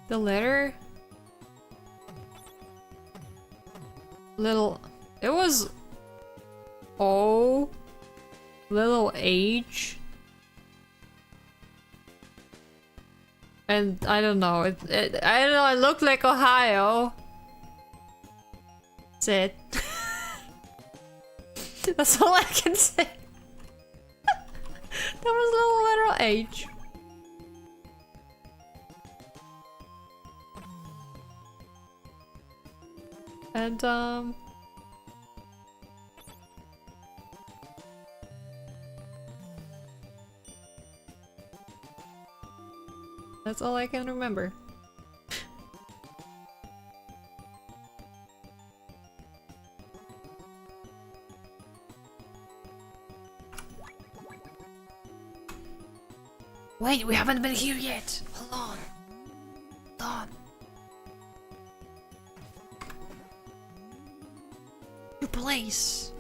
The letter? Little... It was... O... Little H... And I don't know, I don't know, it looked like Ohio. That's it. That's all I can say. That was little letter H. And that's all I can remember. Wait, we haven't been here yet. Hold on. Hold on. New place.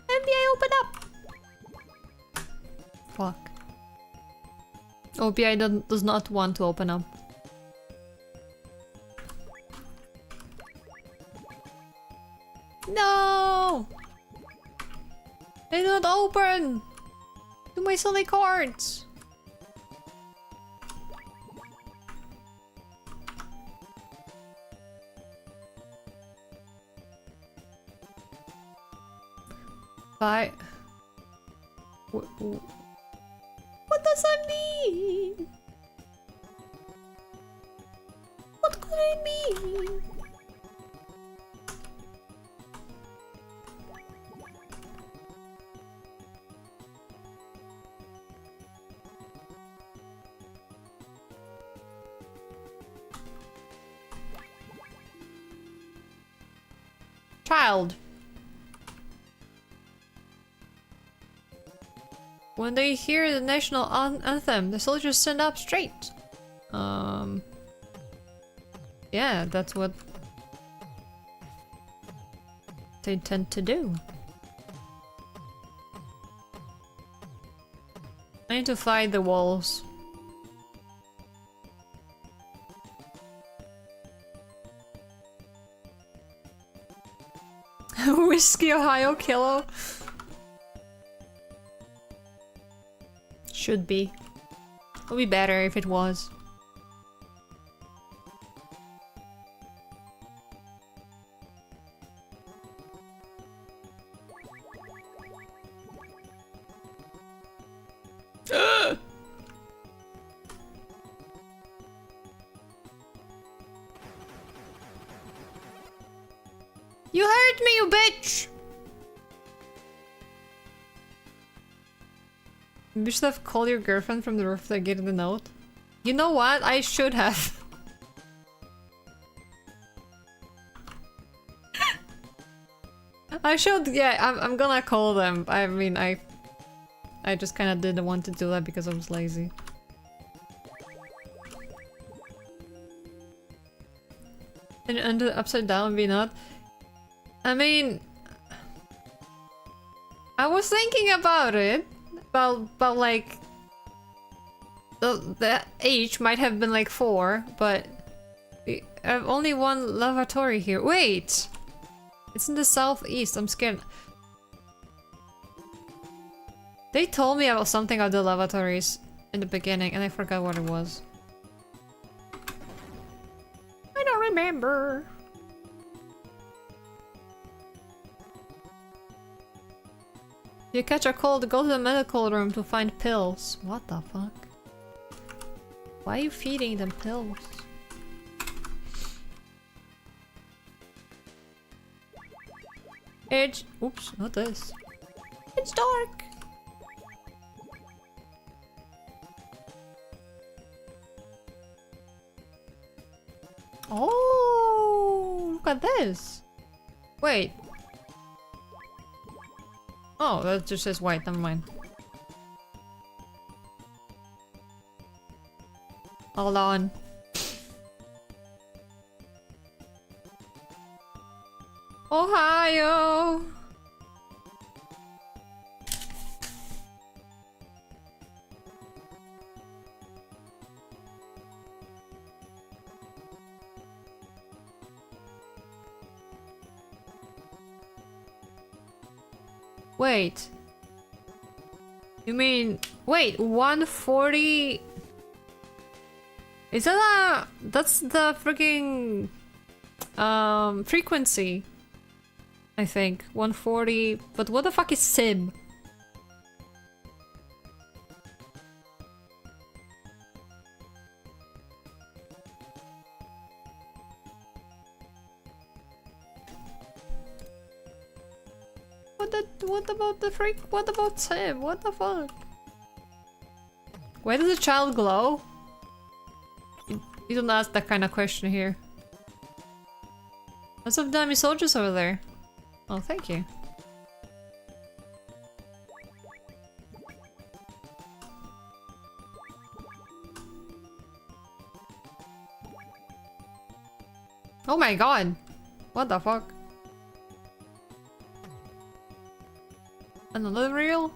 NBI, open up! Fuck. OPI does not want to open up. No! They don't open! To my silly cards! Bye. What does that mean? What could it mean? Child. When they hear the national anthem, the soldiers stand up straight. Yeah, that's what they tend to do. I need to fight the walls. Whiskey Ohio Kilo. Should be. Would be better if it was. You hurt me, you bitch! You should have called your girlfriend from the roof to get the note. You know what? I should have. I should, yeah, I'm gonna call them. I mean, I just kinda didn't want to do that because I was lazy. And the upside down be not. I mean, I was thinking about it, but like, the age might have been like 4, but I have only one lavatory here. Wait! It's in the southeast, I'm scared. They told me about something about the lavatories in the beginning, and I forgot what it was. I don't remember. If you catch a cold, go to the medical room to find pills. What the fuck? Why are you feeding them pills? Oops, not this. It's dark! Oh, look at this! Wait. Oh, that just says white, never mind. Hold on. Ohio! Wait. You mean... Wait, 140... Is that a... That's the freaking... frequency. I think. 140... But what the fuck is SIB? What about the freak? What about SIB? What the fuck? Why does the child glow? You don't ask that kind of question here. Lots of dummy soldiers over there. Oh, thank you. Oh my god! What the fuck? Another reel?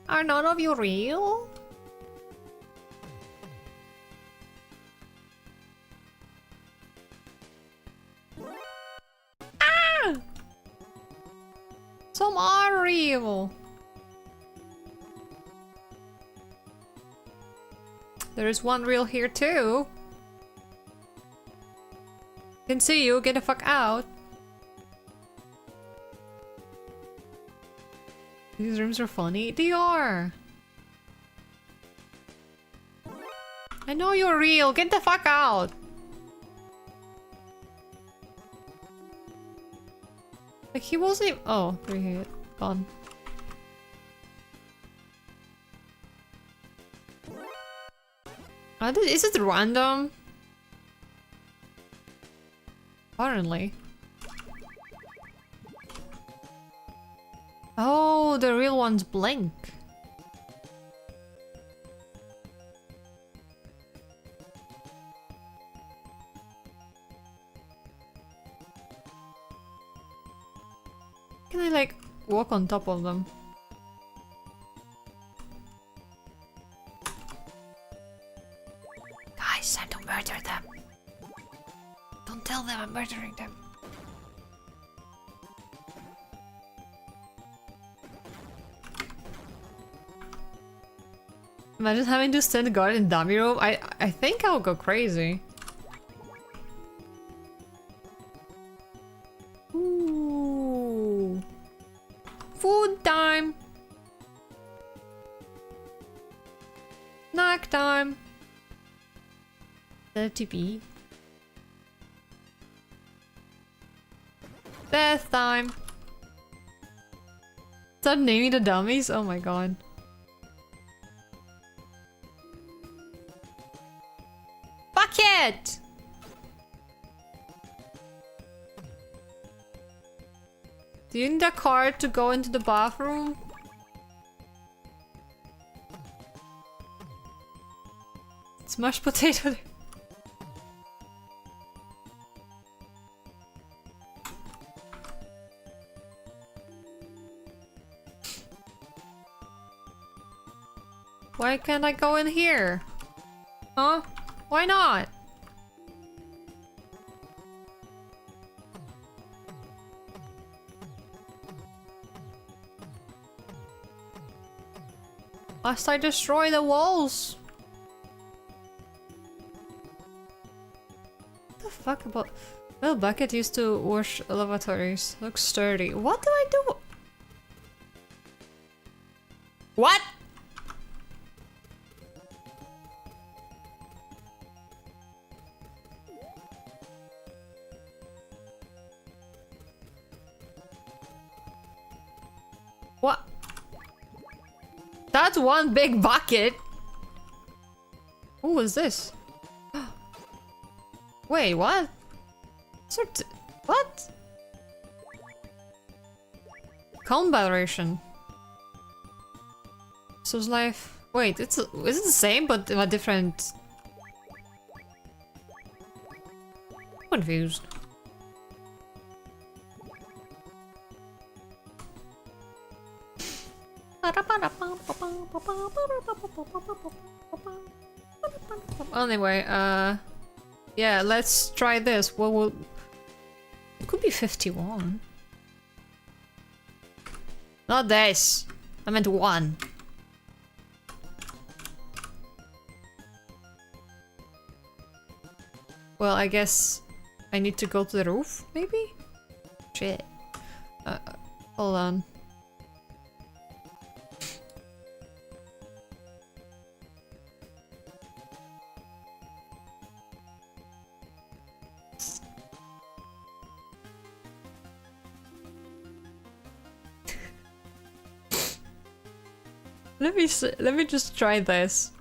Are none of you real? Ah! Some are real. There is one reel here too. Can see you, get the fuck out. These rooms are funny. They are. I know you're real, get the fuck out. Like he wasn't even— oh, there he is. Gone. Is it random? Apparently. Oh, the real ones blink. Can I like walk on top of them? Guys, time to murder them. Don't tell them I'm murdering them. Imagine having to stand guard in dummy room. I think I'll go crazy. Ooh. Food time. Snack time. TV. Bath time. Start naming the dummies? Oh my god. Bucket! Do you need a card to go into the bathroom? It's mashed potato. Why can't I go in here? Huh? Why not? Must I destroy the walls? What the fuck about... Well, bucket used to wash lavatories. Looks sturdy. What do I do? What? What? That's one big bucket. Who is this? Wait, what? What? Combat ration. So's life. Wait, is it the same but a different? Confused. Anyway, yeah, let's try this. What will... It could be 51. Not this. I meant 1. Well, I guess I need to go to the roof, maybe? Shit. Hold on. Let me just try this.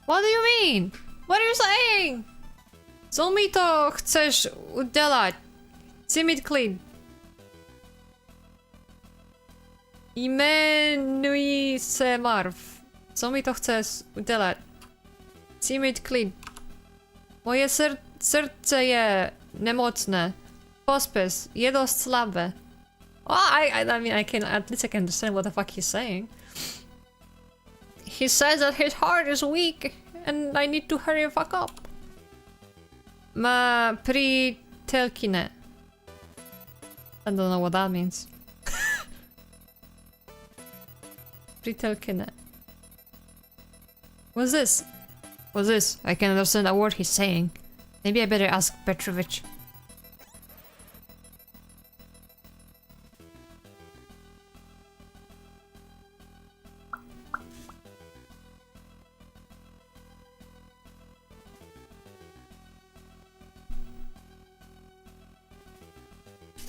What do you mean? What are you saying? Co mi to chcesz udzielać? Simit clean. Imenuj se Marv. Co mi to chcesz udzielać? Simit clean. Moje serce je niemocne. Pospis, jedo słabe. Oh, I mean, at least I can understand what the fuck he's saying. He says that his heart is weak and I need to hurry the fuck up. Ma pritelkine. I don't know what that means. Pritelkine. What's this? What's this? I can understand a word he's saying. Maybe I better ask Petrovich.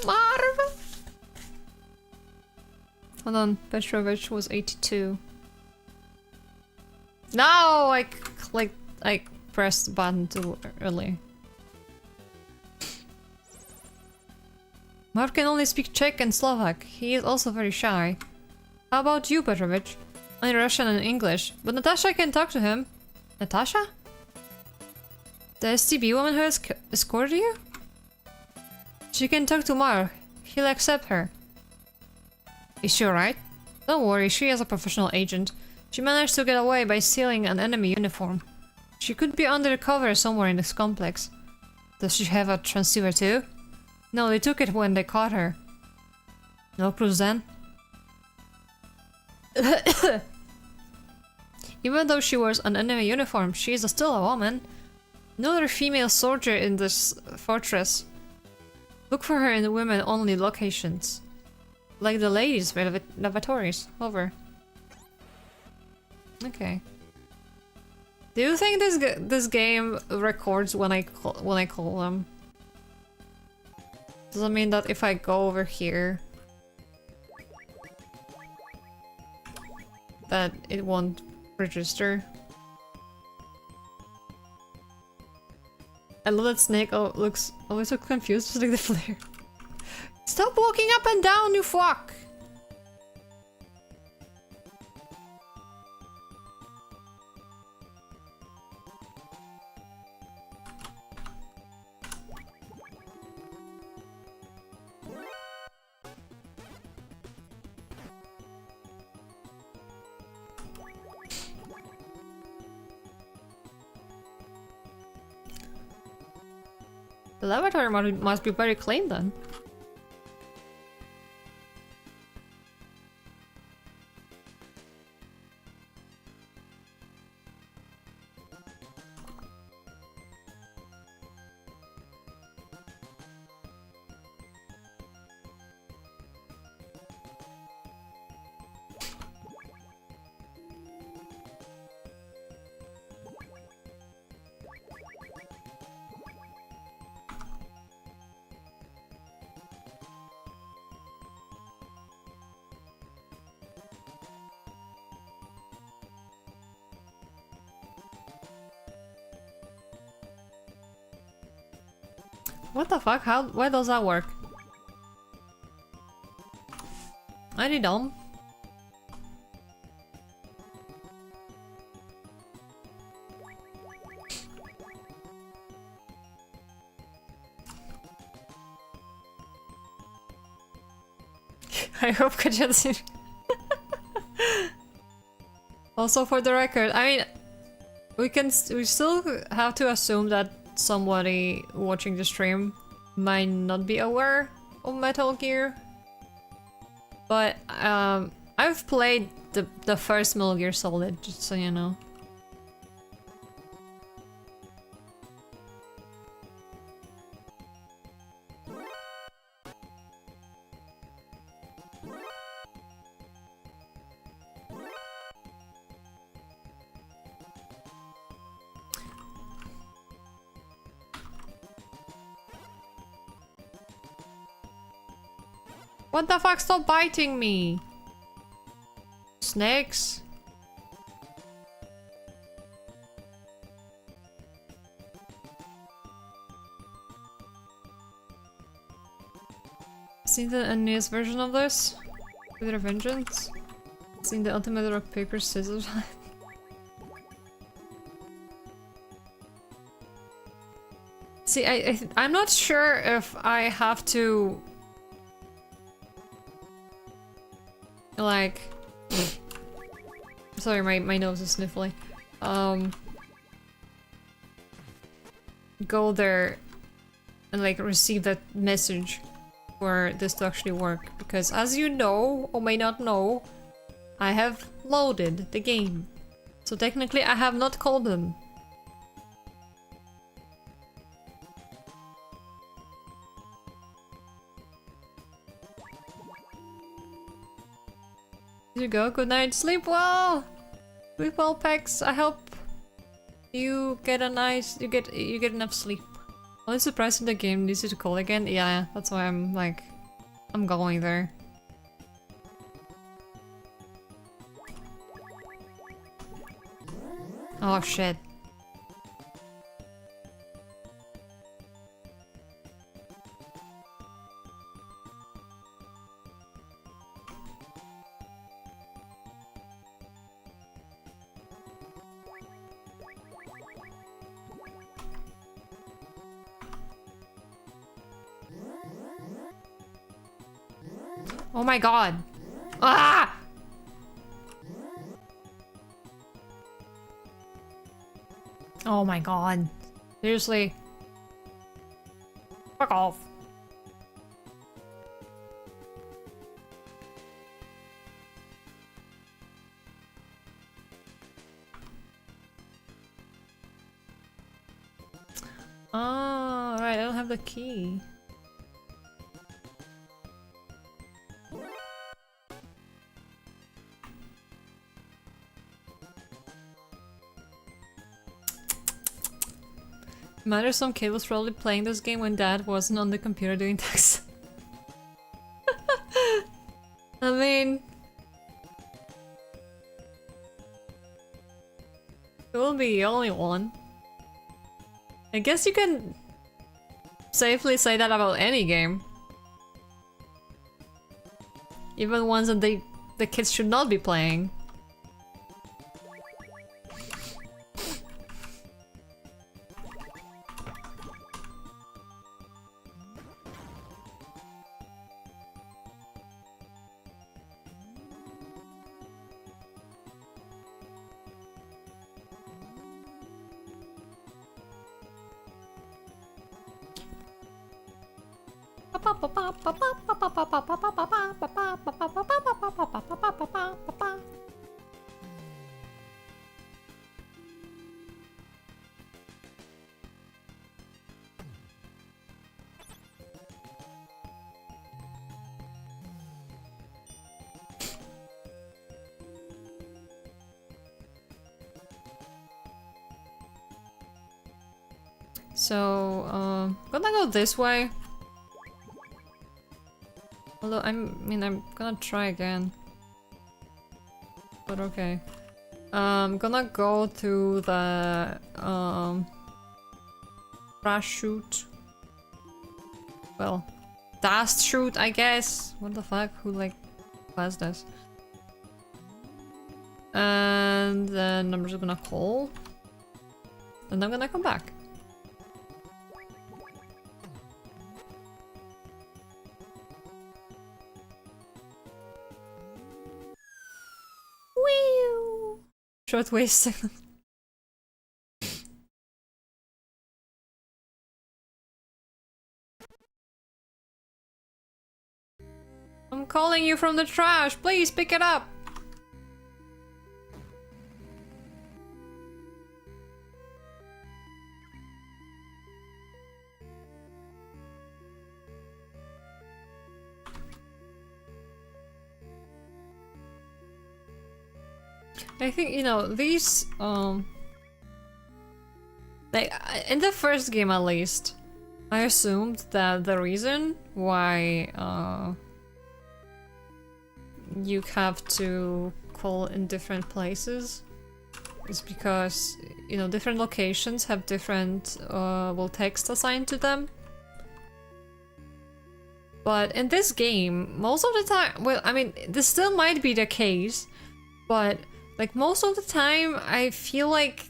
Marv! Hold on, Petrovich was 82. No! I pressed the button too early. Marv can only speak Czech and Slovak. He is also very shy. How about you, Petrovich? Only Russian and English. But Natasha can talk to him. Natasha? The STB woman who escorted you? She can talk to Marv. He'll accept her. Is she alright? Don't worry, she is a professional agent. She managed to get away by stealing an enemy uniform. She could be undercover somewhere in this complex. Does she have a transceiver too? No, they took it when they caught her. No clues then? Even though she wears an enemy uniform, she is still a woman. No other female soldier in this fortress. Look for her in the women-only locations. Like the ladies' lavatories. Over. Okay. Do you think this game records when I call them? Does that mean that if I go over here, that it won't register? I love that Snake looks always so confused, just like the flare. Stop walking up and down, you fuck! The lavatory must be very clean then. What the fuck? Why does that work? I did dumb. I hope Kajatsu. Also, for the record, I mean, we still have to assume that somebody watching the stream might not be aware of Metal Gear, but I've played the first Metal Gear Solid, just so you know. What the fuck? Stop biting me! Snakes? Seen the NES version of this? With Revengeance? Seen the Ultimate Rock Paper Scissors? See, I'm not sure if I have to... like... Sorry, my nose is sniffly. Go there and like receive that message for this to actually work. Because as you know, or may not know, I have loaded the game. So technically I have not called them. There you go, good night, sleep well! Sleep well, Pex. I hope you get a nice, you get enough sleep. Only surprised the game needs you to call again. Yeah, that's why I'm like, I'm going there. Oh shit. Oh my god. Ah! Oh my god. Seriously. Fuck off. Oh, right, I don't have the key. Matter some kid was probably playing this game when dad wasn't on the computer doing text. I mean... It will be the only one. I guess you can safely say that about any game. Even ones that the kids should not be playing. So, gonna go this way. Although I'm gonna try again. But okay. I'm gonna go to the trash chute. Well, dust chute, I guess. What the fuck? Who like does this? And then I'm just gonna call. And I'm gonna come back. Whee! Short wasting. I'm calling you from the trash. Please pick it up. I think, you know, these, like, in the first game at least, I assumed that the reason why, you have to call in different places is because, you know, different locations have different, well, text assigned to them. But in this game, most of the time, well, I mean, this still might be the case, but like most of the time, I feel like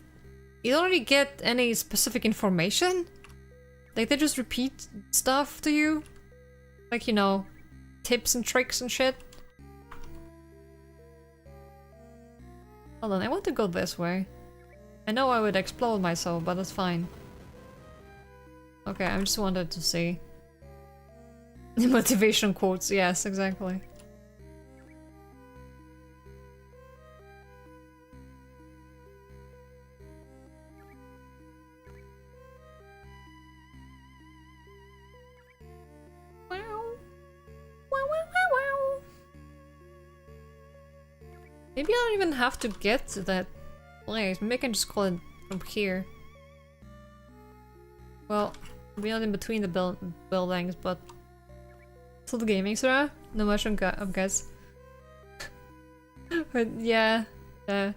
you don't really get any specific information. Like they just repeat stuff to you. Like, you know, tips and tricks and shit. Hold on, I want to go this way. I know I would explode myself, but that's fine. Okay, I just wanted to see. Motivation quotes, yes, exactly. Maybe I don't even have to get to that place. Maybe I can just call it from here. Well, maybe not in between the buildings, but still the gaming, sir. No much on guess. But yeah, yeah.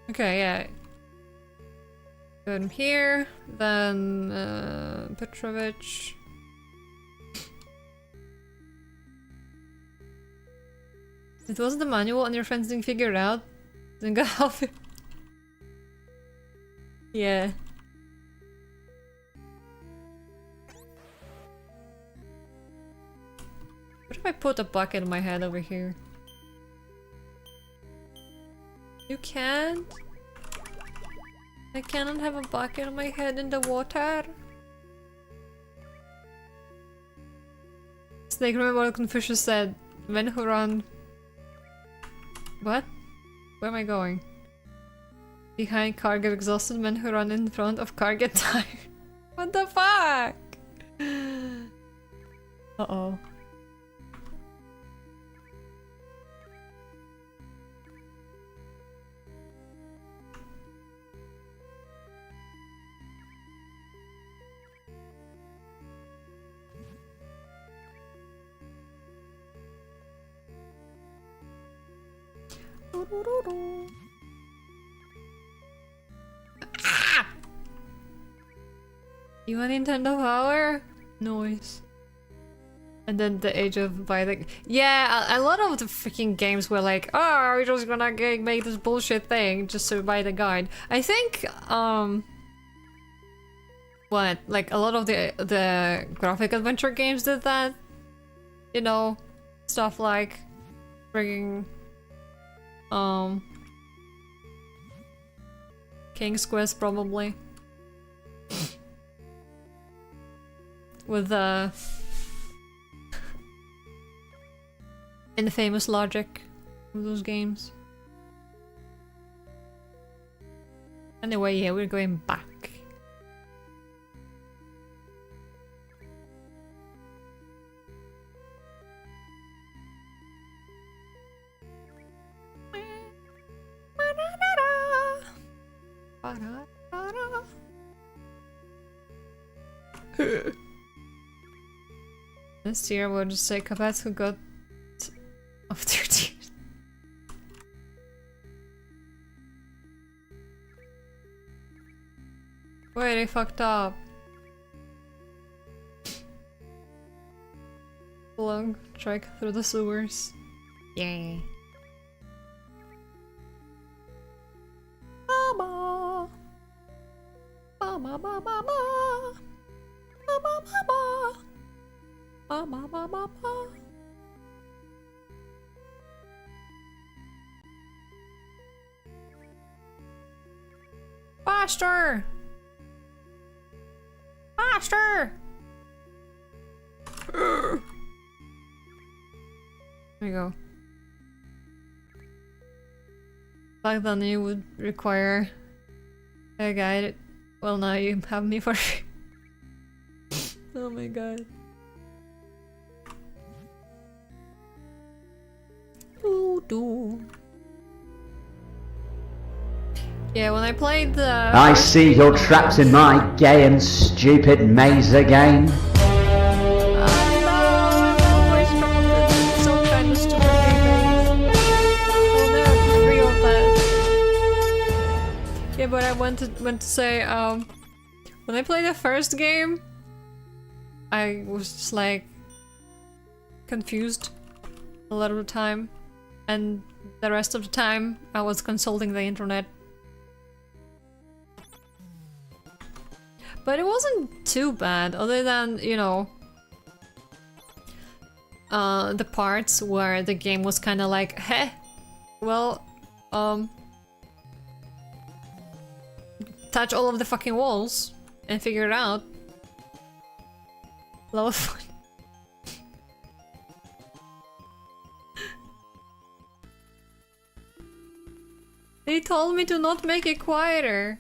Okay, yeah. Go from here, then Petrovich. It wasn't the manual and your friends didn't figure it out? Then go help you. Yeah. What if I put a bucket on my head over here? You can't? I cannot have a bucket on my head in the water. Snake, remember what Confucius said? Men who run... What? Where am I going? Behind car get exhausted, men who run in front of car get tired. What the fuck? Uh-oh. Ah! You want Nintendo Power? Noise. And then the age of Violet. Yeah, a lot of the freaking games were like, oh, we're just gonna make this bullshit thing just to buy the guide. I think, what? Like, a lot of the graphic adventure games did that? You know, stuff like frigging, King's Quest probably. With the infamous logic of those games. Anyway, yeah, we're going back. This year we'll just say Cuphead who got of 13. Wait, I fucked up. Long trek through the sewers. Yay. Mama. Mama, mama, mama. Mama, mama. Mama, mama, mama. Faster! Faster! There we go. Back then you would require a guide. Well, now you have me for oh my god. Doo-doo. Yeah, when I played the... I see you're trapped in my gay and stupid maze again. I know, I'm always trapped in some kind of stupid game. I'll never be free of that. Yeah, but I went to say, when I played the first game, I was just like confused a lot of the time, and the rest of the time I was consulting the internet. But it wasn't too bad, other than, you know, the parts where the game was kind of like, heh, well, touch all of the fucking walls and figure it out. A lot of fun. They told me to not make it quieter.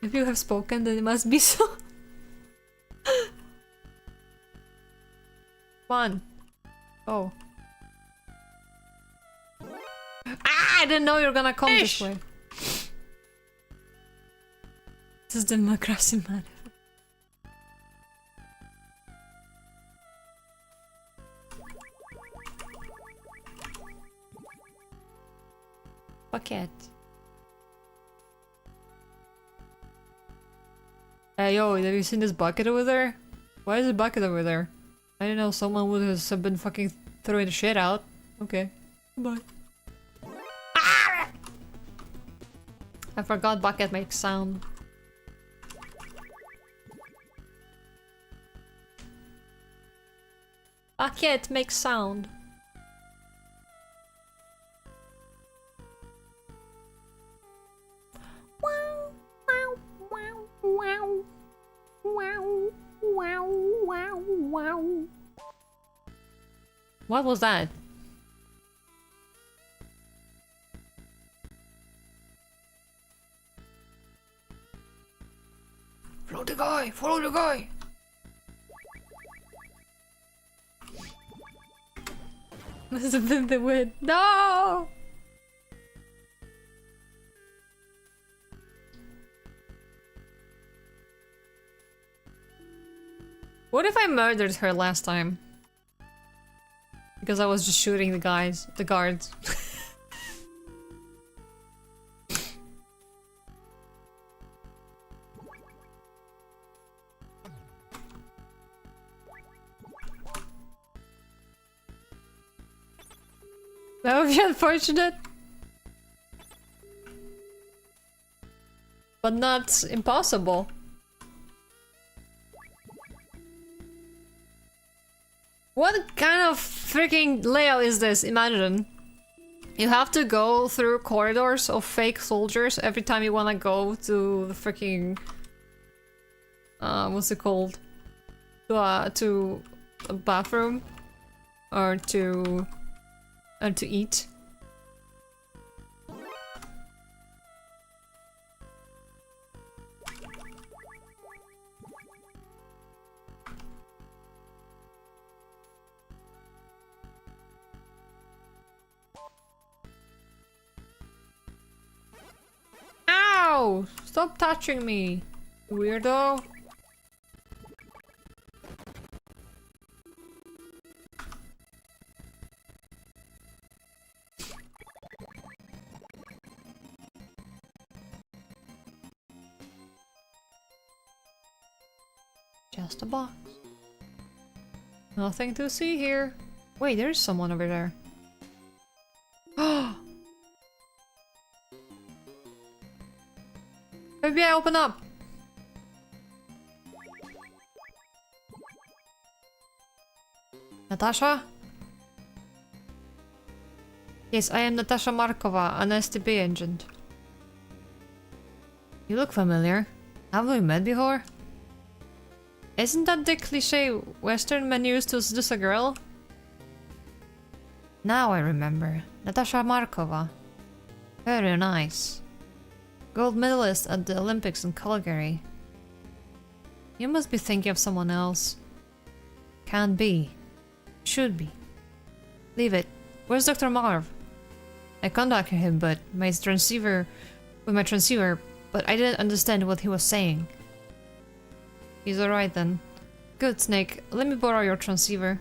If you have spoken, then it must be so. One. Oh. Ah, I didn't know you were gonna come this way. This is democracy, man. Bucket. Hey, yo, have you seen this bucket over there? Why is the bucket over there? I didn't know someone would have been fucking throwing the shit out. Okay. Bye. Ah! I forgot bucket makes sound. Bucket makes sound. What was that? Follow the guy! Follow the guy! Must have been the wind. No! What if I murdered her last time? Because I was just shooting the guards. That would be unfortunate. But not impossible. What kind of freaking layout is this? Imagine. You have to go through corridors of fake soldiers every time you wanna go to the freaking... what's it called? To a bathroom? Or to eat. Ow! Stop touching me, weirdo. Just a box. Nothing to see here. Wait, there's someone over there. Maybe I open up. Natasha? Yes, I am Natasha Markova, an STB agent. You look familiar. Have we met before? Isn't that the cliche Western man used to seduce a girl? Now I remember. Natasha Markova. Very nice. Gold medalist at the Olympics in Calgary. You must be thinking of someone else. Can't be. Should be. Leave it. Where's Dr. Marv? I contacted him with my transceiver, but I didn't understand what he was saying. He's alright then. Good, Snake. Let me borrow your transceiver.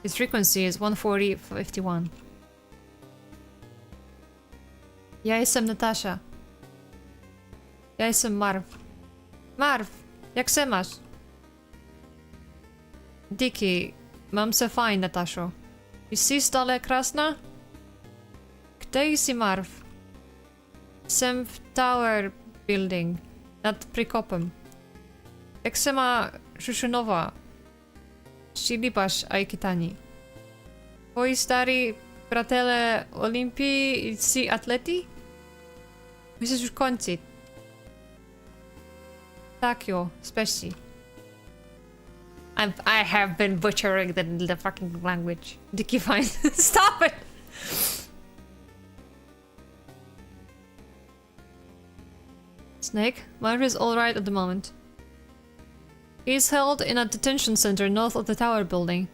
His frequency is 140.51. Ja jestem Natasha. Ja jestem Marv. Marv, jak se masz? Diki, mam se fajn, Nataszo. Jsi stále krásna? Kde jsi, Marv? Jsem v Tower Building, nad Prikopem. Jak se má Šušunova? Šilíbaš a Kitani. Tvoji starí přátelé Olympii jsi atleti? Musíš už končit. Tak jo, speci. I have been butchering the fucking language. Dicky, fine. Stop it! Snake, Marv is alright at the moment. He is held in a detention center north of the Tower Building.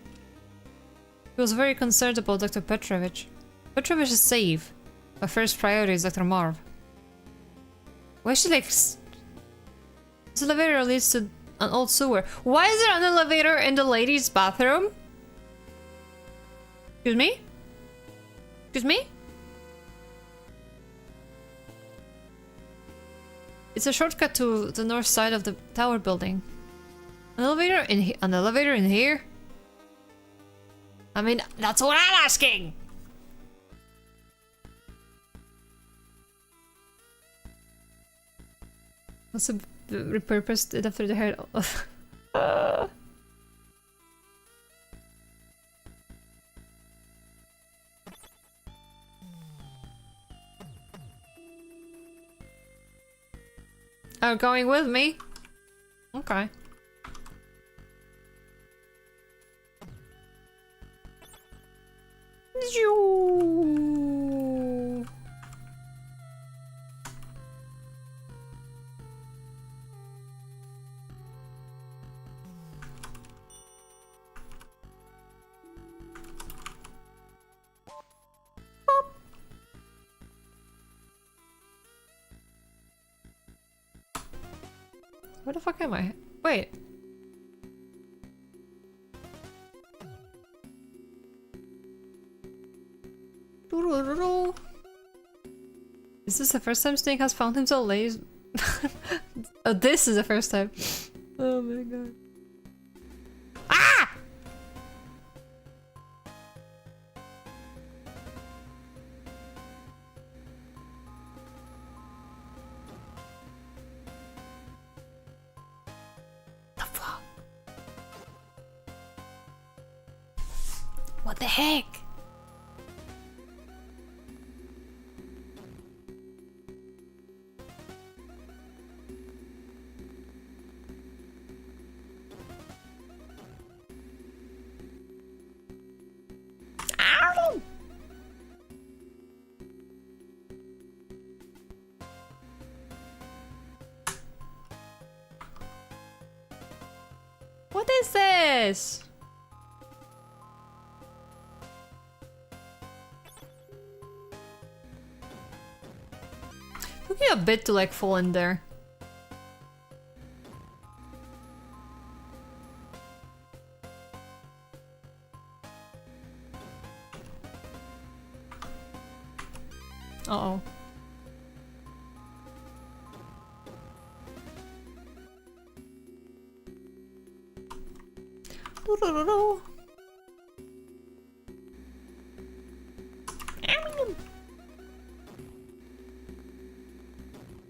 He was very concerned about Dr. Petrovich. Petrovich is safe. My first priority is Dr. Marv. Why is she like... This elevator leads to an old sewer. Why is there an elevator in the ladies' bathroom? Excuse me? Excuse me? It's a shortcut to the north side of the Tower Building. An elevator in here? I mean, that's what I'm asking! What's a repurposed it after the head of... Oh, going with me? Okay. Where the fuck am I? Wait. Is this the first time Snake has found himself lazy? Oh, this is the first time. Oh my god. Ah! The fuck? What the heck? Ow! What is this? Took me a bit to like fall in there. Uh-oh. Doo-doo-doo-doo.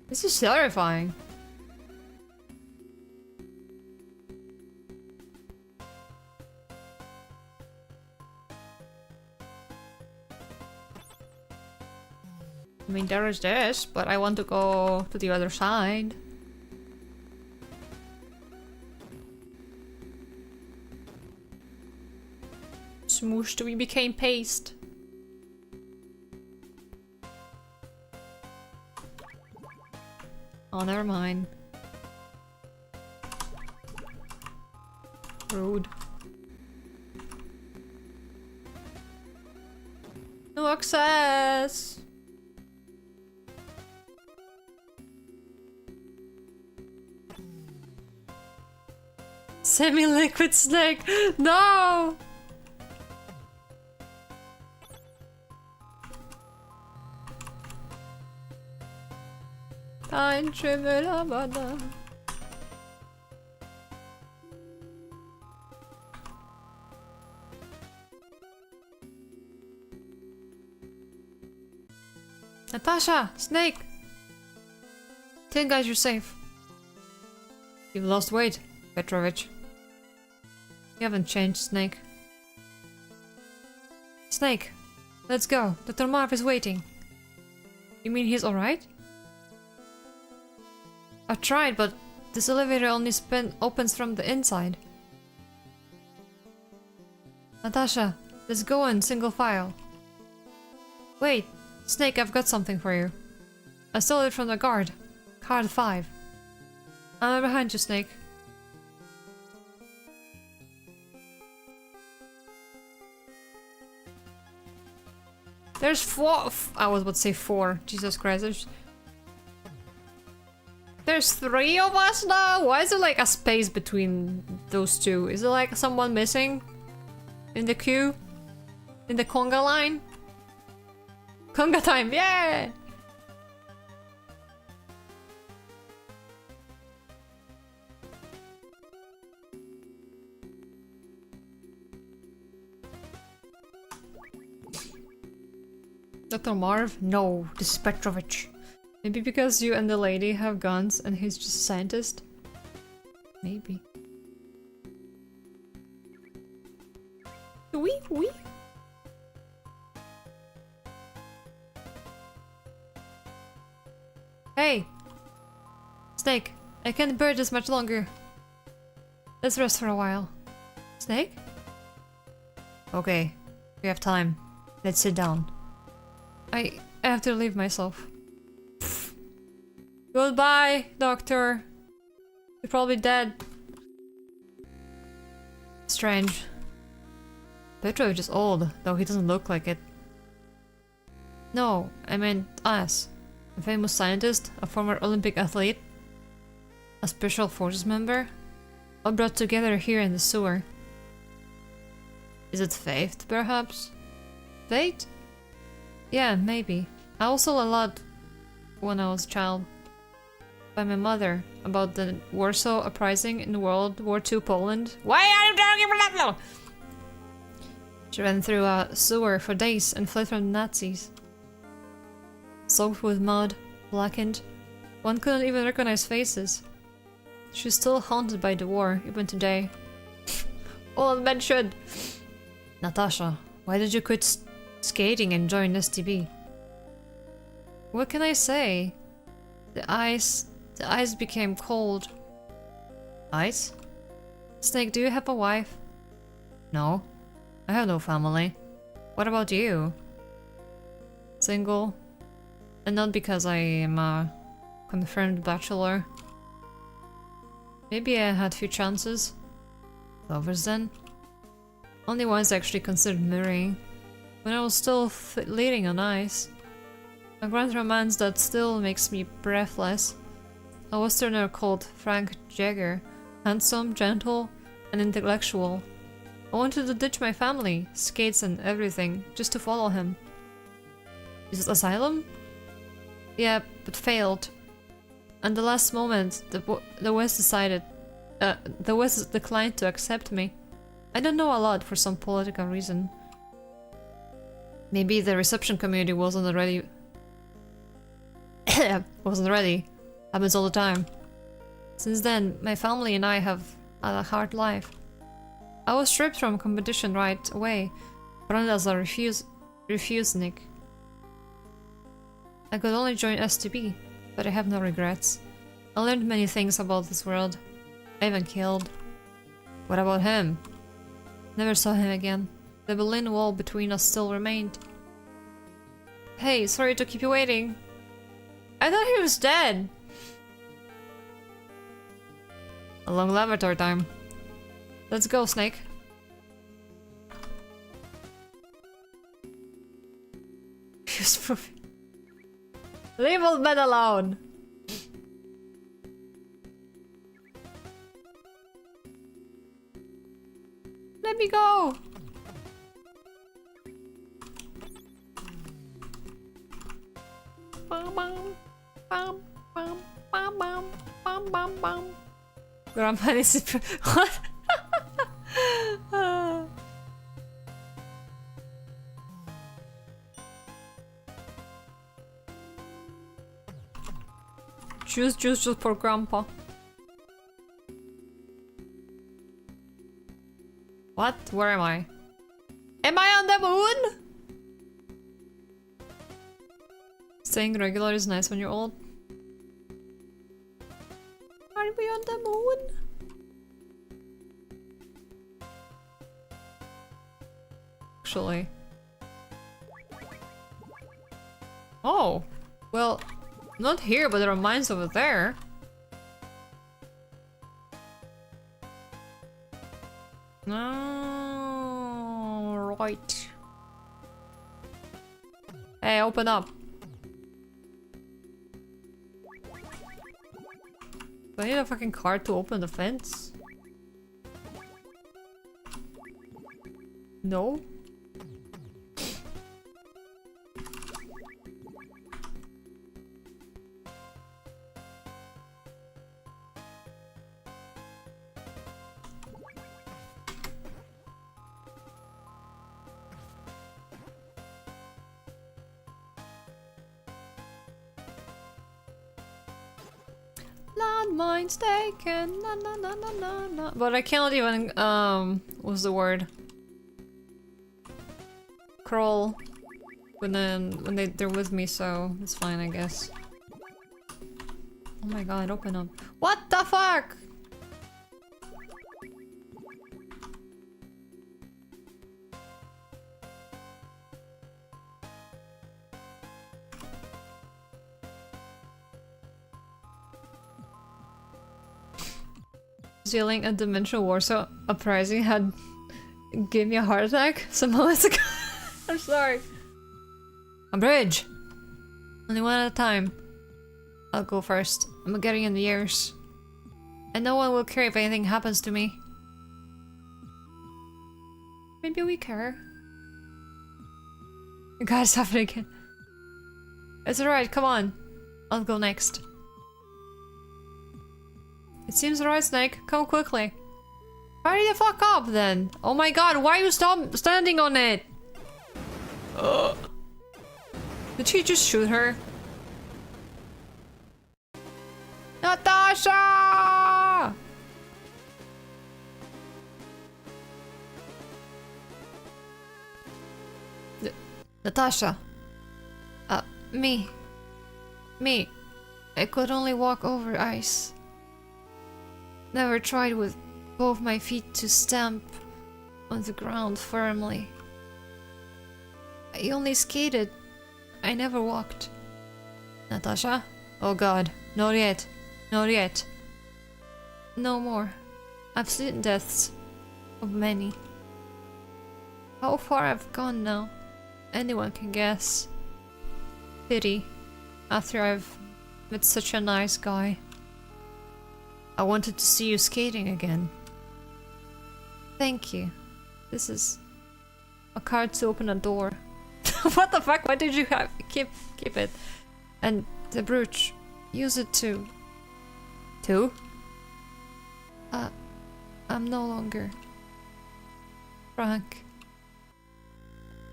This is terrifying. I mean, there is this, but I want to go to the other side. Smooshed, we became paste. Oh, never mind. Rude. No access! Semi-liquid snake! No! Ein Schimmelabada. Natasha! Snake! Tell guys you're safe. You've lost weight, Petrovich. You haven't changed, Snake. Snake, let's go. Dr. Marv is waiting. You mean he's alright? I've tried, but this elevator only opens from the inside. Natasha, let's go in single file. Wait, Snake, I've got something for you. I stole it from the guard. Card 5. I'm behind you, Snake. There's 4. I was about to say 4. Jesus Christ. There's 3 of us now? Why is there like a space between those two? Is there like someone missing? In the queue? In the conga line? Conga time, yeah! Dr. Marv? No, this is Petrovich. Maybe because you and the lady have guns and he's just a scientist? Maybe. Wee. Hey! Snake, I can't bear this much longer. Let's rest for a while. Snake? Okay, we have time. Let's sit down. I have to relieve myself. Goodbye, doctor. You're probably dead. Strange. Petrovich is old, though he doesn't look like it. No, I meant us. A famous scientist, a former Olympic athlete. A special forces member? All brought together here in the sewer. Is it fate, perhaps? Fate? Yeah, maybe. I also saw a lot when I was a child. By my mother about the Warsaw Uprising in World War II Poland. Why are you talking about that? She ran through a sewer for days and fled from the Nazis. Soaked with mud, blackened, one couldn't even recognize faces. She's still haunted by the war, even today. All men should. Natasha, why did you quit skating and join STB? What can I say? The ice became cold. Ice? Snake, do you have a wife? No. I have no family. What about you? Single. And not because I am a confirmed bachelor. Maybe I had few chances. Lovers then? Only once I actually considered marrying. When I was still leading on ice. A grand romance that still makes me breathless. A westerner called Frank Jagger. Handsome, gentle, and intellectual. I wanted to ditch my family, skates and everything, just to follow him. Is it asylum? Yeah, but failed. At the last moment, the West declined to accept me. I don't know a lot for some political reason. Maybe the reception community wasn't ready. Wasn't ready. Happens all the time. Since then, my family and I have had a hard life. I was stripped from competition right away, branded as a refusenik. I could only join STB, but I have no regrets. I learned many things about this world. I even killed. What about him? Never saw him again. The Berlin Wall between us still remained. Hey, sorry to keep you waiting. I thought he was dead. A long laboratory time. Let's go, Snake. Leave old man alone. Let me go. Bam bam bam bam bam bam bam bam bam. Grandpa is what? Juice for Grandpa. What? Where am I? Am I on the moon? Staying regular is nice when you're old. Are we on the moon? Actually. Oh, well, not here, but there are mines over there. No, right. Hey, open up. Do I need a fucking card to open the fence? No? Landmines taken, na na na na na na. But I cannot even, what's the word? Crawl when they're with me, so it's fine, I guess. Oh my god, open up. What the fuck? Yelling at Dimensional Warsaw Uprising had gave me a heart attack some moments ago. I'm sorry. A bridge! Only one at a time. I'll go first. I'm getting in the ears. And no one will care if anything happens to me. Maybe we care. You guys have it again. It's alright, come on. I'll go next. It seems alright, Snake. Come quickly. Hurry the fuck up then. Oh my god, why are you standing on it? Did she just shoot her? Natasha! Natasha. Me. I could only walk over ice. Never tried with both my feet to stamp on the ground firmly. I only skated. I never walked. Natasha? Oh god. Not yet. Not yet. No more. I've seen deaths of many. How far I've gone now? Anyone can guess. Pity. After I've met such a nice guy. I wanted to see you skating again. Thank you. This is a card to open a door. What the fuck? Why did you have keep it? And the brooch. Use it to I'm no longer Frank.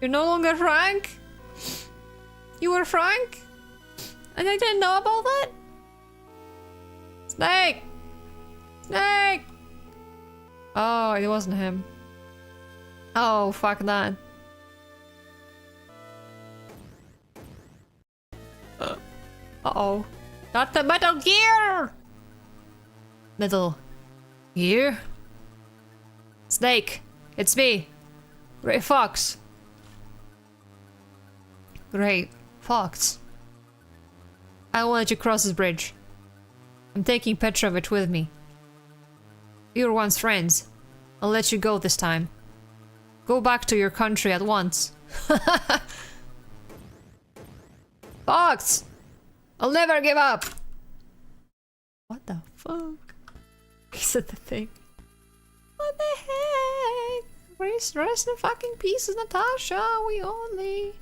You're no longer Frank? You were Frank? And I didn't know about that? Snake! Snake! Oh, it wasn't him. Oh, fuck that. Uh-oh. Not the Metal Gear! Metal Gear? Snake, it's me. Gray Fox. Gray Fox. I won't let you cross this bridge. I'm taking Petrovich with me. You were once friends. I'll let you go this time. Go back to your country at once. Fox! I'll never give up! What the fuck? He said the thing. What the heck? Rest in fucking pieces, Natasha. We only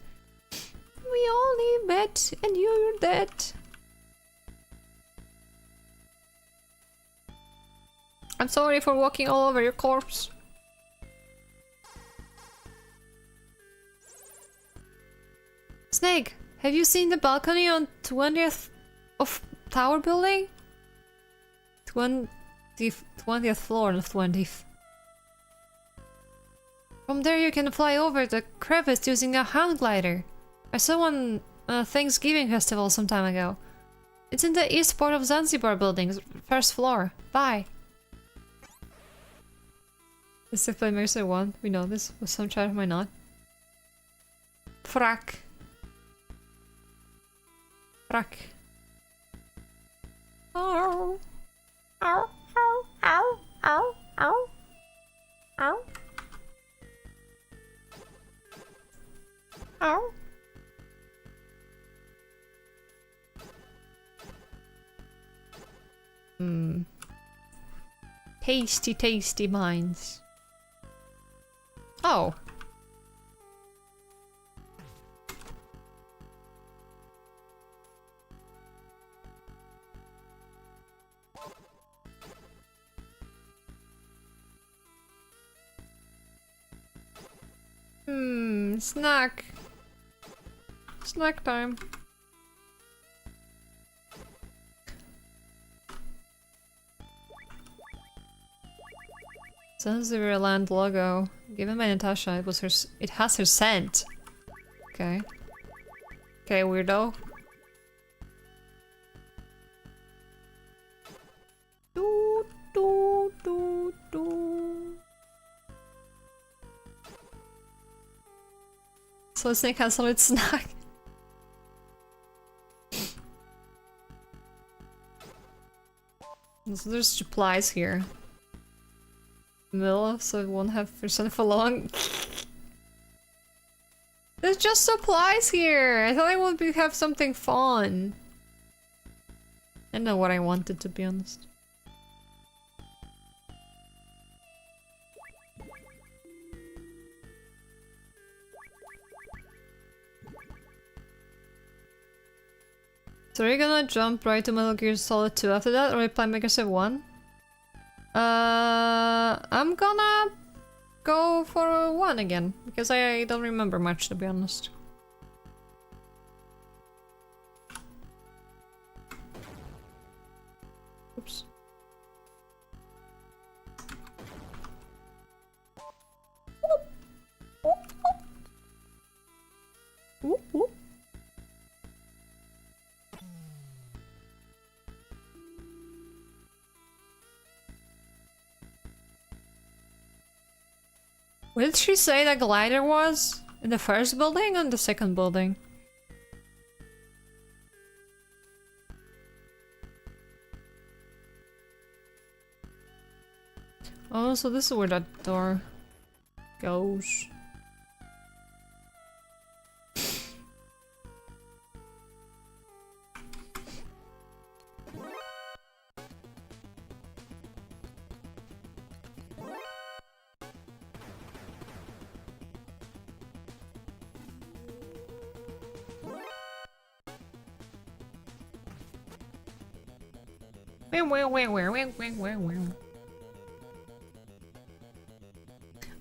met and you're dead. I'm sorry for walking all over your corpse. Snake, have you seen the balcony on 20th of tower building? 20th floor of 20th. From there you can fly over the crevice using a hang glider. I saw one Thanksgiving festival some time ago. It's in the east part of Zanzibar building, first floor. Bye. This is play Mercer 1. We know this. With some chat, why not? Frack. Frack. Ow. Ow. Ow. Ow. Ow. Ow. Ow. Ow. Tasty, tasty mines. Oh. Snack. Snack time. Zanzibarland logo. Given by Natasha, it was her. It has her scent. Okay. Okay, weirdo. Do do do do. So Snake has solid snack. So there's supplies here. Mill, so it won't have percent for long. There's just supplies here. I thought I would have something fun. I don't know what I wanted, to be honest. So are you gonna jump right to Metal Gear Solid 2 after that, or are you playing Mega Civ 1? I'm gonna go for 1 again, because I don't remember much, to be honest. Oops. Whoop, whoop. What did she say the glider was? In the first building or in the second building? Oh, so this is where that door goes.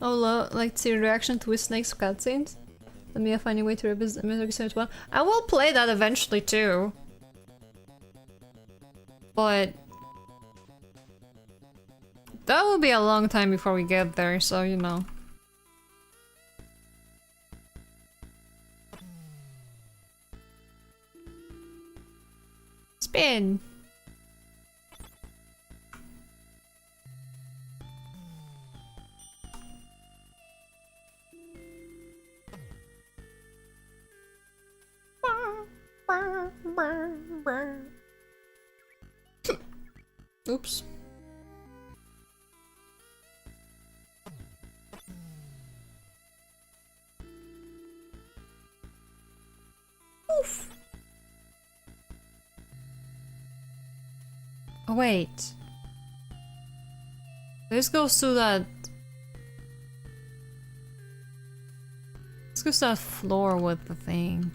Oh, like to see your reaction to his snake's cutscenes? Let me find a way to revisit Metal Gear Solid 1. I will play that eventually too. But that will be a long time before we get there, so you know. Spin! Oops. Oof. Oh, wait. This goes to that... This goes to that floor with the thing.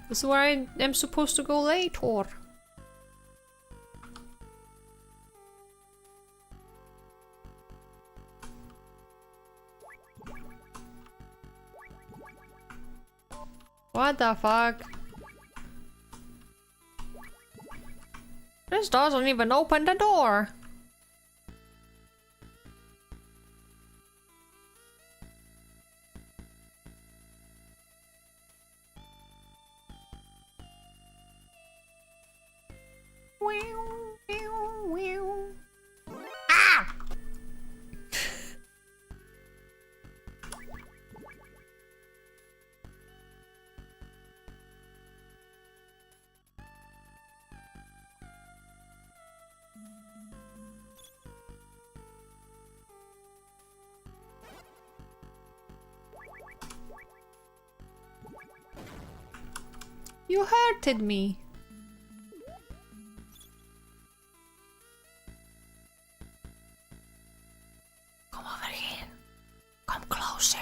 This is where I am supposed to go later. What the fuck? This doesn't even open the door. Ah! You hurted me. Come over here. Come closer.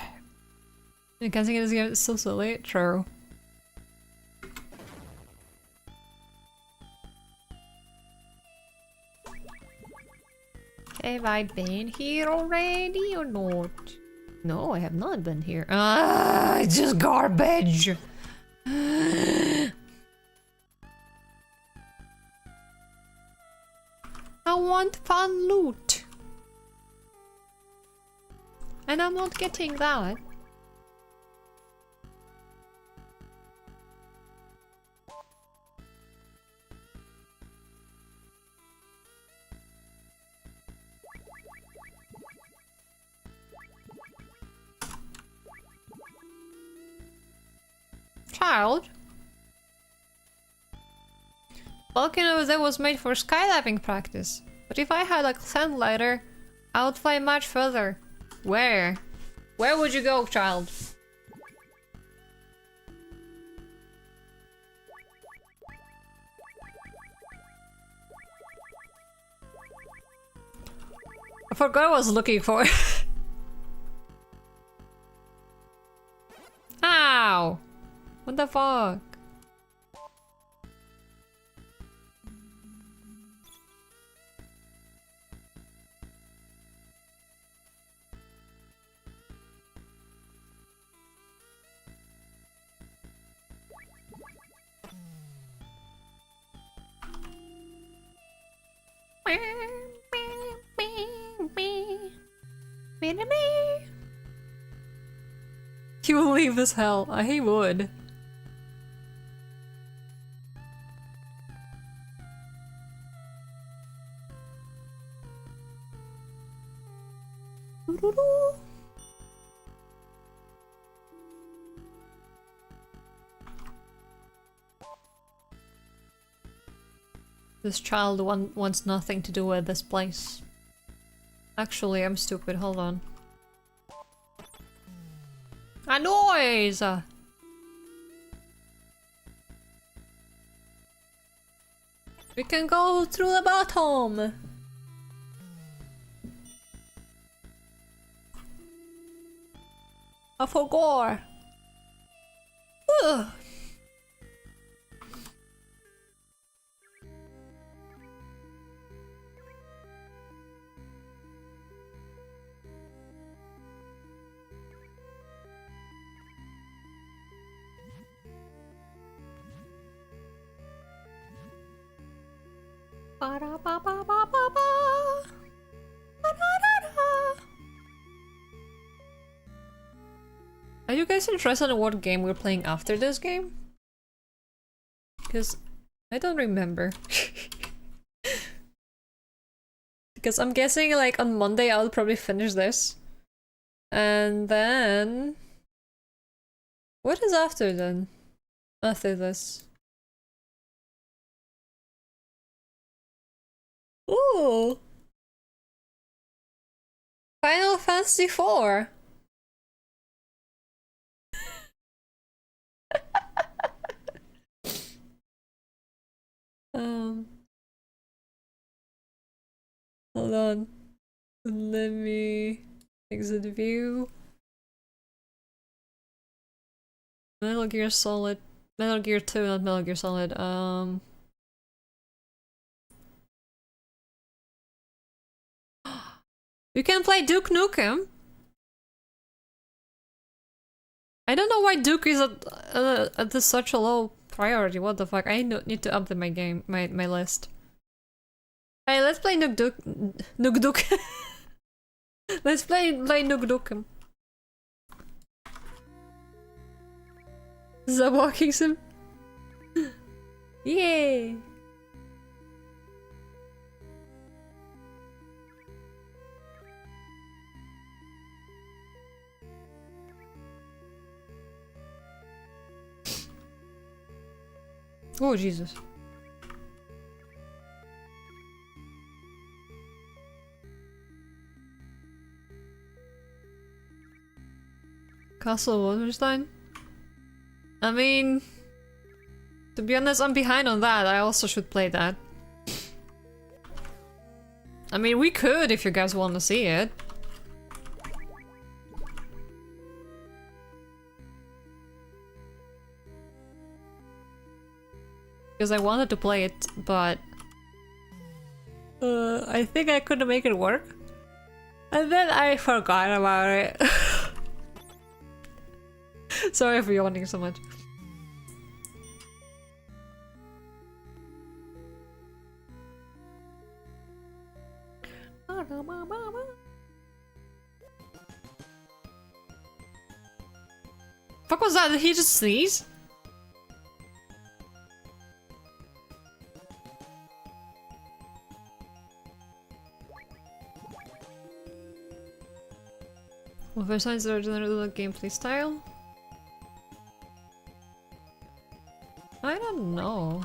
You can't think this game is so silly. True. Have I been here already or not? No, I have not been here. Ah, it's just garbage. I want fun loot. And I'm not getting that. Child? Balcony over there was made for skydiving practice. But if I had a sand glider, I would fly much further. Where? Where would you go, child? I forgot what I was looking for. fuck? He will leave this hell. He would. This child wants nothing to do with this place. Actually, I'm stupid. Hold on. A noise! We can go through the bottom! I forgot! Ugh. Are you guys interested in what game we're playing after this game? Because I don't remember. Because I'm guessing like on Monday I'll probably finish this. And then... What is after then? After this? Ooh! Final Fantasy IV! Hold on. Let me exit view. Metal Gear Solid. Metal Gear 2, not Metal Gear Solid. You can play Duke Nukem. I don't know why Duke is at such a low priority. What the fuck? I need to update my game, my list. Hey, let's play Nuke Duke. Let's play Nuke Nukem. Is that walking sim? Yay! Oh, Jesus. Castle Wolfenstein? I mean... To be honest, I'm behind on that. I also should play that. I mean, we could if you guys want to see it. Because I wanted to play it, but... I think I couldn't make it work. And then I forgot about it. Sorry for yawning so much. Fuck was that? Did he just sneeze? Well, besides the original gameplay style? I don't know.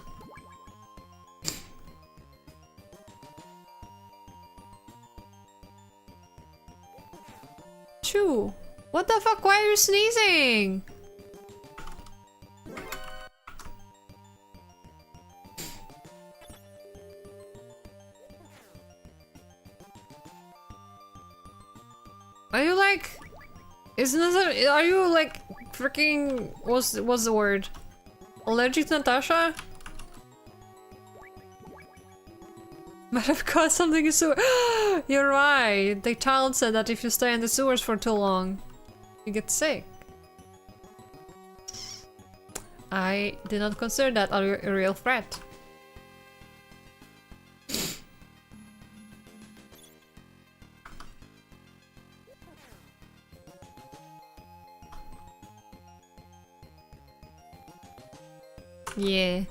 Chew! What the fuck? Why are you sneezing? Are you like... Isn't this a, are you like freaking... What's the word? Allergic to Natasha? Might have caught something in sewer. You're right. The child said that if you stay in the sewers for too long, you get sick. I did not consider that a real threat. Yeah.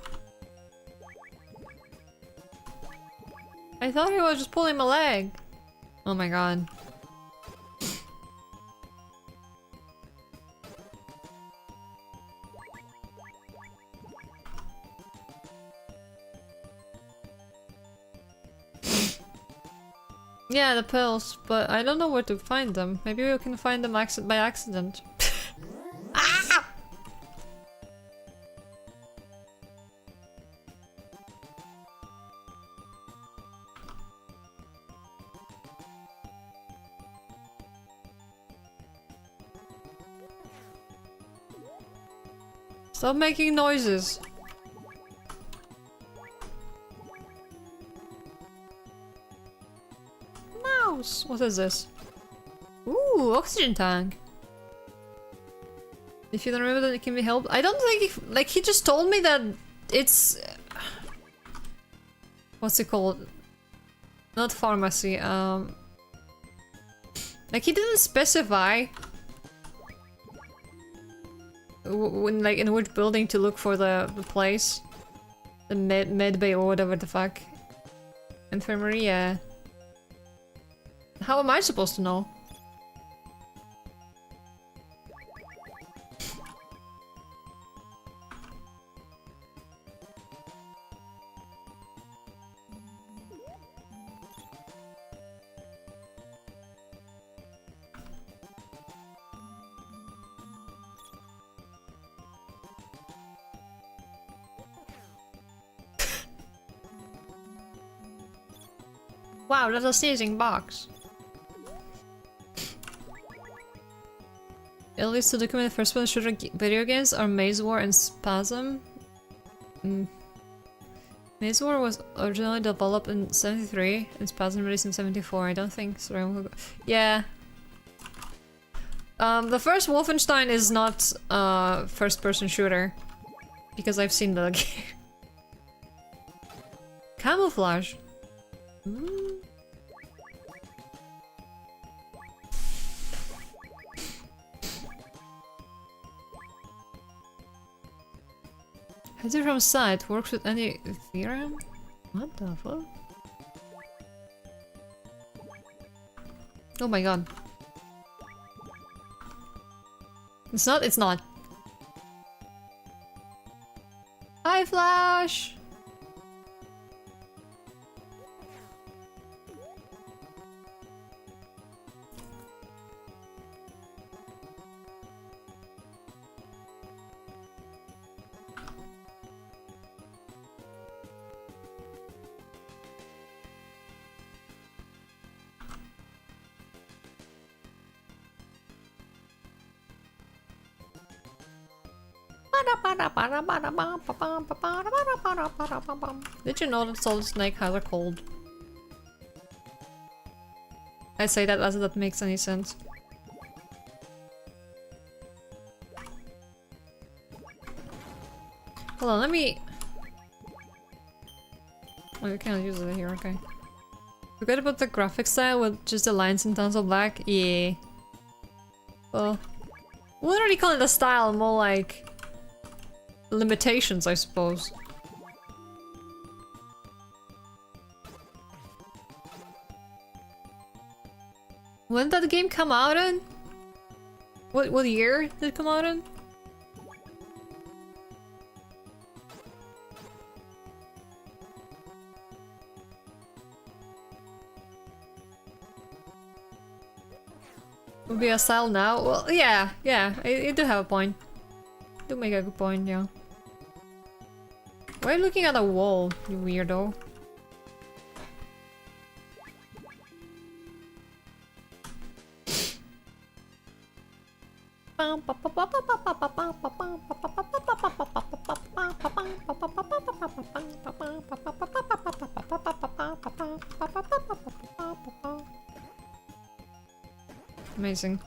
I thought he was just pulling my leg. Oh my god. Yeah, the pills, but I don't know where to find them. Maybe we can find them by accident. Ah! Stop making noises. Mouse! What is this? Ooh, oxygen tank. If you don't remember that it can be helped. I don't think like he just told me that it's what's it called? Not pharmacy, like he didn't specify like in which building to look for the place. The med bay or whatever the fuck. Infirmary, yeah. How am I supposed to know? Wow, that's a sneezing box. At least to document the first-person shooter video games are Maze War and Spasm. Maze War was originally developed in 73 and Spasm released in 74. I don't think so. Yeah. The first Wolfenstein is not a first-person shooter. Because I've seen the game. Camouflage. Hidden from sight works with any theorem? What the fuck? Oh my god. It's not, it's not. Hi, Flash! Did you know that Solid Snake has a cold? I say that as if that makes any sense. Hold on, let me... Oh, you can't use it here, okay. Forget about the graphic style with just the lines and tons of black? Yeah. Well... we wouldn't really call it a style, more like... limitations, I suppose. When did that game come out in? What year did it come out in? Would be a style now? Well, yeah, you do have a point. Do make a good point, yeah. Why are you looking at a wall, you weirdo? Amazing.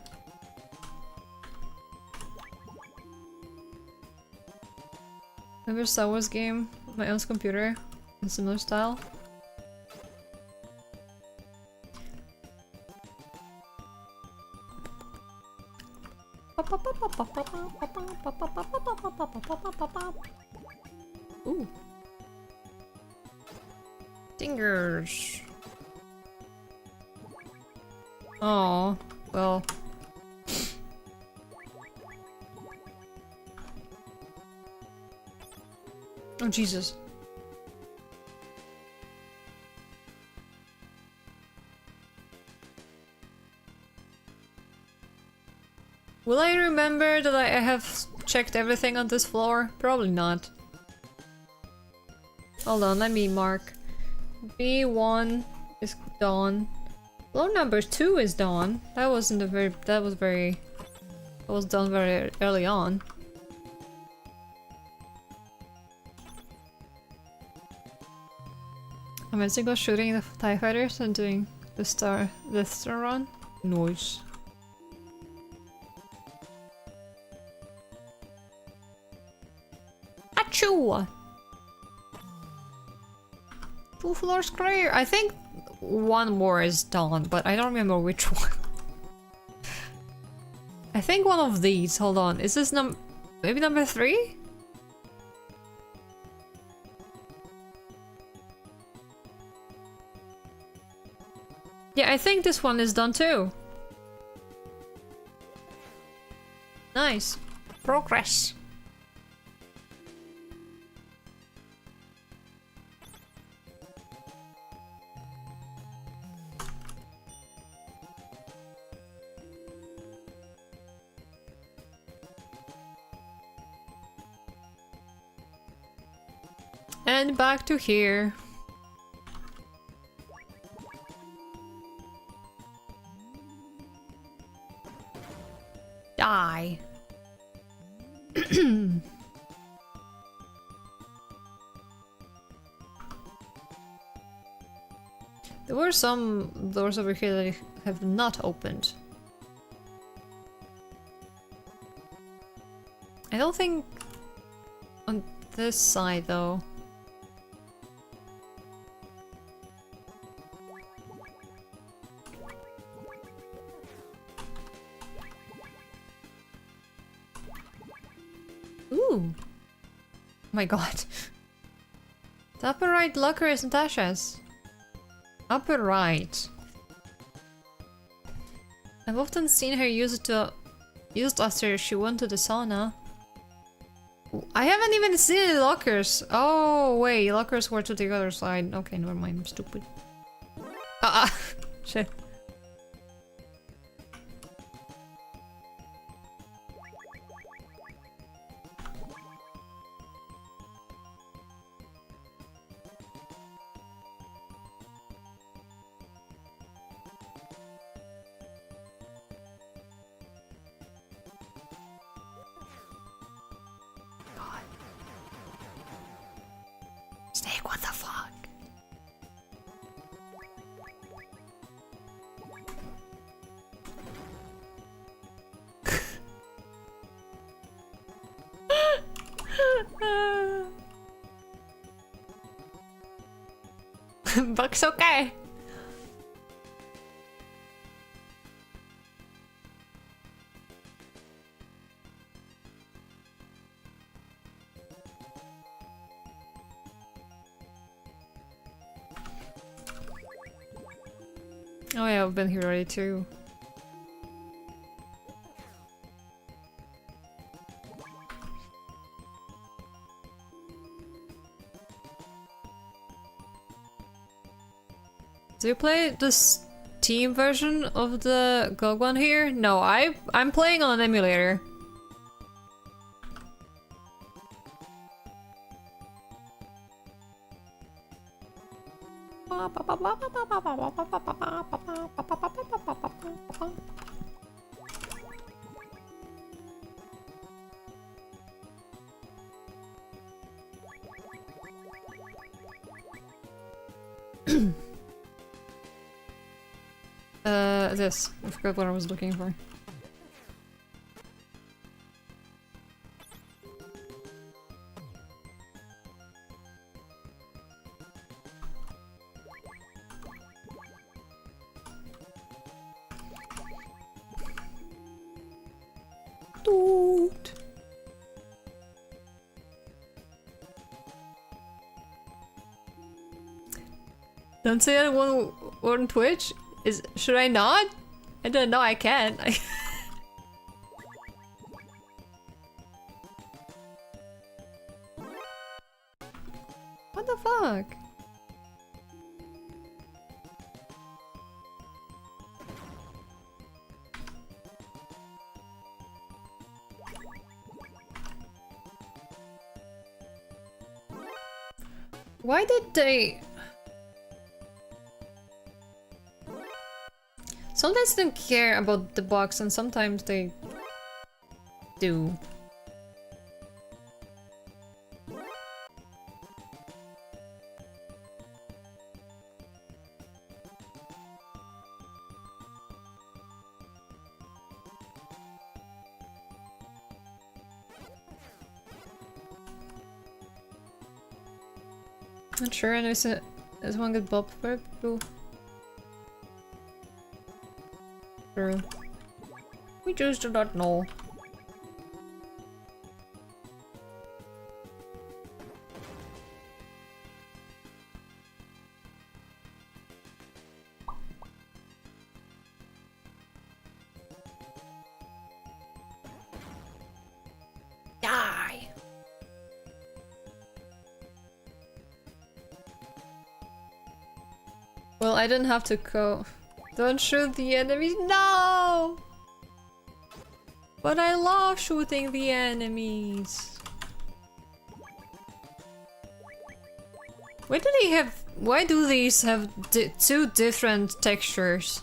Remember Star Wars game on my own computer in similar style? Ooh. Fingers. Oh, well. Oh, Jesus. Will I remember that I have checked everything on this floor? Probably not. Hold on, let me mark. B1 is done. Floor number 2 is done. That was done very early on. Am I still shooting the TIE fighters and doing the star run? Noise. Achoo! 2 floors clear. I think one more is done, but I don't remember which one. I think one of these. Hold on. Is this maybe number 3? Yeah, I think this one is done too. Nice. Progress. And back to here. Die. There were some doors over here that I have not opened. I don't think on this side though. Ooh. Oh my god. The upper right locker is Natasha's. Upper right. I've often seen her used after she went to the sauna. I haven't even seen any lockers. Oh wait, lockers were to the other side. Okay, never mind, I'm stupid. Shit. Snake, what the fuck? Buck's okay. Oh yeah, I've been here already too. Do you play the Steam version of the GOG one here? No, I'm playing on an emulator. this. I forgot what I was looking for. Toot. Don't say that one on Twitch. Should I not? I don't know. I can't. What the fuck? Why did they? Sometimes they don't care about the box, and sometimes they do. Not sure, and there's one good bob for it. True. We just do not know. Die! Well, I didn't have to go. Don't shoot the enemies. No! But I love shooting the enemies. Why do they have? Why do these have two different textures?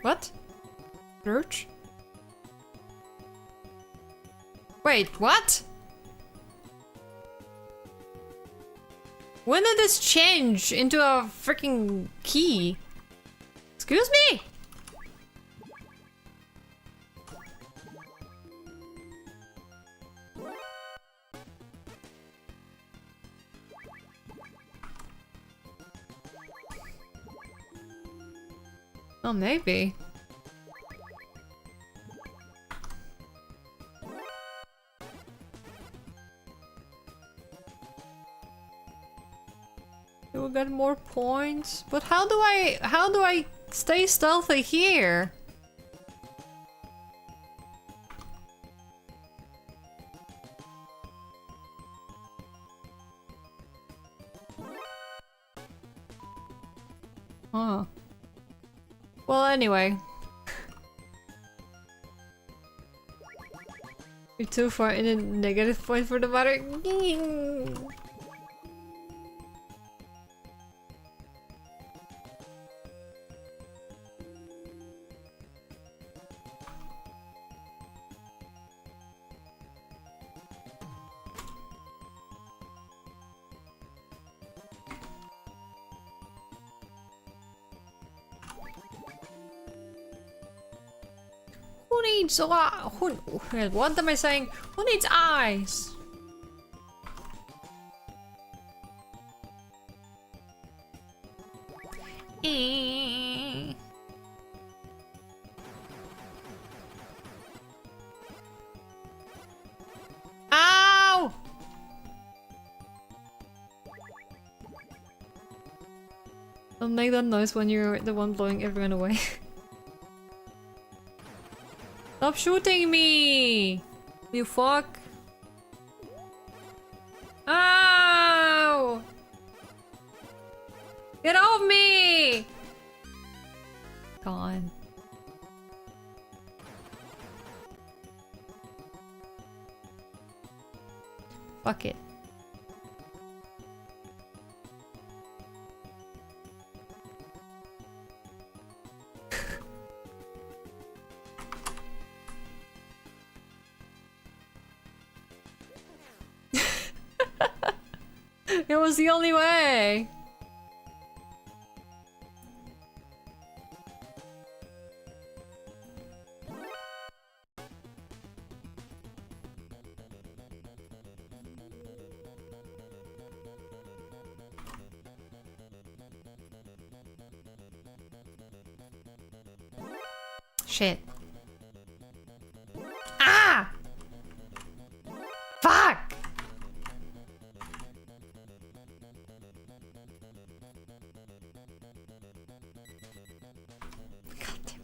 What? Birch? Wait, what? When did this change into a freaking key? Excuse me? Oh, maybe. You will get more points. But how do I stay stealthy here? Huh. Well, anyway. You're too far in a negative point for the matter. Who needs what am I saying? Who needs eyes? Ow! Don't make that noise when you're the one blowing everyone away. Stop shooting me! You fuck! Ow! Get off me! Gone. Fuck it. was the only way. Shit. Ah! Fuck! God damn.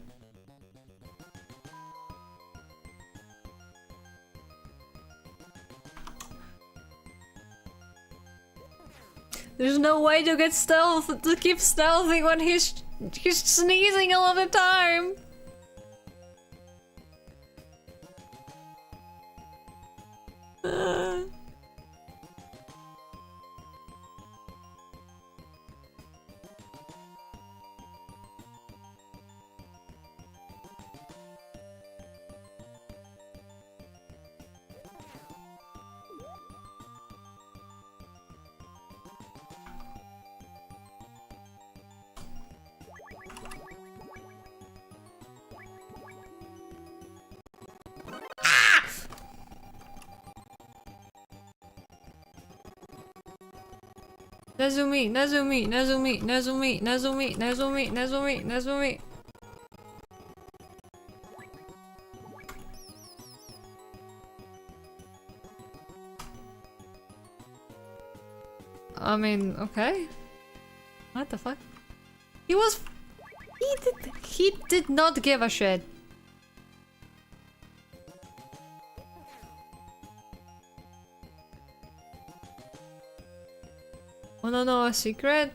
There's no way to get to keep stealthing when he's sneezing all the time. Nazumi, Nazumi, Nazumi, Nazumi, Nazumi, Nazumi, Nazumi, Nazumi. I mean, okay. What the fuck? He did not give a shit. Wanna know a secret?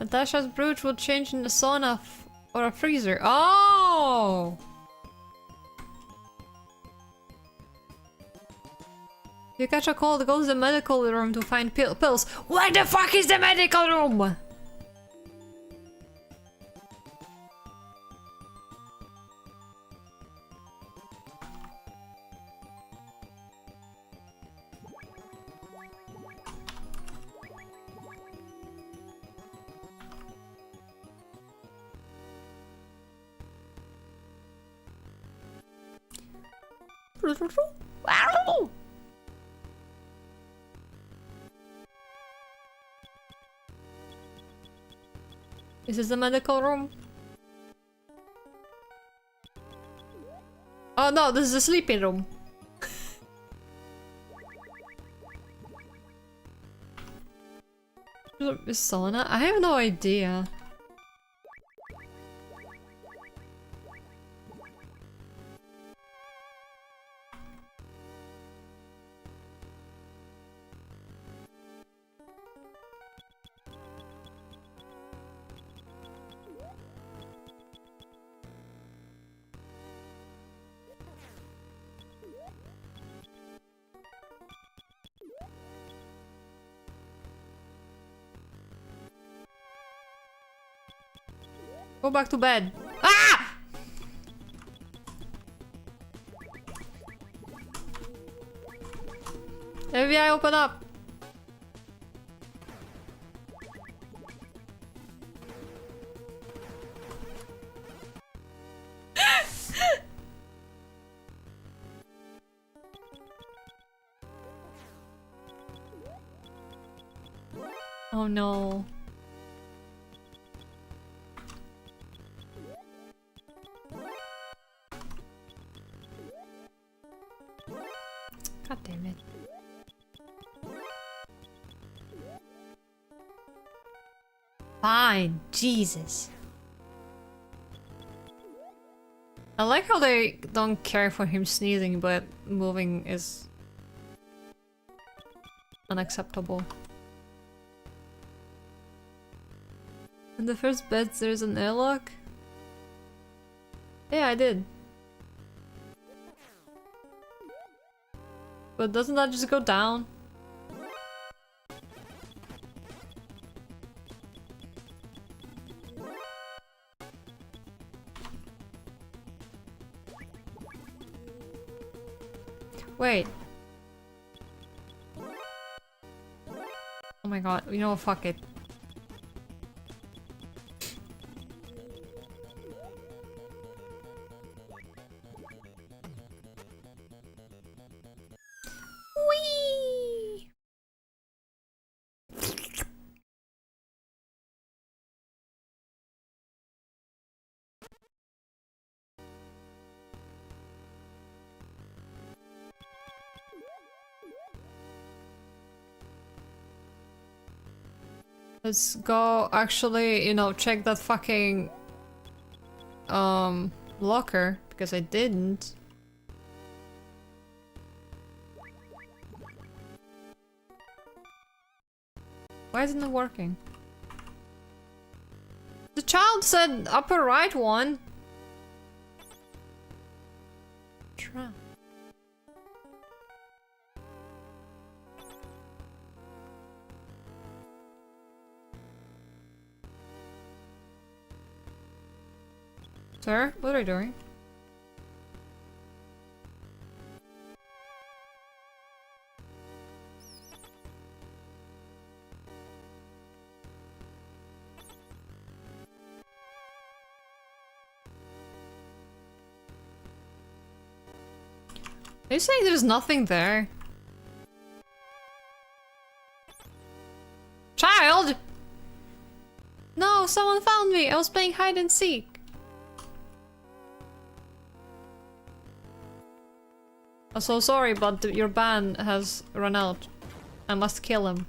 Natasha's brooch will change in the sauna or a freezer. Oh! If you catch a cold, go to the medical room to find pills. Where the fuck is the medical room? Is this the medical room? Oh no, this is the sleeping room. Is sauna? I have no idea. Go back to bed. Ah! FBI, open up. Oh no. God damn it. Fine, Jesus. I like how they don't care for him sneezing, but moving is unacceptable. In the first bed, there's an airlock. Yeah, I did. But doesn't that just go down? Wait. Oh my god, you know, fuck it. Whee! Let's go actually, you know, check that fucking locker, because I didn't. Why isn't it working? The child said upper right one. Try. Sir, what are you doing? Are you saying there's nothing there? Child! No, someone found me! I was playing hide and seek. I'm so sorry, but your ban has run out. I must kill him.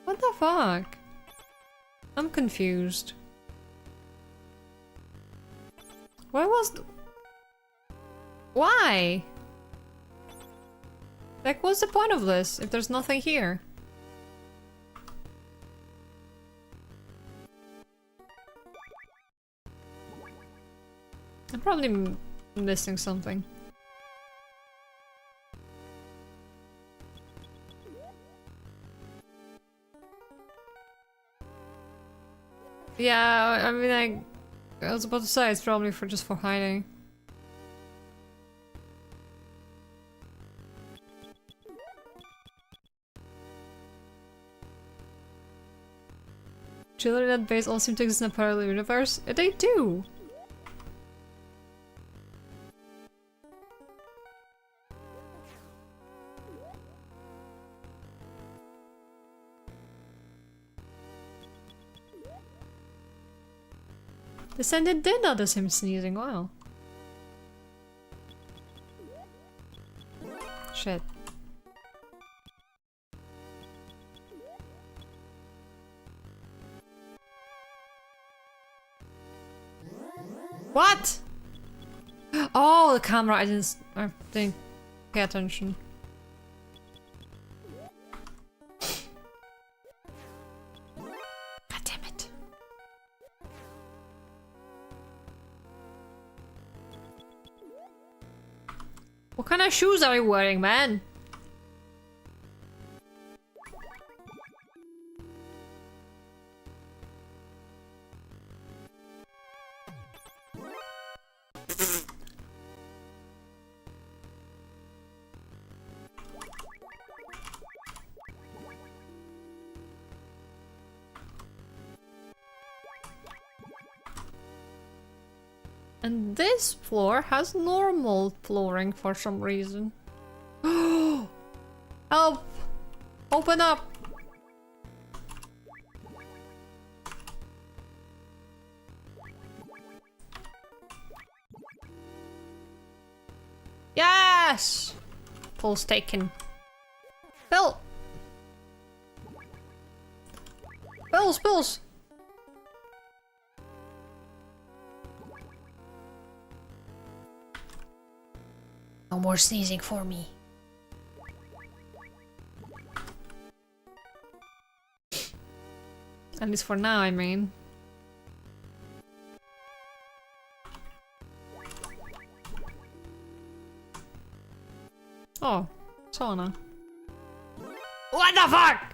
What the fuck? I'm confused. Where was the... Why? Like, what's the point of this if there's nothing here? I'm probably missing something. Yeah, I mean, I was about to say it's probably just for hiding. Children at base all seem to exist in a parallel universe. They do! Descendant did notice him sneezing, wow. Shit. What? Oh, the camera, I didn't pay attention. God damn it. What kind of shoes are you wearing, man? And this floor has normal flooring for some reason. Help! Open up! Yes! Pulse taken. Bill! Bills! No more sneezing for me. At least for now, I mean. Oh, sauna. What the fuck?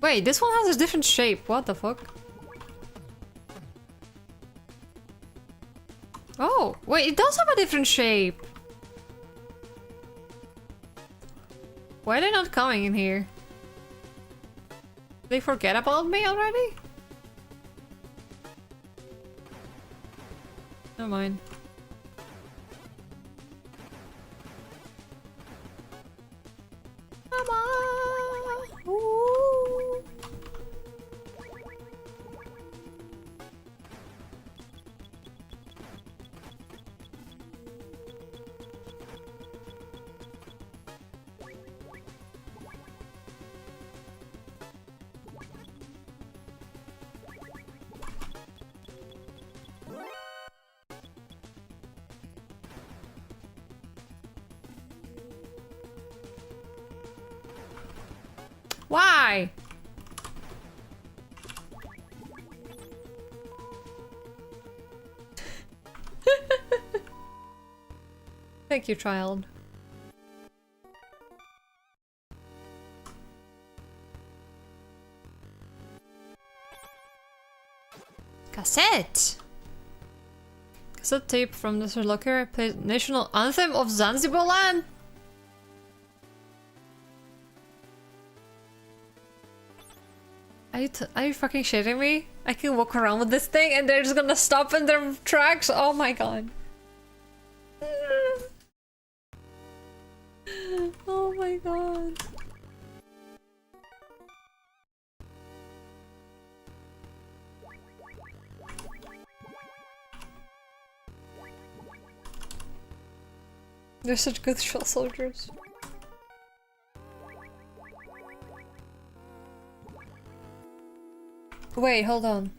Wait, this one has a different shape. What the fuck? Oh, wait, it does have a different shape. Why are they not coming in here? Did they forget about me already? Never mind. Come on! Ooh. Why? Thank you, child. Cassette! Cassette tape from the Sri Lanka plays national anthem of Zanzibar land? Are you fucking shitting me? I can walk around with this thing and they're just gonna stop in their tracks? Oh my god. Oh my god. They're such good shell soldiers. Wait, hold on.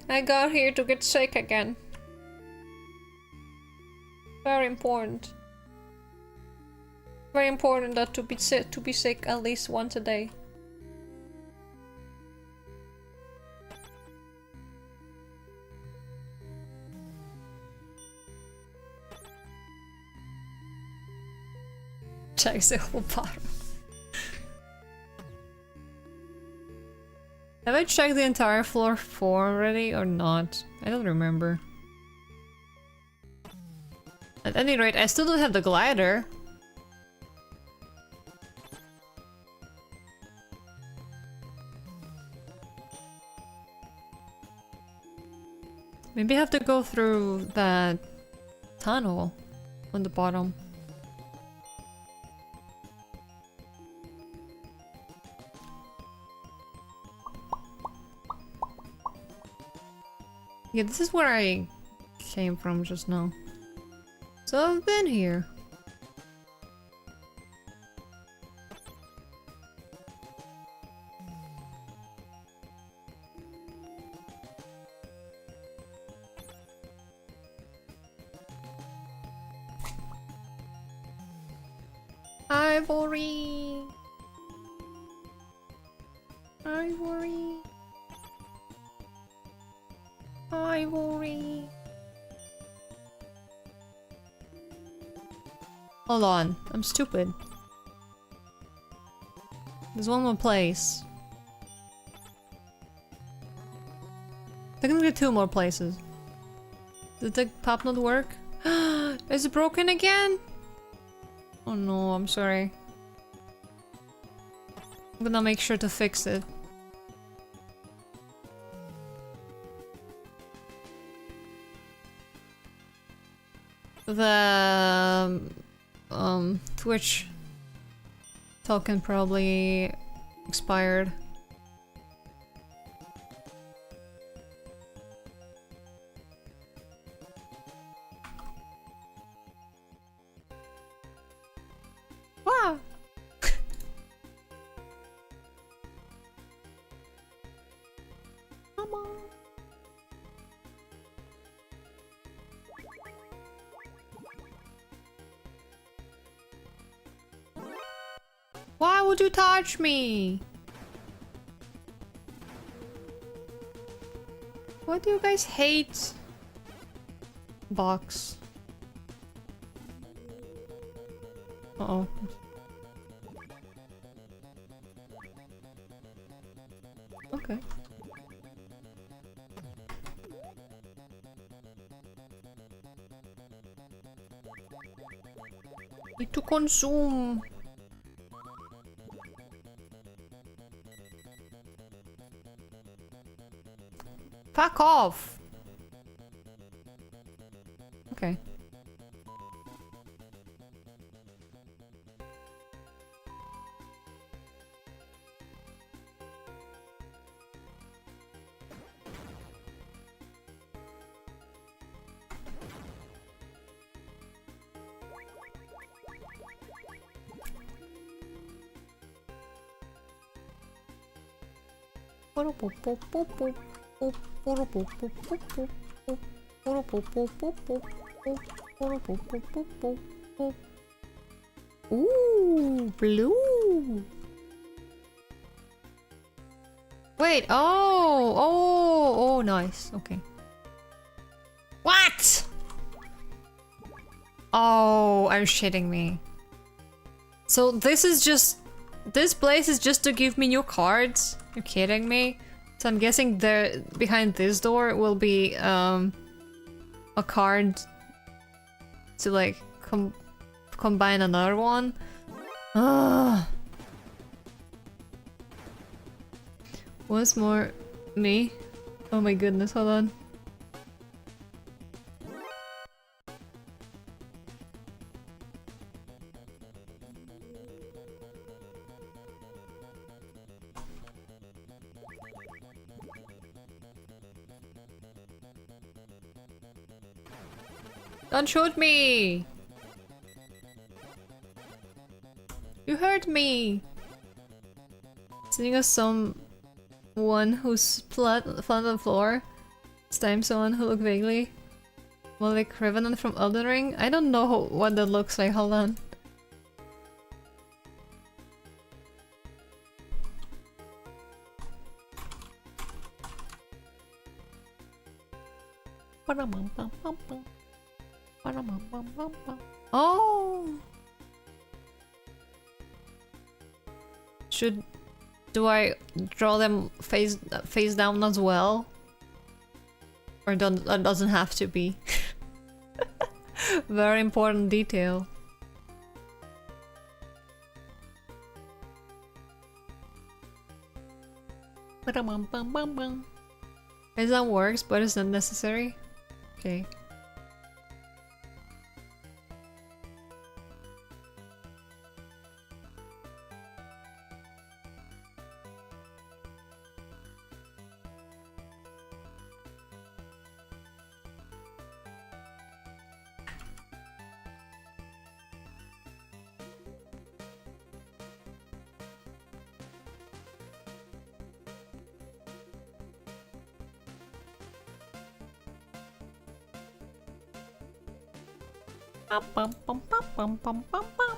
I got here to get sick again. Very important. Very important that to be sick at least once a day. Check the whole bottom. Have I checked the entire floor 4 already or not? I don't remember. At any rate, I still don't have the glider. Maybe I have to go through that tunnel on the bottom. Yeah, this is where I came from just now. So I've been here. Ivory! Ivory! Ivory! Hold on, I'm stupid. There's one more place. Technically 2 more places. Did the pop not work? Is it broken again? Oh no, I'm sorry. I'm gonna make sure to fix it. the Twitch token probably expired. Wow. Come on. Why would you touch me? Why do you guys hate box? Uh-oh. Okay. Need to consume. Fuck off. Okay. Ooh, blue. Wait, oh, nice. Okay. What? Oh, are you shitting me? So this place is just to give me new cards? You're kidding me? So I'm guessing there behind this door will be a card to like combine another one. Ugh. Once more, me. Oh my goodness, hold on. Don't shoot me! You hurt me! Sitting as someone who's flat on the floor. This time someone who looked vaguely more like Revenant from Elden Ring. I don't know what that looks like, hold on. Oh! Do I draw them face down as well? Or doesn't have to be? Very important detail. As that works, but it's not necessary. Okay. Bum, bum, bum, bum, bum, bum, bum.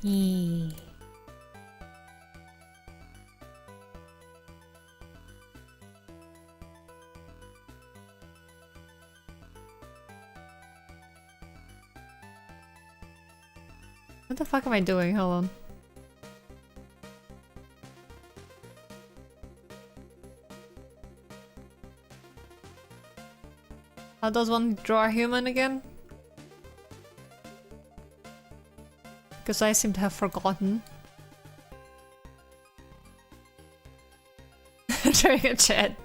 What the fuck am I doing? Hold on. How does one draw a human again? Because I seem to have forgotten. During a chat.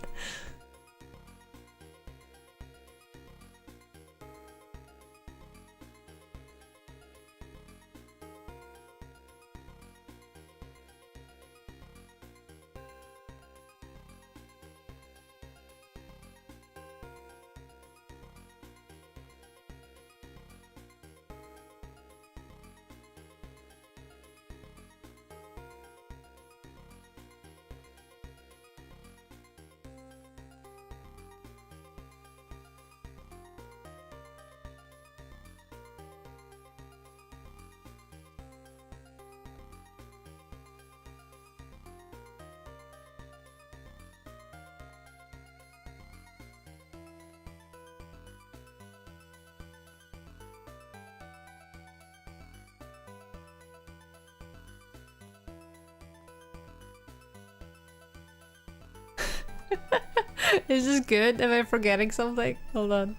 Is this good? Am I forgetting something? Hold on.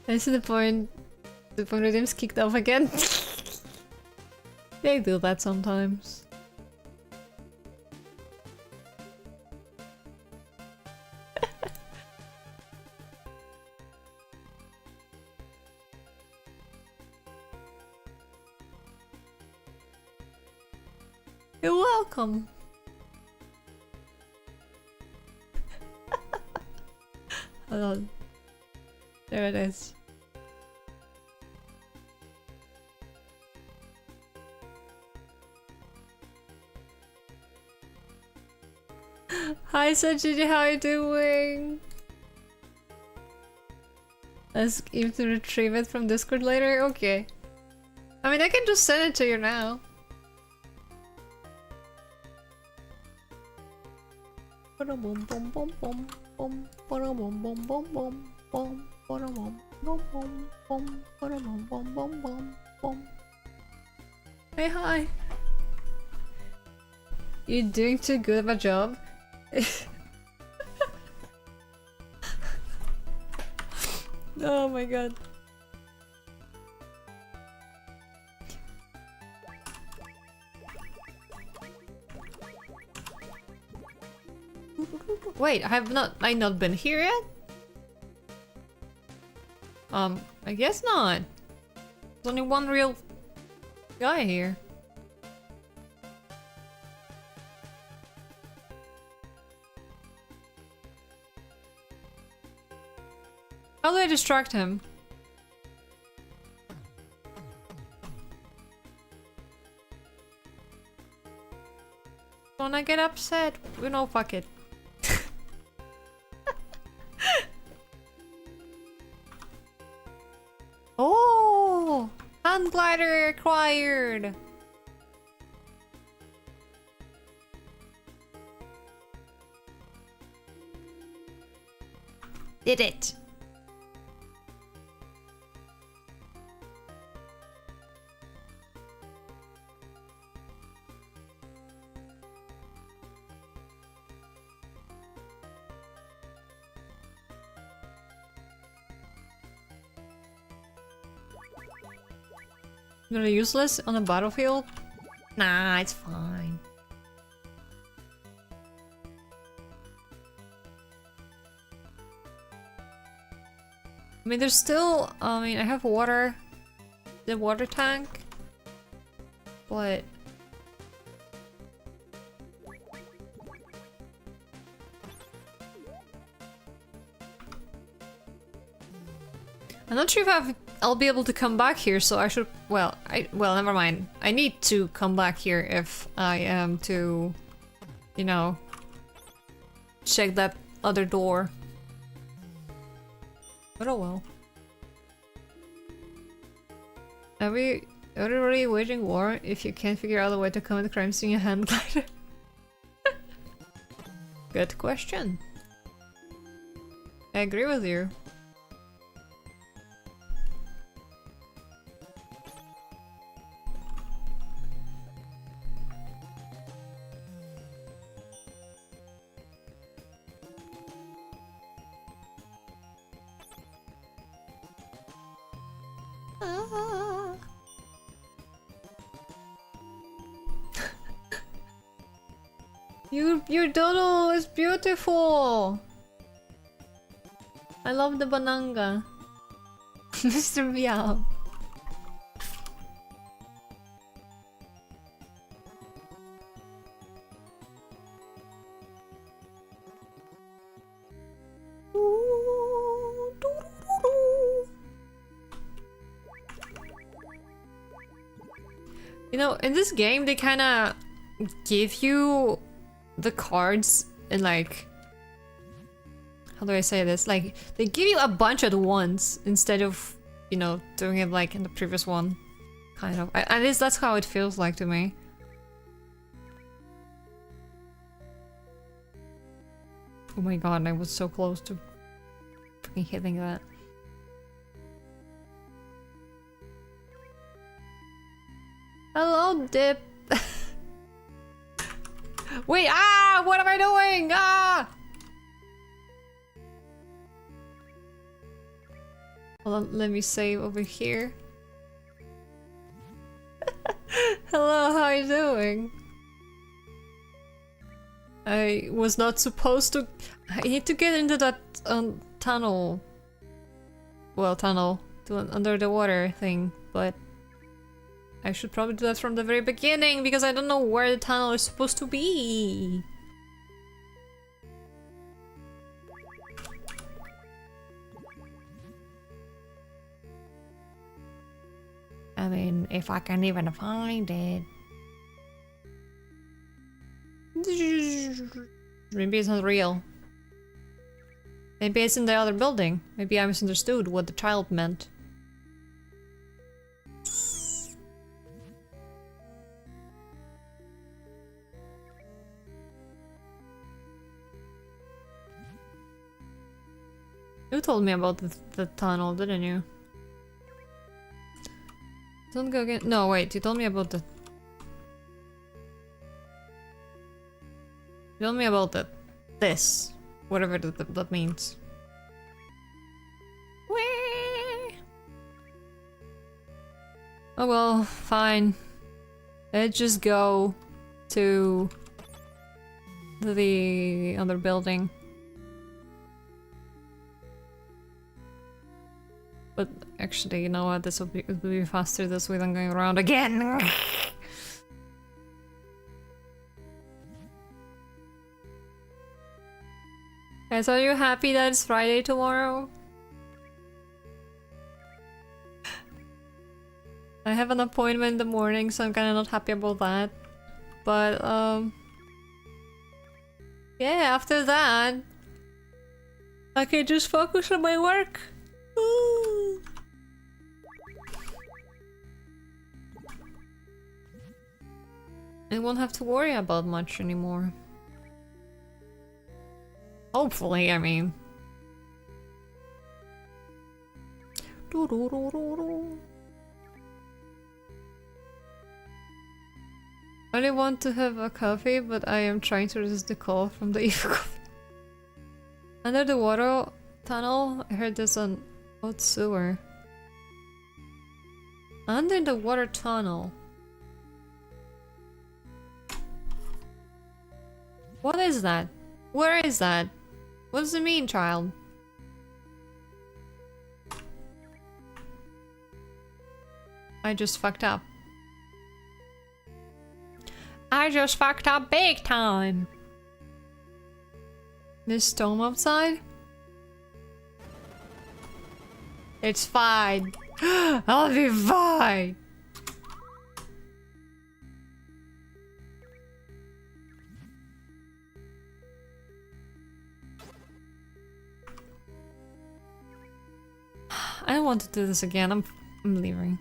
I see the point. The point redeem's kicked off again. They do that sometimes. You're welcome. Hold on. There it is. Hi Sajidi, how are you doing? Ask him to retrieve it from Discord later? Okay. I mean, I can just send it to you now. Hey, hi. You're doing too good of a job. Oh my god. Wait, I not been here yet? I guess not. There's only one real guy here. How do I distract him? Don't I get upset? You know, fuck it. Oh! Hand glider acquired! Did it! Really useless on the battlefield? Nah, it's fine. I mean, there's still, I have water, the water tank, but I'm not sure if I'll be able to come back here, so I should, well, never mind. I need to come back here if I am to, you know, check that other door. But oh well. Are we really waging war if you can't figure out a way to commit crimes in your hand glider? Good question. I agree with you. Your doodle is beautiful. I love the bananga. Mr. Meow. You know, in this game they kinda give you the cards in like, how do I say this? Like, they give you a bunch at once instead of, you know, doing it like in the previous one. Kind of. At least that's how it feels like to me. Oh my god, I was so close to fucking hitting that. Hello, Dip. Wait, what am I doing? Hold on, let me save over here. Hello, how are you doing? I was not supposed to. I need to get into that tunnel. Well, tunnel to an under the water thing, but I should probably do that from the very beginning because I don't know where the tunnel is supposed to be. I mean, if I can even find it. Maybe it's not real. Maybe it's in the other building. Maybe I misunderstood what the child meant. You told me about the tunnel, didn't you? Don't go again. No, wait, you told me about the... You told me about this. Whatever that means. Whee! Oh well, fine. Let's just go to the other building. But actually, you know what? This will be faster this way than going around again. Guys, are you happy that it's Friday tomorrow? I have an appointment in the morning, so I'm kind of not happy about that. But yeah, after that, I can just focus on my work. Ooh. I won't have to worry about much anymore. Hopefully, I mean. I really want to have a coffee, but I am trying to resist the call from the evil coffee. Under the water tunnel, I heard there's an old sewer. Under the water tunnel. What is that? Where is that? What does it mean, child? I just fucked up. I just fucked up big time. There's storm outside? It's fine. I'll be fine. I don't want to do this again. I'm leaving.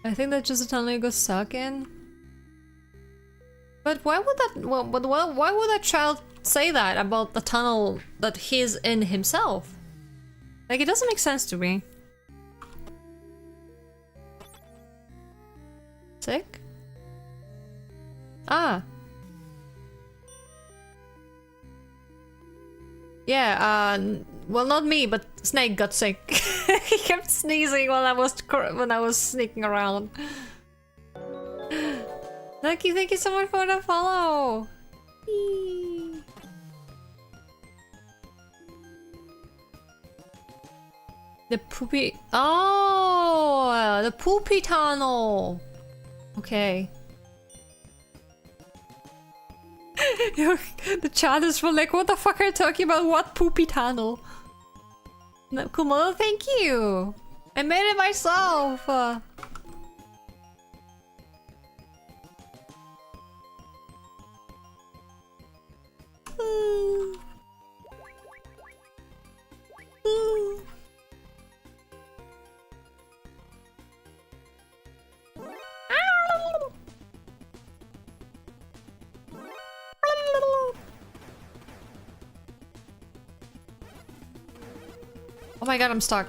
I think that's just a tunnel you got stuck in. But why would that? Why would that child say that about the tunnel that he's in himself? Like, it doesn't make sense to me. Sick? Ah. Yeah, well, not me, but Snake got sick. He kept sneezing when I was sneaking around. Thank you so much for the follow. Eee. The poopy. Oh, the poopy tunnel. Okay. The chat is for like, what the fuck are you talking about? What poopy tunnel? No, Kumo, thank you. I made it myself. Oh my god, I'm stuck.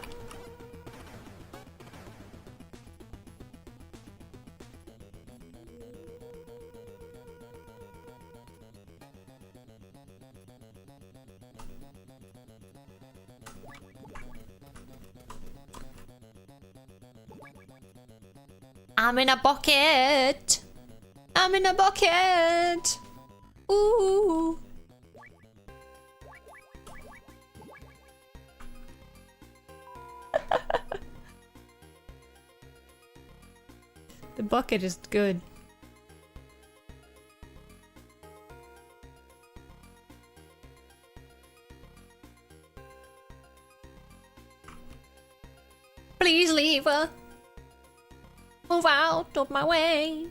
I'm in a bucket. I'm in a bucket. Ooh. The bucket is good. Please leave her. Move out of my way.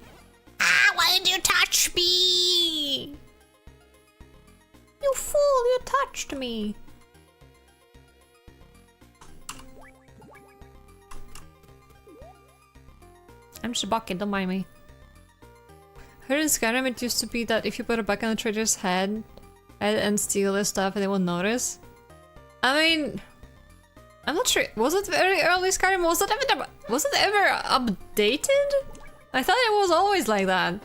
Ah, why did you touch me? You fool, you touched me. I'm just a bucket, don't mind me. Heard in Skyrim it used to be that if you put a bucket on the trader's head and steal his stuff and they won't notice. I mean, I'm not sure. Was it very early Skyrim? Was it ever updated? I thought it was always like that.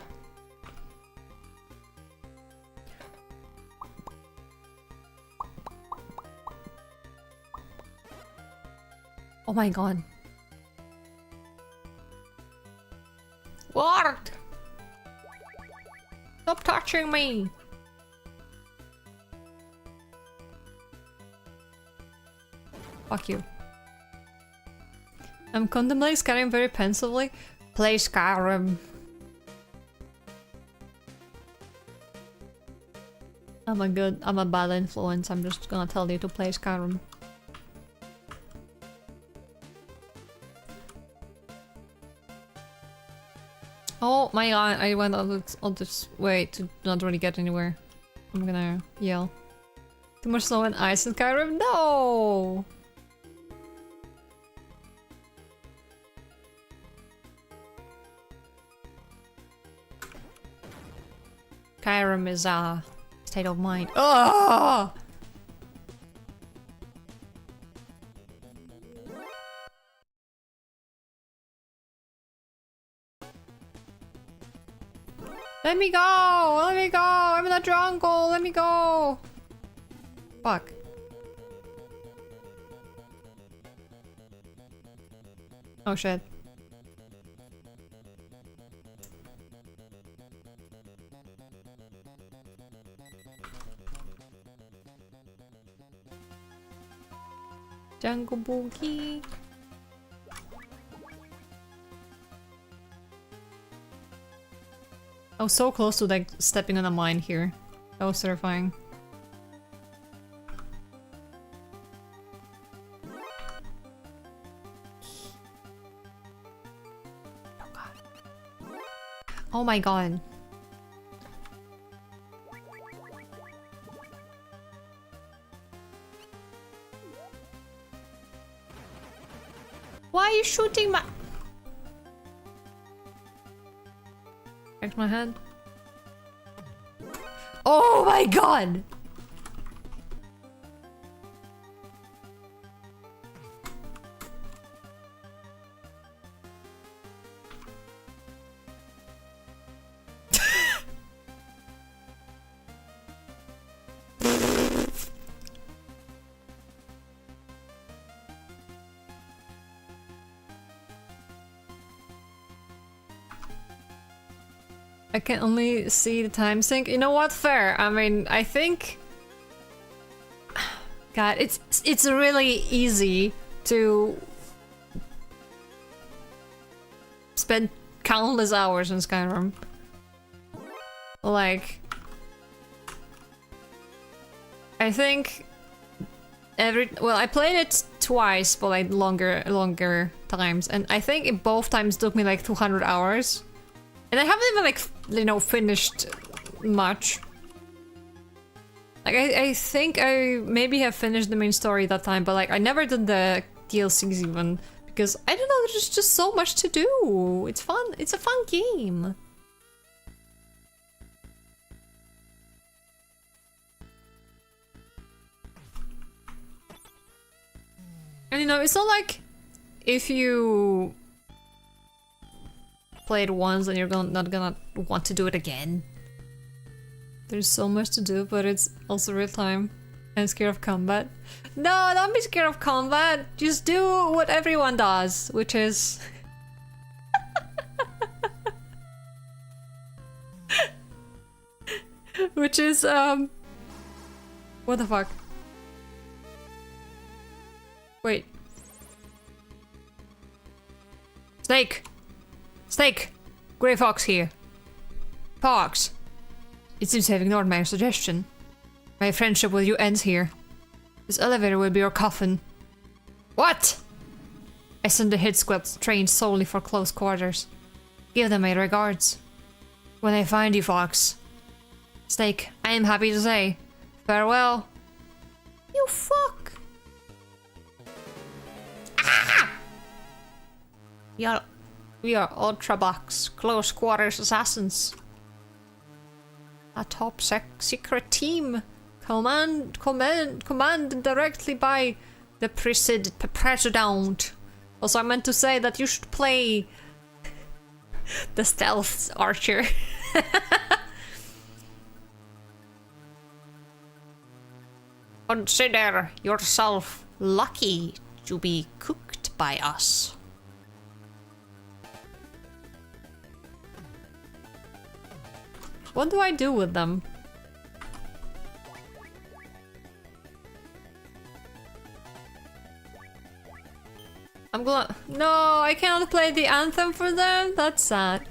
Oh my god. What? Stop touching me! Fuck you. I'm contemplating Skyrim very pensively. Play Skyrim. I'm a bad influence. I'm just gonna tell you to play Skyrim. Oh my god, I went all this way to not really get anywhere. I'm gonna yell. Too much snow and ice in Skyrim? No! Skyrim is a state of mind. Oh! Let me go! Let me go! I'm in the jungle! Let me go! Fuck. Oh shit. Jungle Boogie. I was so close to like stepping on a mine here. That was terrifying. Oh god. Oh my god. Why are you shooting my... my head. Oh my god! I can only see the time sync. You know what? Fair. I mean, I think... God, it's really easy to spend countless hours in Skyrim. Like... I think... Well, I played it twice, but like longer times. And I think it both times took me like 200 hours. And I haven't even, like, you know, finished much. Like, I think I maybe have finished the main story that time, but, like, I never did the DLCs even. Because, I don't know, there's just so much to do. It's fun. It's a fun game. And, you know, it's not like if you... play it once and you're not gonna want to do it again. There's so much to do, but it's also real time. And scared of combat. No, don't be scared of combat. Just do what everyone does, which is... which is, what the fuck? Wait. Snake! Snake! Grey Fox here. Fox! It seems to have ignored my suggestion. My friendship with you ends here. This elevator will be your coffin. What? I sent the hit squad trained solely for close quarters. Give them my regards. When I find you, Fox. Snake, I am happy to say, farewell. You fuck! Ah! We are Ultra Box, close quarters assassins. A top secret team, commanded directly by the president. Also, I meant to say that you should play the stealth archer. Consider yourself lucky to be cooked by us. What do I do with them? I'm gonna... No, I cannot play the anthem for them? That's sad.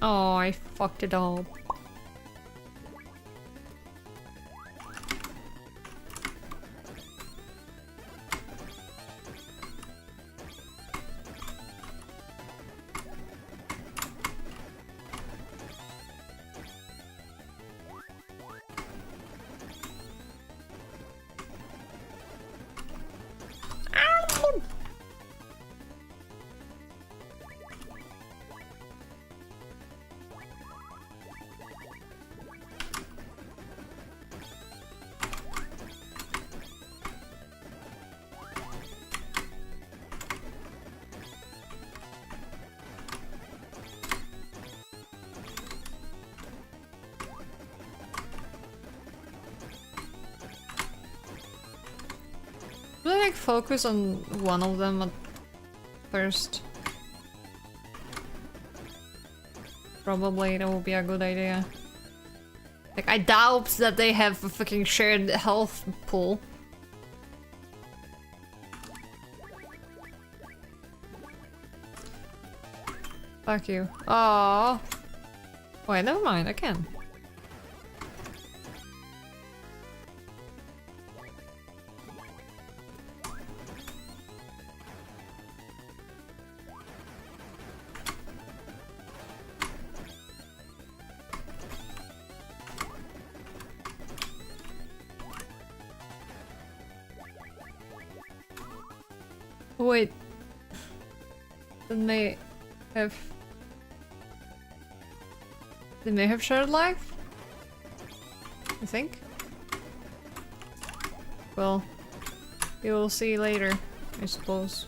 Oh, I fucked it all. Should I like focus on one of them at first? Probably that would be a good idea. Like, I doubt that they have a fucking shared health pool. Fuck you. Oh. Wait, never mind, I can. Wait. They may have... They may have shared life? I think? Well, you will see later, I suppose.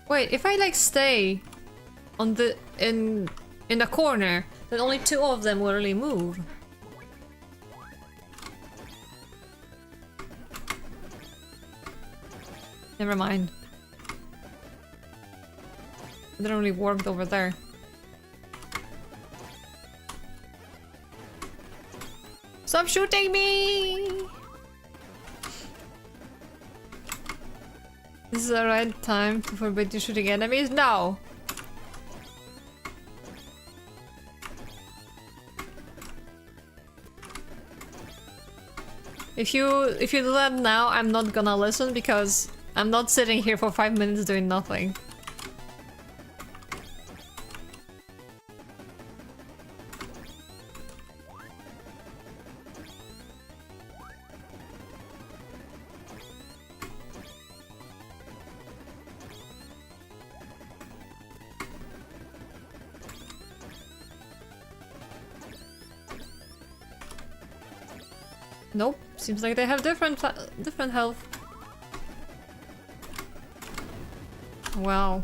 Wait, if I like stay on the in a corner, then only two of them will really move. Never mind. It didn't really work over there. Stop shooting me! This is the right time to forbid you shooting enemies? No! If you do that now, I'm not gonna listen because I'm not sitting here for 5 minutes doing nothing. Nope, seems like they have different health. Wow.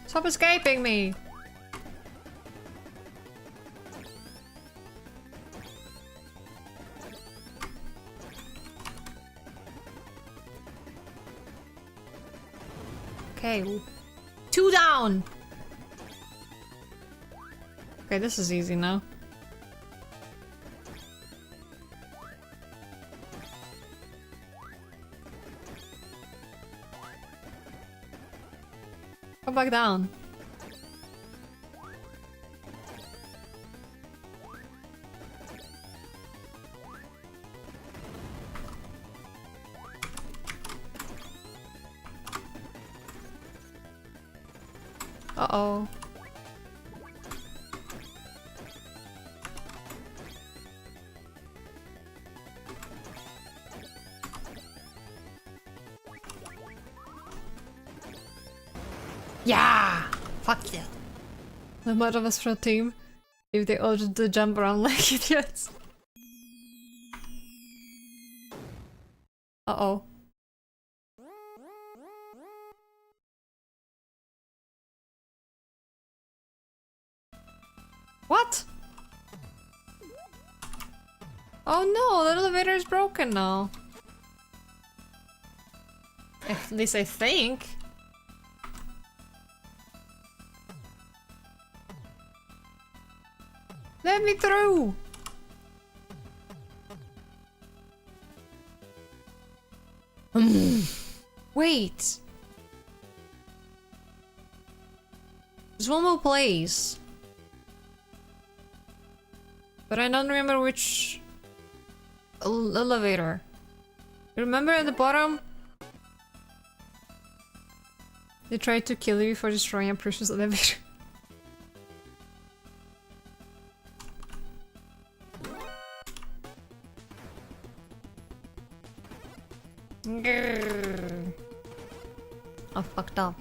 Stop escaping me! Okay, 2 down! Okay, this is easy now. Go back down. Uh-oh. Yeah! Fuck you. The much of us for a team if they all just do jump around like idiots. Uh-oh. What? Oh no, the elevator is broken now. At least I think. Let me through! Wait! There's one more place. But I don't remember which elevator. Remember at the bottom? They tried to kill you for destroying a precious elevator. I fucked up.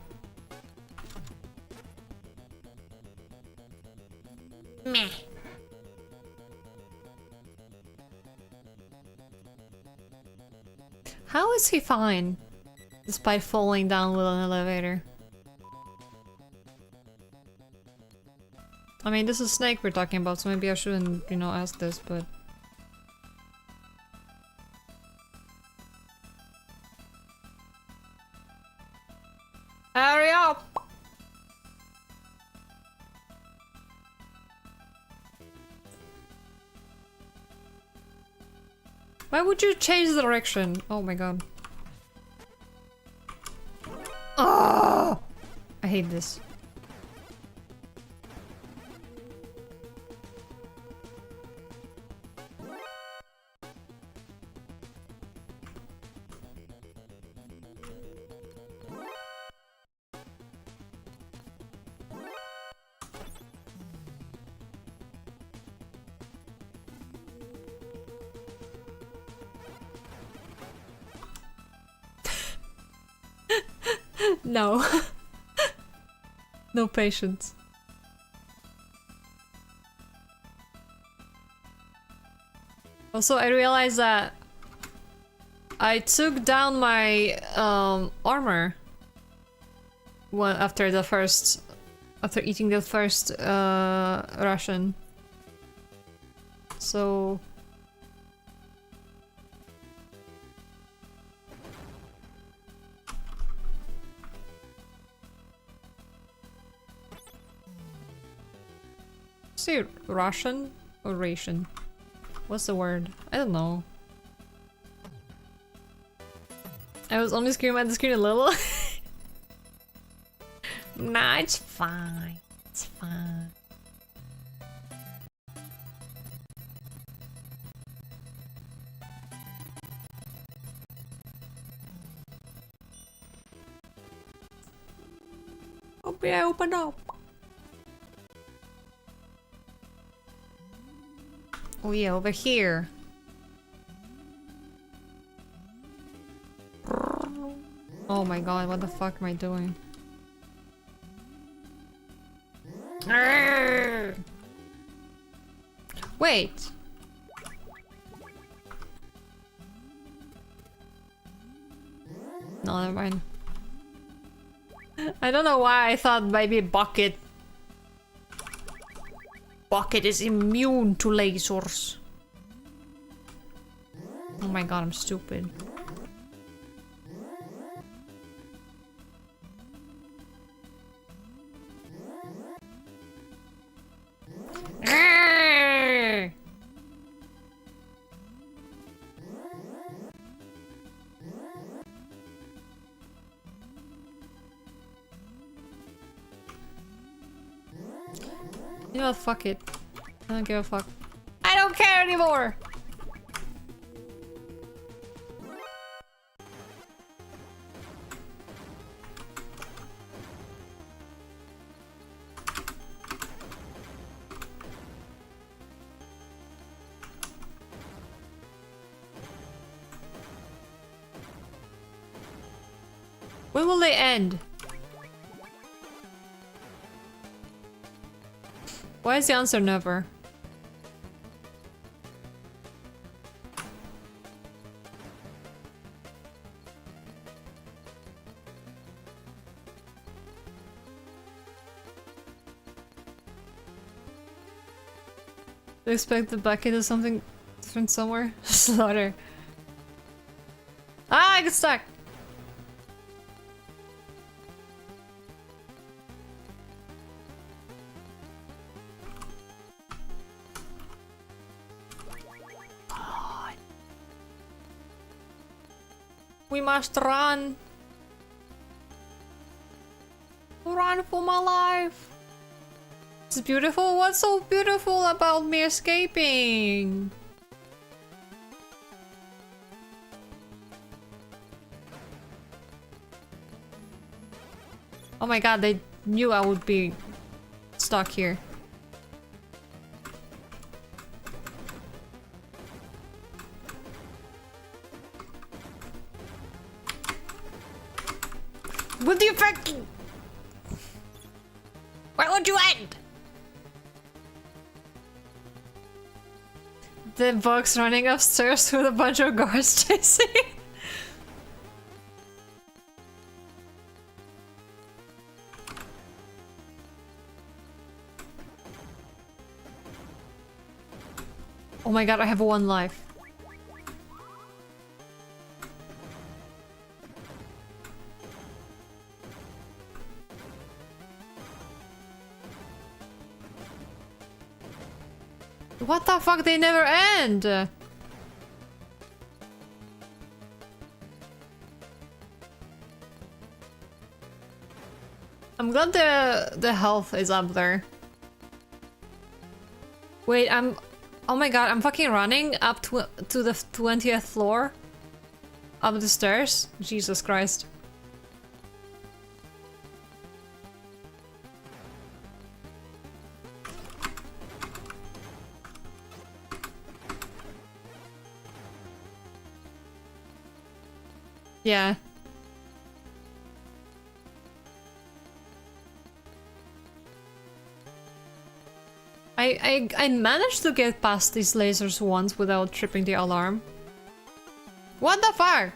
Meh. How is he fine? Despite falling down with an elevator. I mean, this is Snake we're talking about, so maybe I shouldn't, you know, ask this, but... Hurry up! Why would you change the direction? Oh my god. Oh! I hate this. No. No patience. Also, I realized that I took down my armor after eating the first ration. So say ration or ration? What's the word? I don't know. I was only screaming at the screen a little. Nah, it's fine. It's fine. Open up. Oh yeah, over here. Oh my god, what the fuck am I doing? Wait. No, never mind. I don't know why I thought maybe Bucket is immune to lasers. Oh my god, I'm stupid. You know what, fuck it. I don't give a fuck. I don't care anymore! When will they end? Why is the answer never? Do you expect the bucket or something different somewhere? Slaughter. Ah, I get stuck! We must run. Run for my life. It's beautiful. What's so beautiful about me escaping? Oh my god, they knew I would be stuck here. Will you fucking... Why won't you end? The box running upstairs with a bunch of guards chasing. Oh my god, I have one life. What the fuck? They never end! I'm glad the health is up there. Wait, oh my god, I'm fucking running up to the 20th floor? Up the stairs? Jesus Christ. Yeah. I managed to get past these lasers once without tripping the alarm. What the fuck?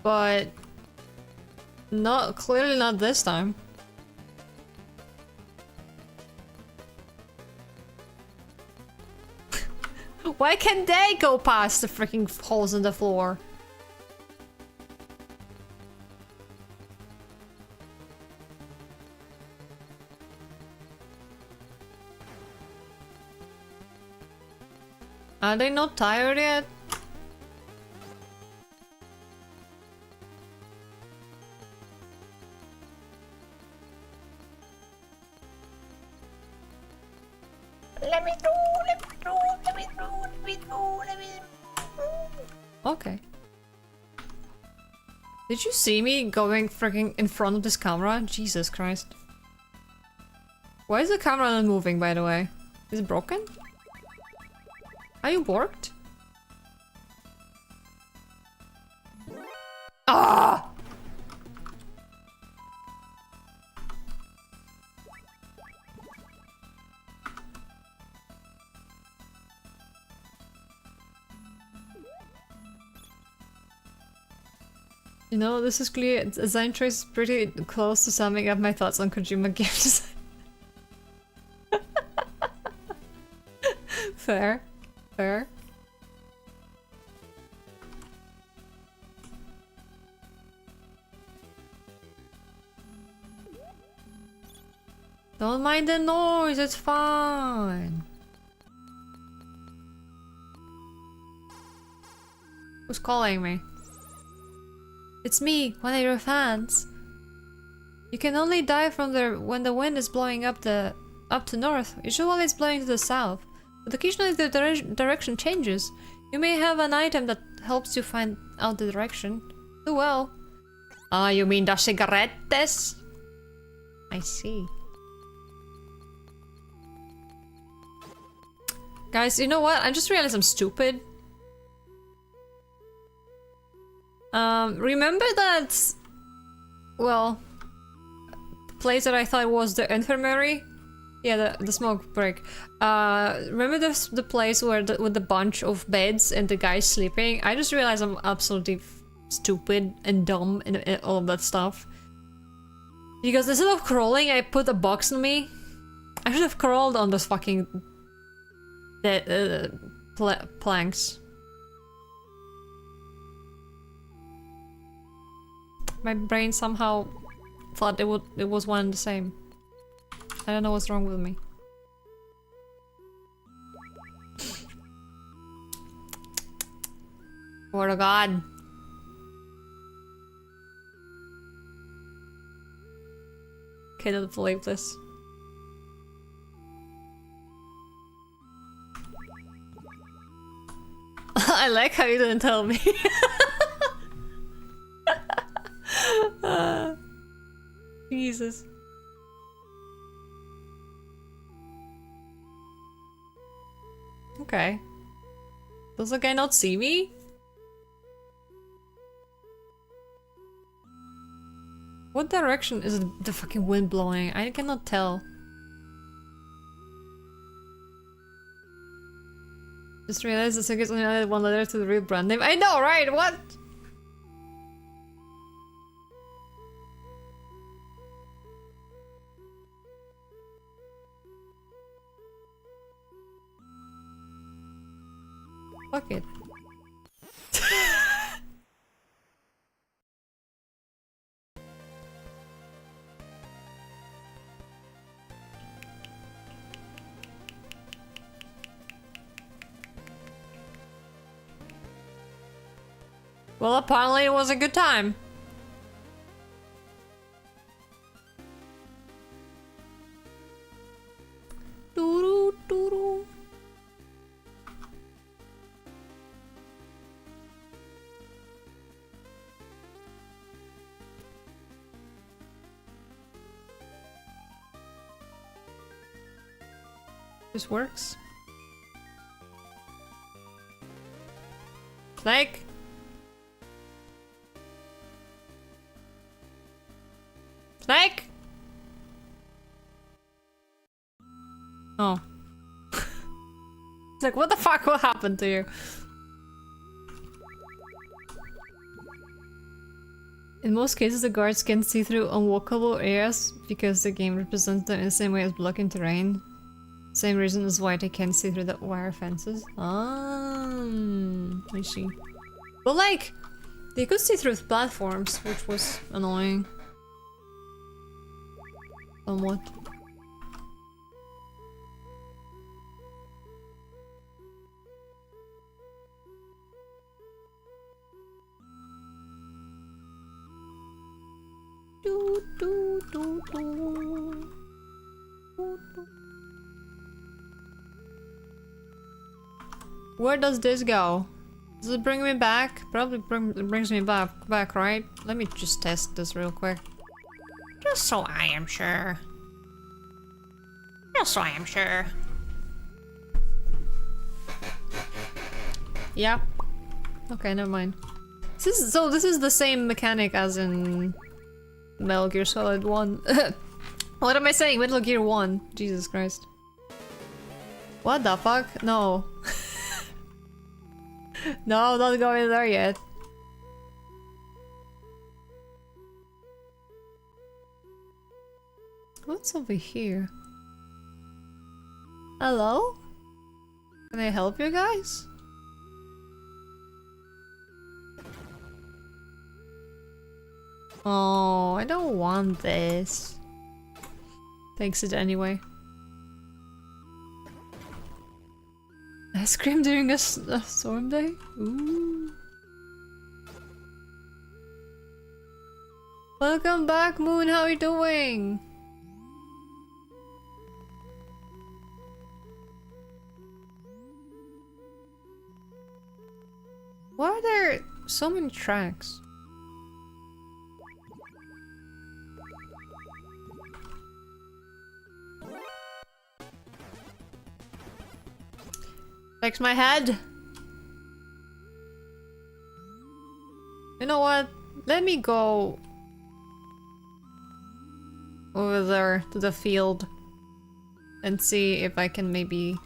But not clearly not this time. Why can't they go past the freaking holes in the floor? Are they not tired yet? Let me through, let me through, let me through, let me through, let me through. Okay. Did you see me going freaking in front of this camera? Jesus Christ. Why is the camera not moving, by the way? Is it broken? Are you borked? Ah! You know, this is clear. Design choice is pretty close to summing up my thoughts on consumer game design. Fair. Fair. Don't mind the noise, it's fine. Who's calling me? It's me, one of your fans. You can only dive from when the wind is blowing up to north. Usually it's blowing to the south, but occasionally the direction changes. You may have an item that helps you find out the direction. Do well. Ah, you mean the cigarettes? I see. Guys, you know what? I just realized I'm stupid. Remember that... Well... place that I thought was the infirmary? Yeah, the smoke break. Remember the place where with the bunch of beds and the guy sleeping? I just realized I'm absolutely stupid and dumb and all of that stuff. Because instead of crawling, I put a box on me. I should have crawled on those fucking... planks. My brain somehow thought it was one and the same. I don't know what's wrong with me. Word of God. Cannot believe this. I like how you didn't tell me. Jesus. Okay. Does the guy not see me? What direction is the fucking wind blowing? I cannot tell. Just realized the circuit's only added one letter to the real brand name. I know, right? What? Fuck it. Well, apparently it was a good time. This works. Snake! Snake! Oh. It's like, what the fuck will happen to you? In most cases, the guards can see through unwalkable areas because the game represents them in the same way as blocking terrain. Same reason as why they can't see through the wire fences. I see. But like, they could see through platforms, which was annoying. Somewhat. Do, do, do, do. Do, do. Where does this go? Does it bring me back? Probably brings me back, right? Let me just test this real quick. Just so I am sure. Just so I am sure. Yeah. Okay, never mind. This is the same mechanic as in Metal Gear Solid 1. What am I saying? Metal Gear 1. Jesus Christ. What the fuck? No. No, not going there yet. What's over here? Hello? Can I help you guys? Oh, I don't want this. Takes it anyway. Ice cream during a storm day? Ooh. Welcome back, Moon. How are you doing? Why are there so many tracks? Fix my head. You know what? Let me go over there to the field and see if I can maybe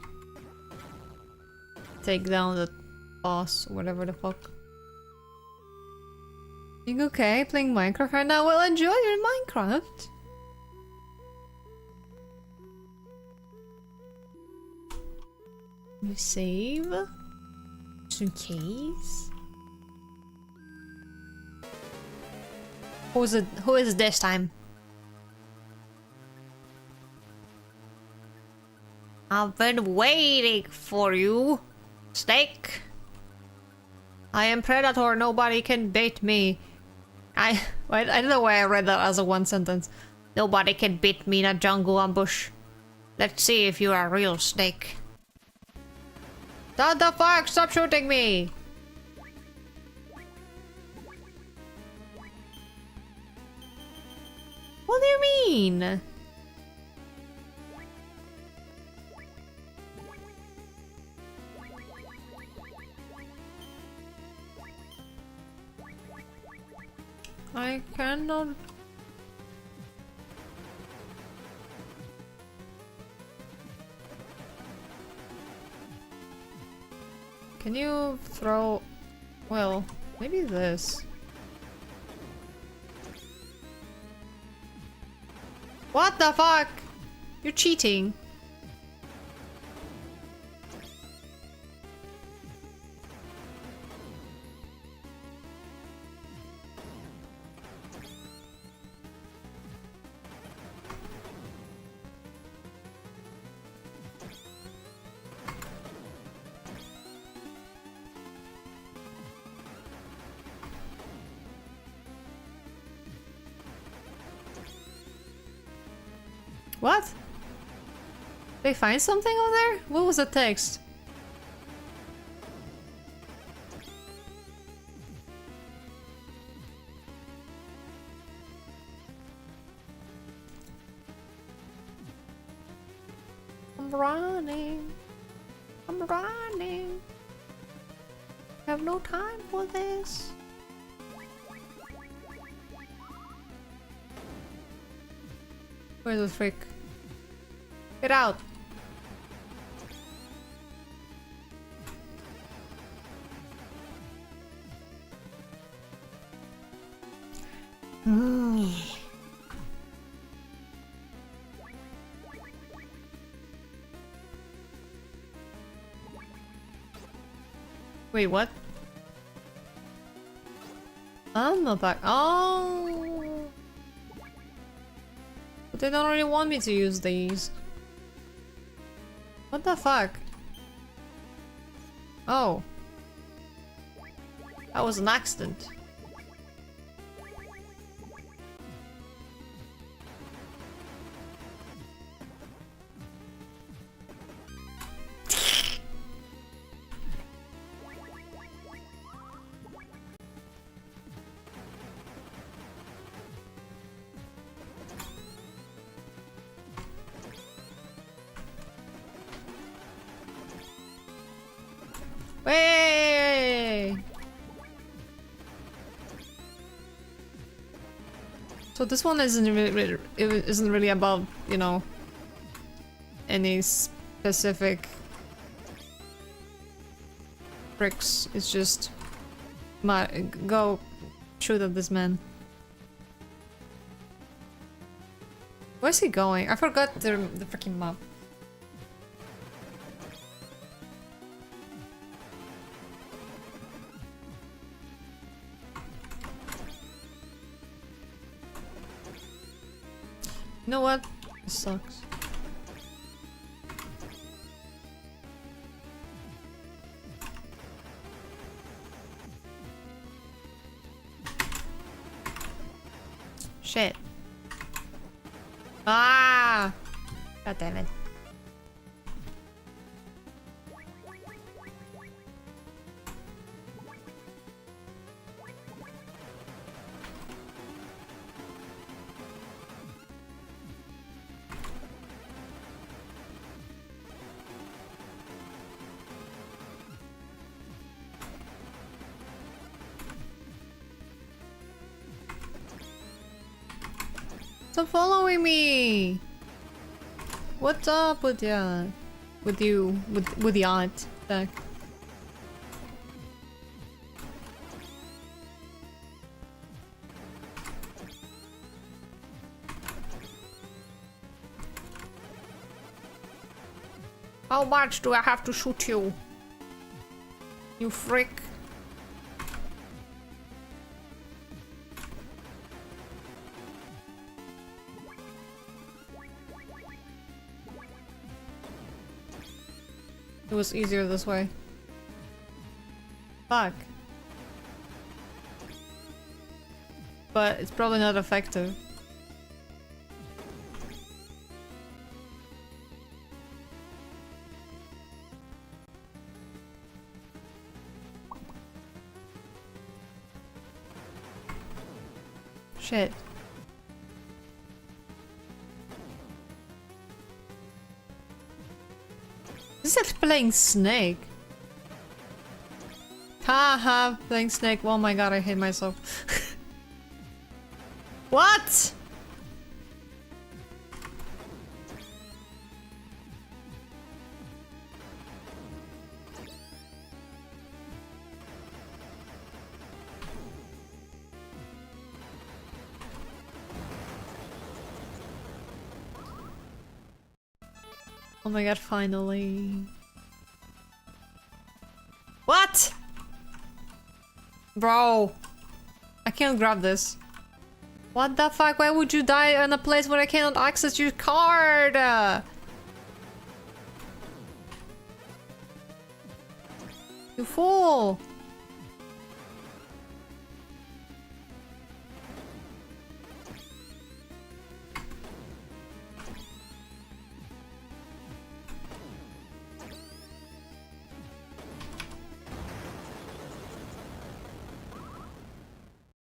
take down the boss or whatever the fuck. You okay playing Minecraft right now? Well, enjoy your Minecraft. You save? Just in case? Who is it? Who is it this time? I've been waiting for you, Snake. I am Predator, nobody can beat me. I don't know why I read that as a one sentence. Nobody can beat me in a jungle ambush. Let's see if you are a real snake. What the fuck? Stop shooting me! What do you mean? I cannot... Can you throw... Well, maybe this. What the fuck? You're cheating. What? They find something on there? What was the text? running. I'm running. I have no time for this. Where's the frick? Get out! Wait, what? I'm not back. Oh! But they don't really want me to use these. What the fuck? Oh. That was an accident. Way! So this one isn't really about, you know, any specific bricks. It's just go shoot at this man. Where's he going? I forgot the freaking map. You know what? This sucks. Shit. Ah! God damn it. Stop following me! What's up with ya? With you? With the aunt? Back. How much do I have to shoot you? You freak. It was easier this way. Fuck. But it's probably not effective. Shit. This is playing Snake. Haha, playing Snake. Oh my god, I hate myself. What? Oh my god, finally. What? Bro. I can't grab this. What the fuck? Why would you die in a place where I cannot access your card? You fool.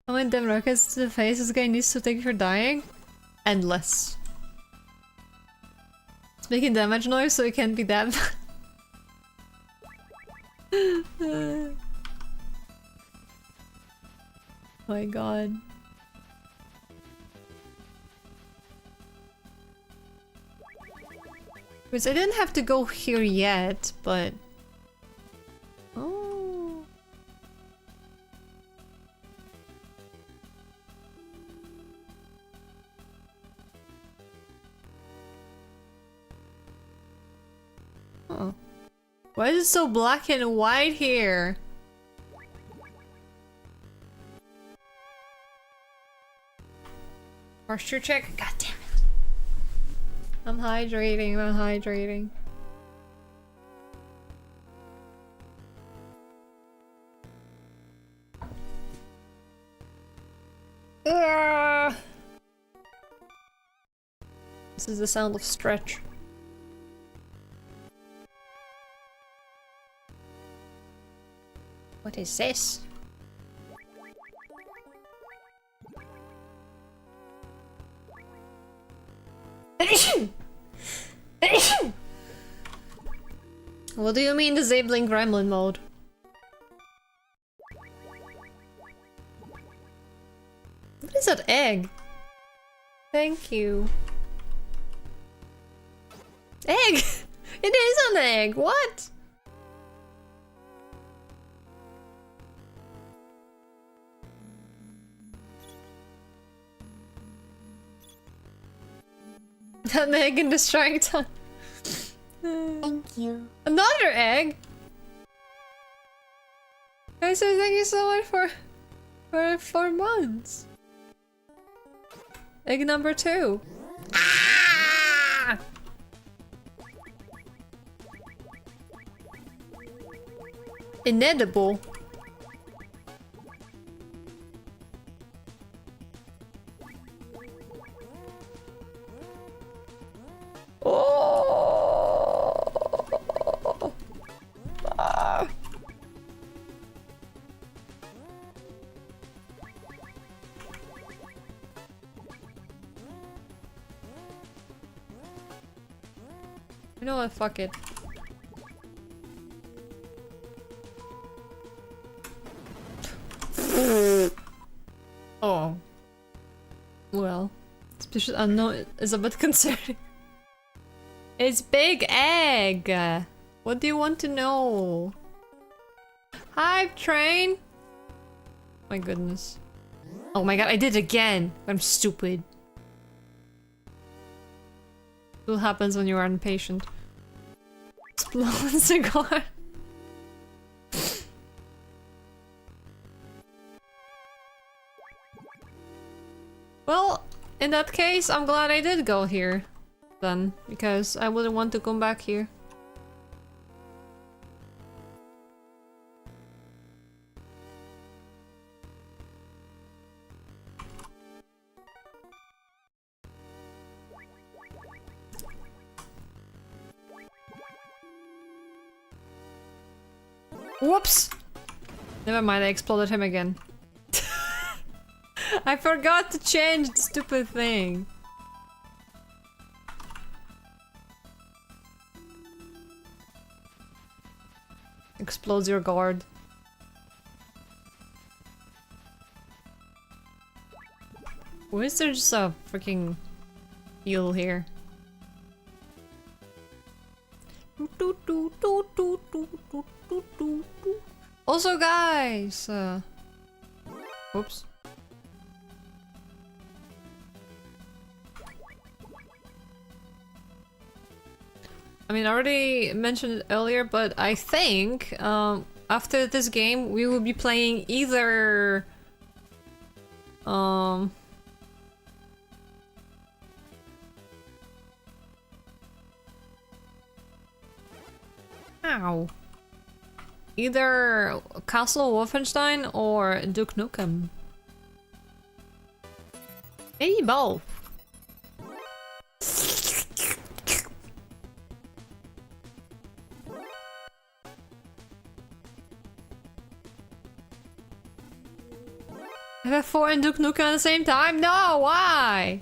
How many damn rockets to the face this guy needs to take for dying? Endless. making damage noise, so it can't be that bad. My god. Because I didn't have to go here yet, but... Oh... Oh. Why is it so black and white here? Posture check? God damn it. I'm hydrating, I'm hydrating. Ugh. This is the sound of stretch. What is this? What do you mean disabling gremlin mode? What is that egg? Thank you. Egg! It is an egg! What? An egg in the strike time. Thank you. Another egg? Guys, so thank you so much for 4 months. Egg number 2. Ah! Inedible. Oh. Ah. You know what? Fuck it. Oh. Well. Suspicious unknown is a bit concerning. It's Big Egg! What do you want to know? Hi, train! My goodness. Oh my god, I did it again! I'm stupid. What happens when you are impatient? Explode cigar. Well, in that case, I'm glad I did go here. Then, because I wouldn't want to come back here. Whoops! Never mind, I exploded him again. I forgot to change the stupid thing. Explodes your guard. Why is there just a freaking eel here? Also, guys, oops. I mean, I already mentioned it earlier, but I think after this game we will be playing either ow. Either Castle Wolfenstein or Duke Nukem. Maybe both. FF4 and Duke Nukem at the same time? No, why?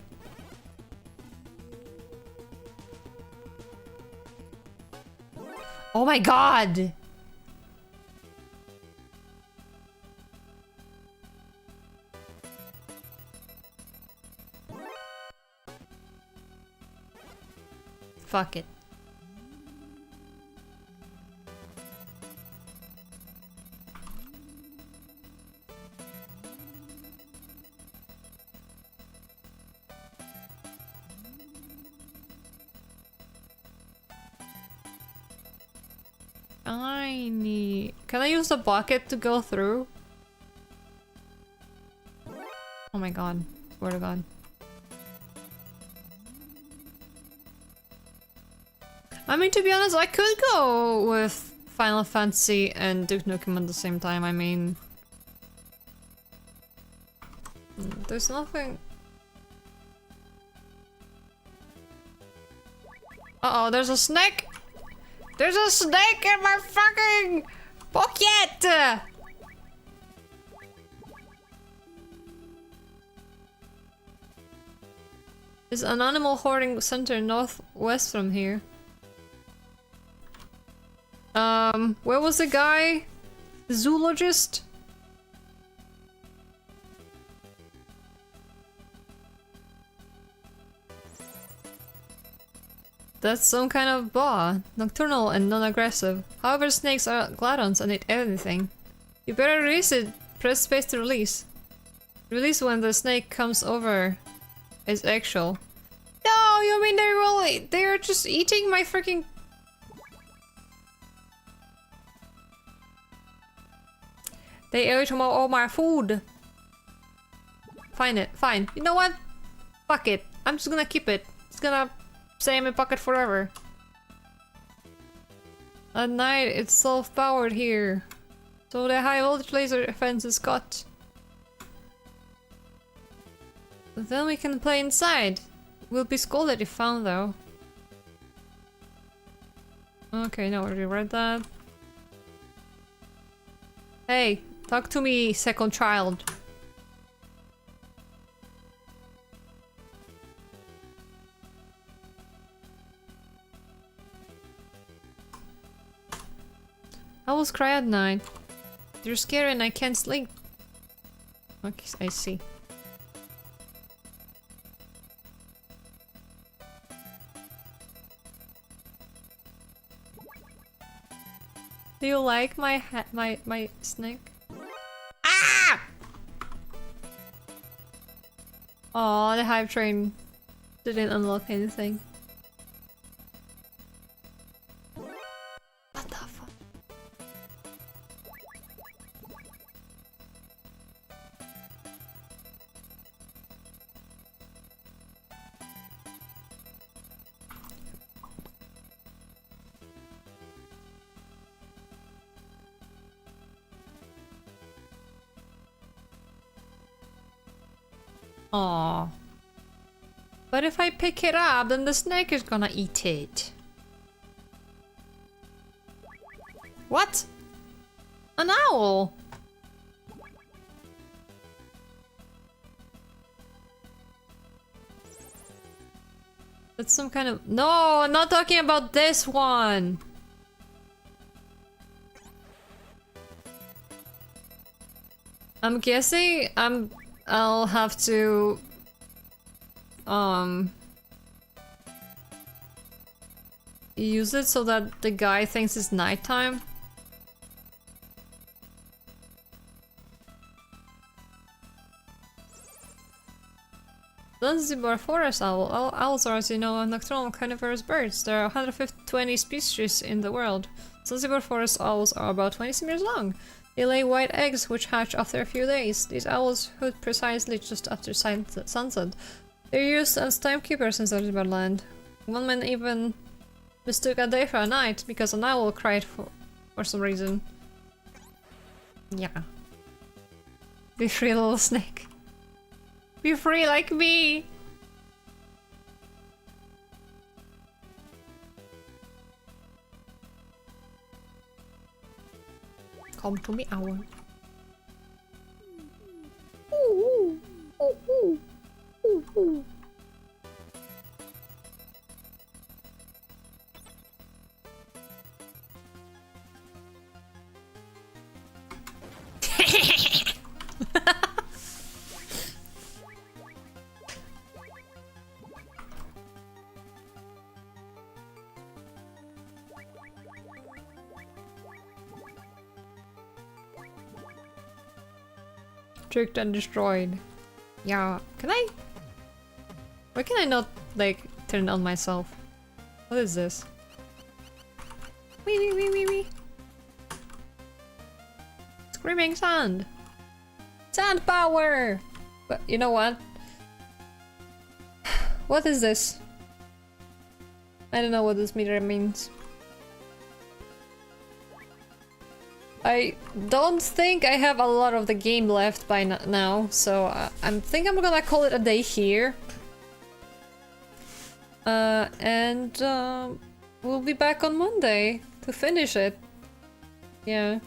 Oh my god! Fuck it. Can I use the bucket to go through? Oh my god. Swear to god. I mean, to be honest, I could go with Final Fantasy and Duke Nukem at the same time. I mean... There's nothing... Uh-oh, there's a snake! There's a snake in my fucking pocket! There's an animal hoarding center northwest from here. Where was the guy? The zoologist? That's some kind of boa. Nocturnal and non-aggressive. However, snakes are gluttons and eat anything. You better release it. Press space to release. Release when the snake comes over. It's actual. No, you mean they're just eating my freaking... They ate all my food. Fine. You know what? Fuck it. I'm just gonna keep it. It's gonna stay in my pocket forever. At night, it's self-powered here. So the high voltage laser fence is cut. Then we can play inside. We'll be scolded if found though. Okay, now we read that. Hey, talk to me, second child. Owls cry at night. They're scary and I can't sleep. Okay, I see. Do you like my my snake? Ah! Oh, the hype train didn't unlock anything. What the fuck? Aww. But if I pick it up, then the snake is gonna eat it. What? An owl? That's some kind of... No, I'm not talking about this one! I'm guessing I'll have to use it so that the guy thinks it's nighttime. Zanzibar forest owl. Owls are, as you know, nocturnal carnivorous birds. There are 120 species in the world. Zanzibar forest owls are about 20 centimeters long. They lay white eggs which hatch after a few days. These owls hoot precisely just after sunset. They're used as timekeepers in Zanzibar land. One man even mistook a day for a night because an owl cried for some reason. Yeah. Be free, little snake. Be free like me! Come to me, owl. Ooh, ooh, ooh, ooh, ooh. Tricked and destroyed. Yeah, can I? Why can I not, like, turn it on myself? What is this? Wee wee wee wee wee. Screaming sand! Sand power! But you know what? What is this? I don't know what this meter means. I don't think I have a lot of the game left by now, so I think I'm gonna call it a day here. We'll be back on Monday to finish it. Yeah.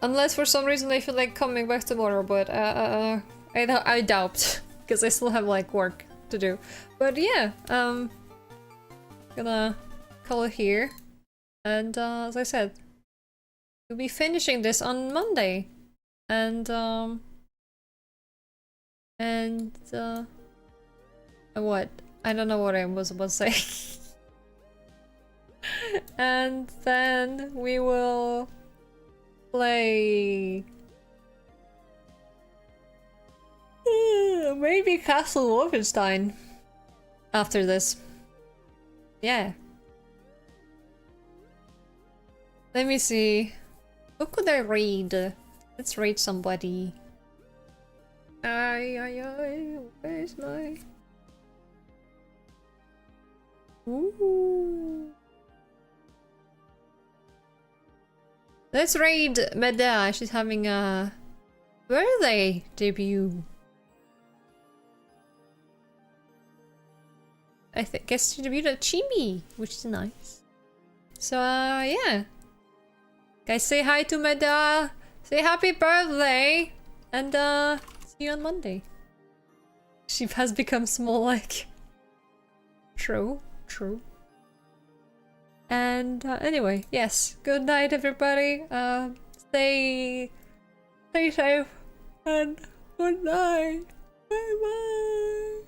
Unless for some reason I feel like coming back tomorrow, but I doubt, because I still have like work to do. But yeah, gonna call it here. And as I said, we'll be finishing this on Monday. And what? I don't know what I was about to say. And then we will play maybe Castle Wolfenstein after this. Yeah. Let me see. Who could I read? Let's read somebody. Where's my... Ooh. Let's raid Meda. She's having a birthday debut. I guess she debuted at Chibi, which is nice. So yeah. Guys, say hi to Meda. Say happy birthday. And see you on Monday. She has become small like. True. True. And anyway, yes. Good night, everybody. Stay safe and good night. Bye bye.